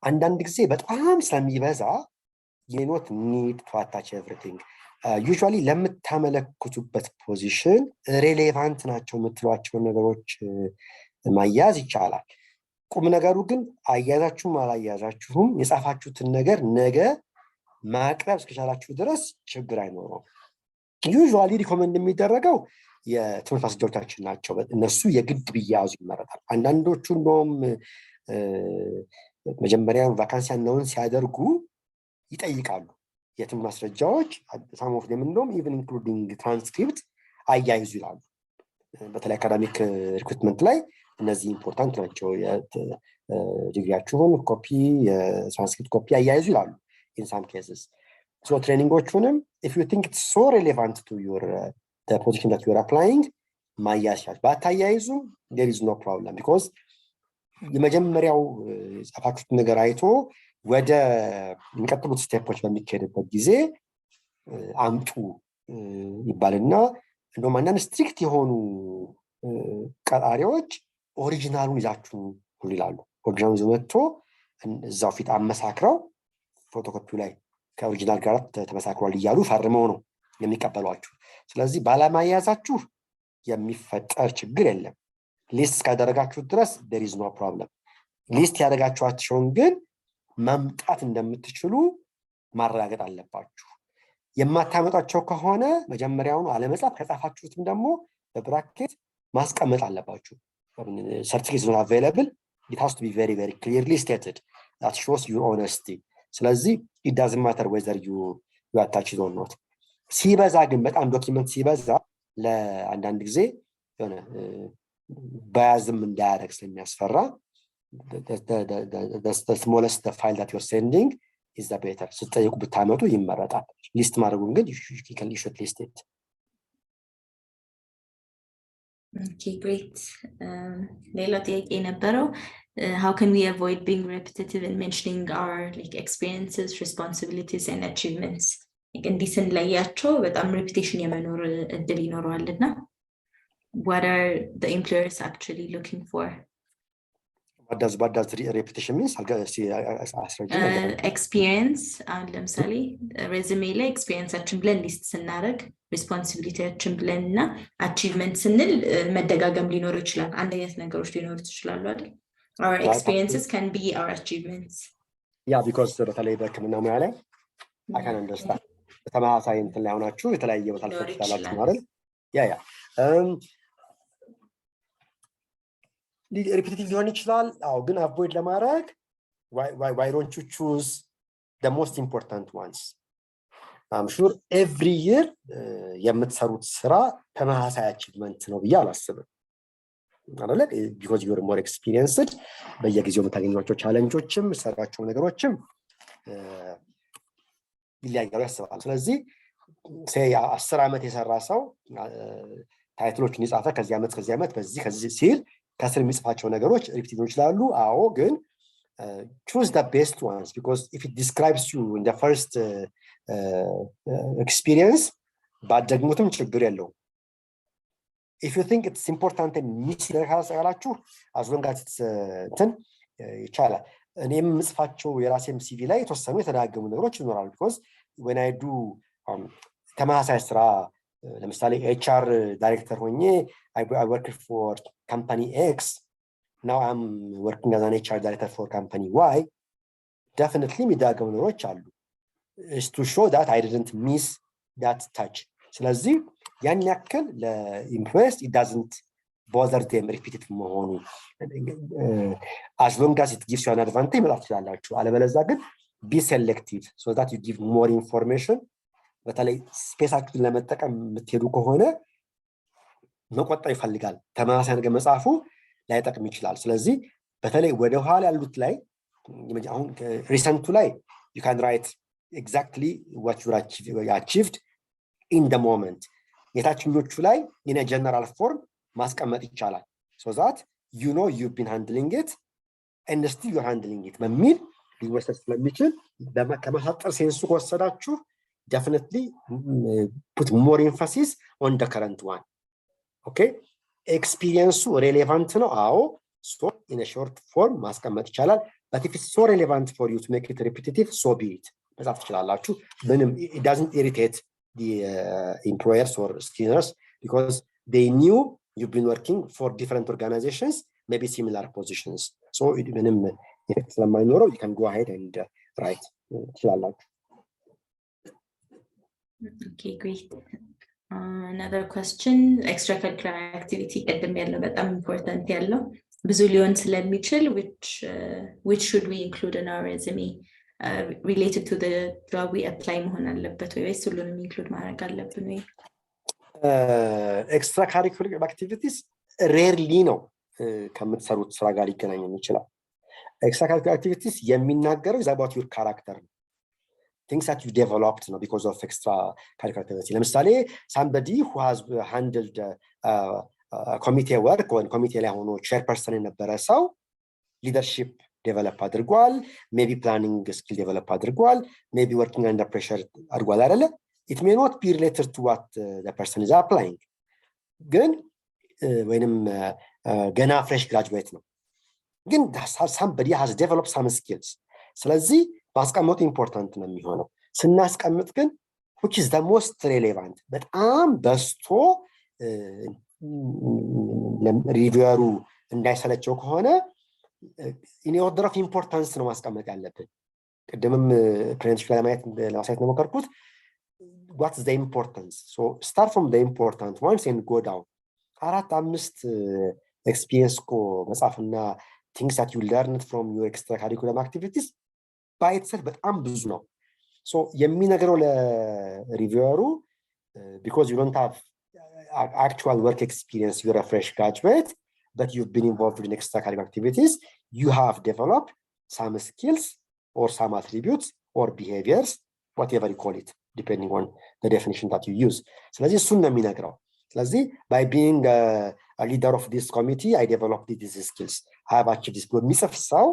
አንዳንድ ጊዜ በጣም ስለሚበዛ you not need to attach everything usually ለምታመለክቱበት ፖዚሽን ሬሌቫንት ናቸው የምትሏቸው ነገሮች ማያዝ ይቻላል ቁም ነገሩ ግን አያዛችሁም አላያዛችሁም የጻፋችሁትን ነገር ነገ ማቅረብ እስከቻላችሁ ድረስ ችግር አይኖርም usually recommend የሚደረገው የትምህርት ማስረጃዎቻችን ናቸው እነሱ የግድ ቢያዙ ይመረጣል አንዳንዶቹ እንደውም መጀመሪያ ቫካንሲ አናውንስ ሲያደርጉ ይጠይቃሉ የትምህርት ማስረጃዎች some of them እንደውም even including transcript አያይዙ ይላሉ በተለይ አካዳሚክ ሪክሩትመንት ላይ እነዚህ ኢምፖርታንት ናቸው ዲግሪያችሁን ኮፒ የትራንስክሪፕት ኮፒ አያይዙ ይላሉ in some cases. So ትሬኒንጎቹንም if you think it's so relevant to your the position that you are applying ማያሻል ባታያይዙ there is no problem because የመጀመሪያው ጻፋችሁት ነገር አይቶ ወደ የሚቀጥሉት ስቴፖች በሚካሄድበት ጊዜ አምጡ ይባልና እንደውም አንዳንድ ስትሪክት የሆኑ ቀጣሪዎች ኦሪጂናሉን ይዛችሁ ሁሉ ይላሉ ኦሪጂናሉን ይዘው መጥቶ እዛው ፊት አመሳክረው ፎቶኮፒው ላይ ከኦሪጂናል ጋር ተመሳክሯል እያሉ ፈርመው ነው የሚቀበሏችሁ ስለዚህ ባለማያዛችሁ የሚፈጠር ችግር የለም ሊስት ካደረጋችሁ ድረስ there is no problem ሊስት ያደረጋችኋቸውን ግን ማምጣት እንደምትችሉ ማረጋገጥ አለባችሁ የማታመጣቸው ከሆነ መጀመሪያውኑ አለመጻፍ ከጻፋችሁትም ደግሞ በብራኬት ማስቀመጥ አለባችሁ certificate is not available it has to be very very clearly stated that shows your honesty ስለዚህ it doesn't matter whether you attach it or not ሲበዛ ግን በጣም ዶክመንት ሲበዛ ለአንዳንድ ጊዜ የሆነ ባያዝም እንዳያደርግ ስለሚያስፈራ the smallest file that you're sending is the better ስትጠይቁ ብታመጡ ይመረጣል ሊስት ማድረጉን ግን you should list it. Okay, great. ሌላ ጥያቄ ነበረው how can we avoid being repetitive in mentioning our like experiences, responsibilities and achievements? እንዲህ ስንለያቸው በጣም repetition የመኖር እድል ይኖረዋልና what are the employers actually looking for? What does repetition means? Experience ለምሳሌ ሬዝሜ ላይ ኤክስፒሪየንሳችን ብለን ሊስት ስናደርግ ሪስፖንሲቢሊቲያችን ብለን እና አቺቭመንት ስንል መደጋገም ሊኖር ይችላል አንድ አይነት ነገሮች ሊኖሩ ይችላሉ አይደል our experiences can be our achievements yeah because በተለይ በሕክምና ሙያ ላይ I can understand ተመሳሳይ እንትን ላይ ሆናችሁ የተለያየ ቦታ ልትፈቱ ይችላላችሁ አይደል ያ repetitive ሊሆን ይችላል አው ግን avoid ለማድረግ why don't you choose the most important ones I'm sure every year የምትሰሩት ስራ ተመሳሳይ achievement ነው ብዬ አላስብም አይደል because you are more experienced በየጊዜው የምታገኟቸው ቻሌንጆችም ሰራቸው ነገሮችም ይለያያሉ ያስባል ስለዚህ say 10 አመት የሰራ ሰው ታይትሎችን ይጻፈ ከዚህ አመት ከዚህ ሲል ከስር የሚጽፋቸው ነገሮች ሪፒቲቭ ይችላሉ አዎ ግን choose the best ones because if it describes you in the first experience ባደግሙትም ችግር የለውም if you think it's important and miss ያላችሁ as long as it's ይቻላል እኔም ጽፋቸው የራሴም ሲቪ ላይ የተወሰኑ የተዳገሙ ነገሮች ይኖራሉ because when I do ተማሳይ ስራ ለምሳሌ HR ዳይሬክተር ሆኜ I work for company X now I'm working as an HR director for company Y definitely የሚዳገሙ ነገሮች አሉ is to show that I didn't miss that touch ስለዚህ ያን ያክል ለኢምፕሎየርስ it doesn't bother them repetitive መሆኑ as long as it gives you an advantage ማለት ትችላላችሁ አለበለዚያ ግን be selective so that you give more information በተለይ ስፔሳችሁን ለመጠቀም የምትሄዱ ከሆነ መቆጠብ ይፈልጋል ተማሳይ ነገር መጻፉ ላይጠቅም ይችላል ስለዚህ በተለይ ወደ ኋላ ያሉት ላይ አሁን ሪሰንቱ ላይ you can write exactly what you achieved in the moment የታችኞቹ ላይ in a general form ማስቀመጥ ይቻላል so that you know you've been handling it and still you're handling it በሚል ሊወሰድ ስለሚችል ከማሳጠር ሴንሱ ወሰዳችሁ definitely put more emphasis on the current one okay experience relevant ነው አዎ so in a short form ማስቀመጥ ይቻላል but if it's so relevant for you to make it repetitive so be it መጻፍ ትችላላችሁ ምንም it doesn't irritate the employers or students because they knew you've been working for different organizations maybe similar positions so ምንም effect ስለማይኖረው you can go ahead and write ትችላላችሁ Okay, great. Another question, extracurricular activity ቀደም ያለው በጣም important ያለው ብዙ ሊሆን ስለሚችል which should we include in our resume related to the job we apply መሆን አለበት ወይስ ሁሉንም include ማድረግ አለብን ወይ extracurricular activities rarely ነው ከምትሰሩት ስራ ጋር ሊገናኝ ይችላል extracurricular activities የሚናገረው is about your character, things that you developed because of extracurricular activities. ለምሳሌ somebody who has handled committee work or committee ላይ ሆኖ chairperson የነበረ ሰው leadership develop አድርጓል, maybe planning skill develop አድርጓል, maybe working under pressure አድርጓል አይደለ? It may not be related to what the person is applying, ግን ወይንም ገና fresh graduate ነው, ግን somebody has developed some skills. ስለዚህ ማስቀመጡ ኢምፖርታንት ነው የሚሆነው። ስናስቀምጥ ግን which is the most relevant በጣም በስቶ ሪቪወሩ እንዳይሰለቸው ከሆነ in order of importance ነው ማስቀመጥ ያለብን። ቅድምም ፕሬዘንቴሽን ለማሳየት ነው ሞከርኩት። What's the importance? So start from the important ones and go down. 4-5 experience ko መጻፍና things that you learned from your extracurricular activities by itself በጣም ብዙ ነው። So የሚነገረው ለሪቪወሩ because you don't have actual work experience, you're a fresh graduate, but you've been involved in extracurricular activities, you have developed some skills or some attributes or behaviors, whatever you call it, depending on the definition that you use. ስለዚህ እሱን ነው የሚነግረው። ስለዚህ by being a leader of this committee, I developed these skills, I have achieved this. የሚጽፍ ሰው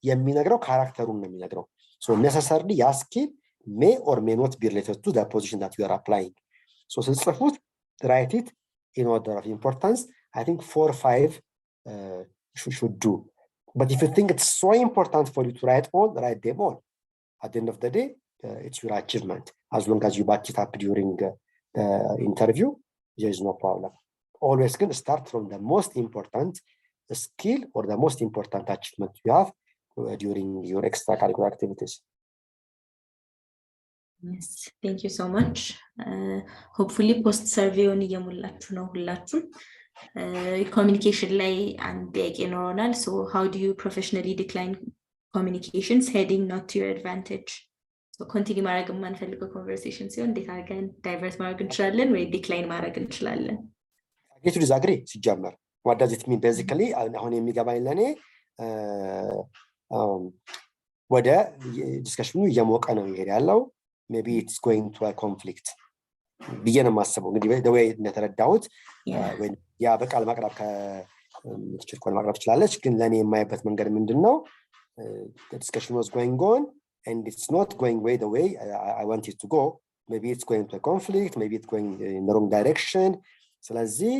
የሚነግረው ካራክተሩን ነው የሚነግረው። So necessarily ያ skill may or may not be related to the position that you are applying. So ስትጽፉት write it in order of importance. I think 4 or 5 should do. But if you think it's so important for you to write them all. At the end of the day, it's your achievement. As long as you back it up during the interview, there is no problem. Always going to start from the most important skill or the most important achievement you have during your extracurricular activities. Yes, thank you so much. Hopefully post survey on እየሞላችሁ ነው ሁላችሁም። Communication ላይ አንድ ጥያቄ ይኖረናል። So how do you professionally decline communications heading not to your advantage? So continue ማድረግ የማንፈልገው conversation ሲሆን እንዴት አድርገን divert ማድረግ እንችላለን ወይ decline ማድረግ እንችላለን? Agree to disagree ሲጀመር what does it mean basically? አሁን የሚገባኝ ለኔ ወደ ዲስከሽኑ እየሞቀ ነው ይሄድ ያለው, maybe it's going to a conflict ብዬ ነው የማስበው። እንግዲህ the way እንደተረዳሁት when ያ በቃል ማቅረብ ከችግር ማቅረብ ትችላለች፣ ግን ለኔ የማይበት መንገድ ምንድነው? The discussion was going on and it's not going the way I want it to go. Maybe it's going to a conflict, maybe it's going in the wrong direction. ስለዚህ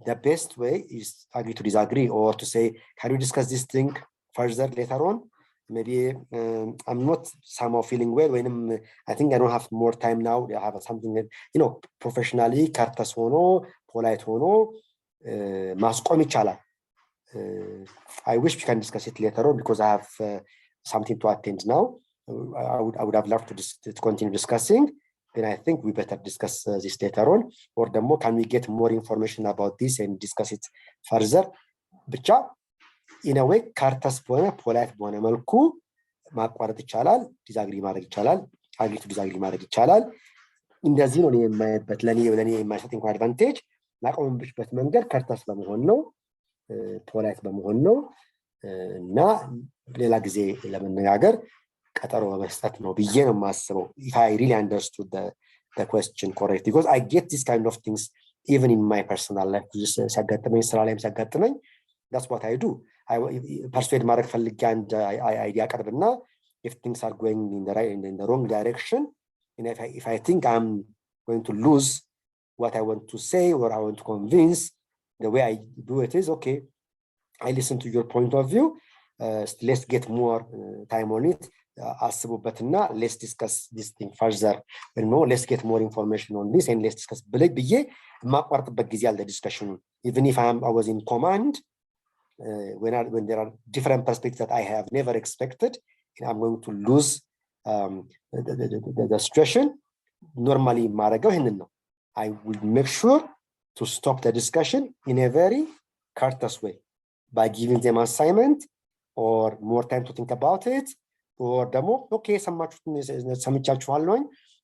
the best way is agree to disagree or to say can we discuss this thing further later on? Maybe I'm not somehow feeling well when I think I don't have more time now. I have something that, professionally courteous ሆኖ polite ሆኖ ማስቆም ይቻላል. I wish we can discuss it later on because I have something to attend now. I would have loved to continue discussing. Then I think we better discuss this later on. Or the more can we get more information about this and discuss it further? ብቻ in a way courteous በሆነ polite በሆነ መልኩ ማቋረጥ ይቻላል፣ disagree ማድረግ ይቻላል፣ agree to disagree ማድረግ ይቻላል። እንደዚህ ነው የማይበት ለኔ የማይሰጠኝ advantage ማቆምበት መንገድ courteous በመሆን ነው፣ polite በመሆን ነው እና ሌላ ጊዜ ለመነጋገር ቀጠሮ በመስጠት ነው ብዬ ነው የማስበው። If I really understood the question correct, because I get this kind of things even in my personal life. ሲያጋጥመኝ ስራ ላይም ሲያጋጥመኝ that's what I do. I persuade ማድረግ ፈልጌ አንድ idea ቀርብና if things are going in the wrong direction, and if I think I'm going to lose what I want to say or I want to convince, the way I do it is okay, I listen to your point of view, let's get more time on it, አስቡበትና let's discuss this thing further, let's get more information on this and let's discuss ብዬ የማቋርጥበት ጊዜ አለ discussion. Even if I was in command, when there are different perspectives that I have never expected, and I'm going to lose the situation. Normally ማረገው ይሄንን ነው. I will make sure to stop the discussion in a very courteous way by giving them assignment or more time to think about it, or ደግሞ okay ሰምቻችኋለሁ,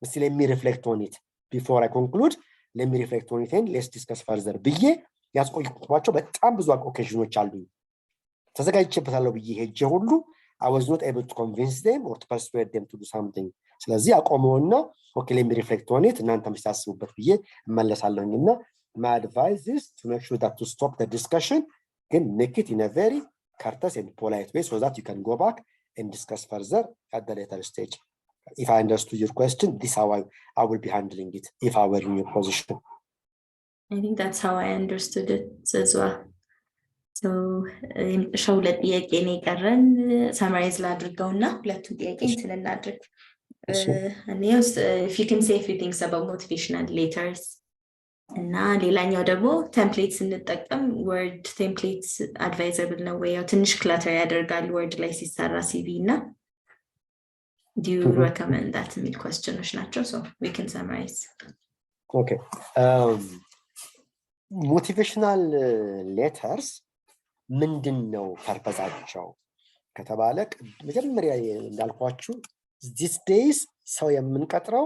እስቲ let me reflect on it before I conclude, let me reflect on it and let's discuss further ብዬ ያስቆይኳቸው በጣም ብዙ ኦኬዥኖች አሉ። ተዘጋጅቼበታለሁ ብዬ ሄጄ ሁሉ I was not able to convince them or to persuade them to do something. ስለዚህ አቆመውና okay let me reflect on it እናንተም ታስቡበት ብዬ እመለሳለሁኝና my advice is to make sure that to stop the discussion and make it in a very courteous and polite way so that you can go back and discuss further at the later stage. If I understood your question, this is how I will be handling it if I were in your position. I think that's how I understood it as well. So show let ጥያቄ ነው ቀረን summarize ላድርገውና ሁለቱ ጥያቄ ስለናድርግ if you can say a few things about motivational letters እና ሌላኛው ደግሞ templates እንጠቀም word templates advisable ነው ወይ ያው ትንሽ clutter ያደርጋል word ላይ ሲሰራ CV እና do you recommend that የሚል questions ናቸው so we can summarize. Okay. Motivational letters ምንድነው ፐርፐዛቸው ከተባለ መጀመሪያ እንዳልኳችሁ these days ሰው የምንቀጥረው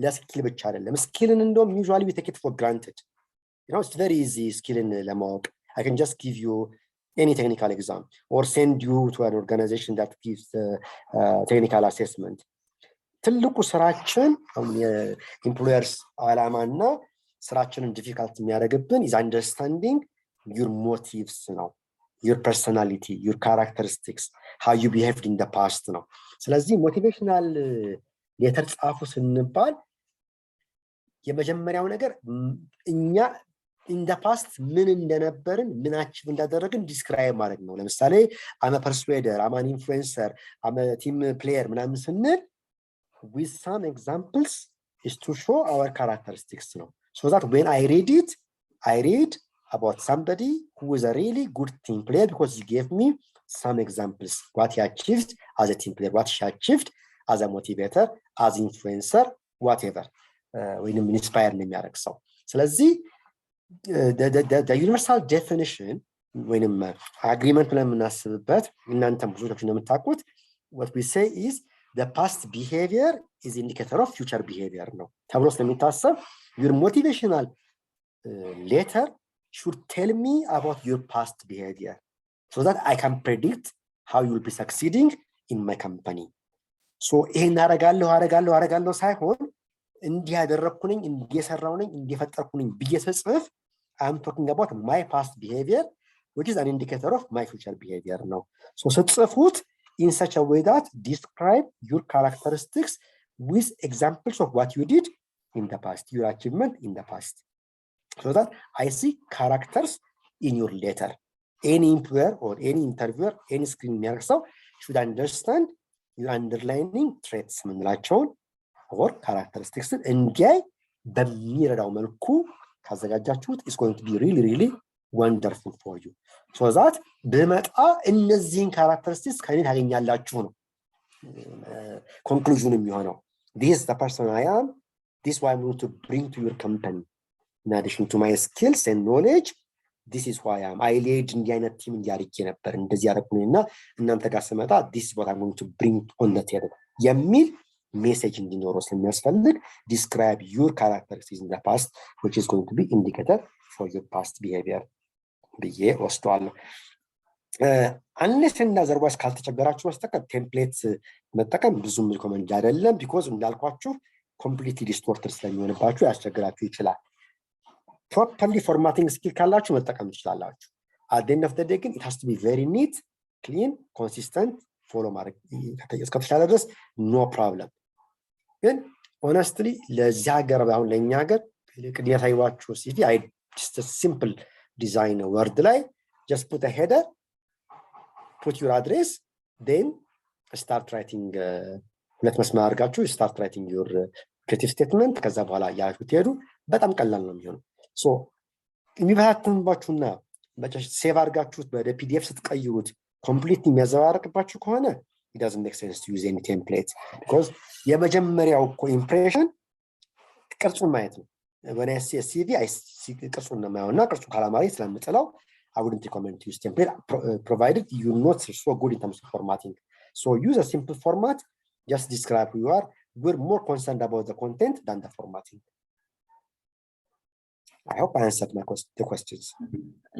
ለስኪል ብቻ አይደለም ስኪልን እንደውም usually we take it for granted. You know, it's very easy skillin ለማወቅ I can just give you any technical exam or send you to an organization that gives technical assessment. ትልቁ ስራችን employers አላማና ስራችንን difficult የሚያደርግብን is understanding your motives ነው your personality your characteristics how you behaved in the past ነው ስለዚህ motivational letter ጻፉ ስንባል የመጀመሪያው ነገር እኛ in the past ምን እንደነበርን ምን አቺቭ እንዳደረግን ዲስክራይብ ማድረግ ነው ለምሳሌ I'm a persuader I'm an influencer I'm a team player ምናምን ስንል with some examples is to show our characteristics ነው so that when I read it I read about somebody who is a really good team player because he gave me some examples what he achieved as a team player what she achieved as a motivator as influencer whatever when inspire me የሚያደርግ ሰው ስለዚህ the universal definition when agreement ብለን የምናስብበት እናንተም ብዙዎቻችሁ እንደምታውቁት what we say is the past behavior is indicator of future behavior ነው ተብሎ ስለሚታሰብ your motivational letter should tell me about your past behavior so that I can predict how you will be succeeding in my company. So ይሄን አረጋለሁ ሳይሆን እንዲህ ያደረኩኝ እንዲሰራው ነኝ እንዲፈጠርኩኝ በየሰጽፍ I'm talking about my past behavior which is an indicator of my future behavior now. So ጽፉት in such a way that describe your characteristics with examples of what you did in the past your achievement in the past. So that I see characters in your letter. Any employer or any interviewer, any screen so should understand your underlining traits or characteristics and በሚረዳው መልኩ ካዘጋጃችሁት is going to be really really wonderful for you. So that በመጣ እነዚህን characteristics ከኔ ታገኛላችሁ ነው conclusion የሚሆነው this is the person I am this is what I'm going to bring to your company. In addition to my skills and knowledge, this is who I am. I lead in the team እንዲያርክ ነበር እንደዚህ ያረኩኝና እናንተ ጋር ስመጣ this is what I'm going to bring on the table. የሚል ሜሴጅ እንዲኖረው ስለሚያስፈልግ describe your characteristics in the past which is going to be indicator for your past behavior. ብዬ ወስቷለሁ unless and otherwise ካልተቸገራችሁ በስተቀር ቴምፕሌትስ መጠቀም ብዙም ሪኮመንድ አይደለም because እንዳልኳችሁ completely distorted ስለሚሆንባችሁ ያስቸግራችሁ ይችላል properly formatting skill ካላችሁ መጠቀም ትችላላችሁ at the end of the day ግን it has to be very neat clean consistent follow ማድረግ እስከተቻለ ድረስ no problem ግን honestly ለዚህ ሀገር አሁን ለኛ ሀገር ቅድሚያ ታይዋችሁ CV I just a simple design word ላይ just put a header put your address then start writing ሁለት መስመር አድርጋችሁ start writing your creative statement ከዛ በኋላ ያልኩት ሄዱ በጣም ቀላል ነው የሚሆነው so የሚባታተንባችሁና በጨሽ ሴቭ አድርጋችሁት ወደ PDF ስትቀይሩት ኮምፕሊት የሚያዘባርቅባችሁ ከሆነ it doesn't make sense to use any template because የመጀመሪያው ኢምፕሬሽን ቅርጹን ማየት ነው when I see a CV I see ቅርጹን ነው ማየውና ቅርጹ ካላማሪ ስለምጥለው I wouldn't recommend to use template provided you're not so good in terms of formatting so use a simple format just describe who you are we're more concerned about the content than the formatting I hope I answered the questions.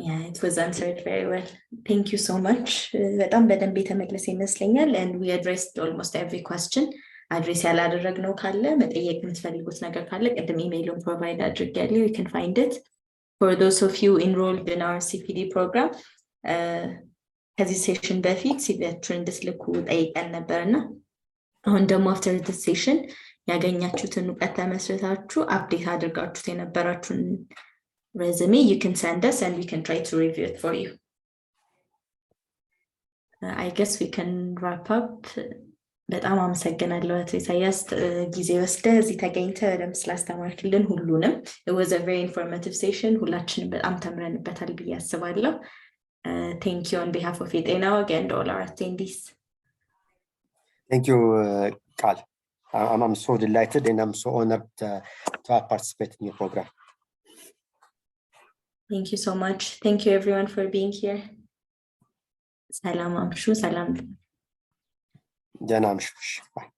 Yeah, it was answered very well. Thank you so much. በጣም በደንብ የተመለሰ ይመስለኛል and we addressed almost every question. አድሬስ ያላደረግነው ካለ መጠየቅ የምትፈልጉት ነገር ካለ ቅድም ኢሜይሉን ፕሮቫይድ አድርጌያለሁ. You can find it. For those of you enrolled in our CPD program, ከዚህ ሴሽን በፊት ሲቪያችሁን እንድትልኩ ጠይቀን ነበርና አሁን ደግሞ after this session ያገኛችሁትን እውቀት ተመስርታችሁ አፕዴት አድርጋችሁት የነበራችሁን resume you can send us and we can try to review it for you. I guess we can wrap up. በጣም አመሰግናለሁ አቶ ኢሳያስ ጊዜ ወስደህ እዚህ ተገኝተህ በደንብ ስላስተማርክልን ሁሉንም. It was a very informative session. ሁላችንም በጣም ተምረንበታል ብዬ አስባለሁ. Thank you on behalf of የጤናው and all our attendees. Thank you, Kal. I'm so delighted and I'm so honored to have participated in your program. Thank you so much. Thank you everyone for being here. Salam amshu, salam. Janam shush. Bye.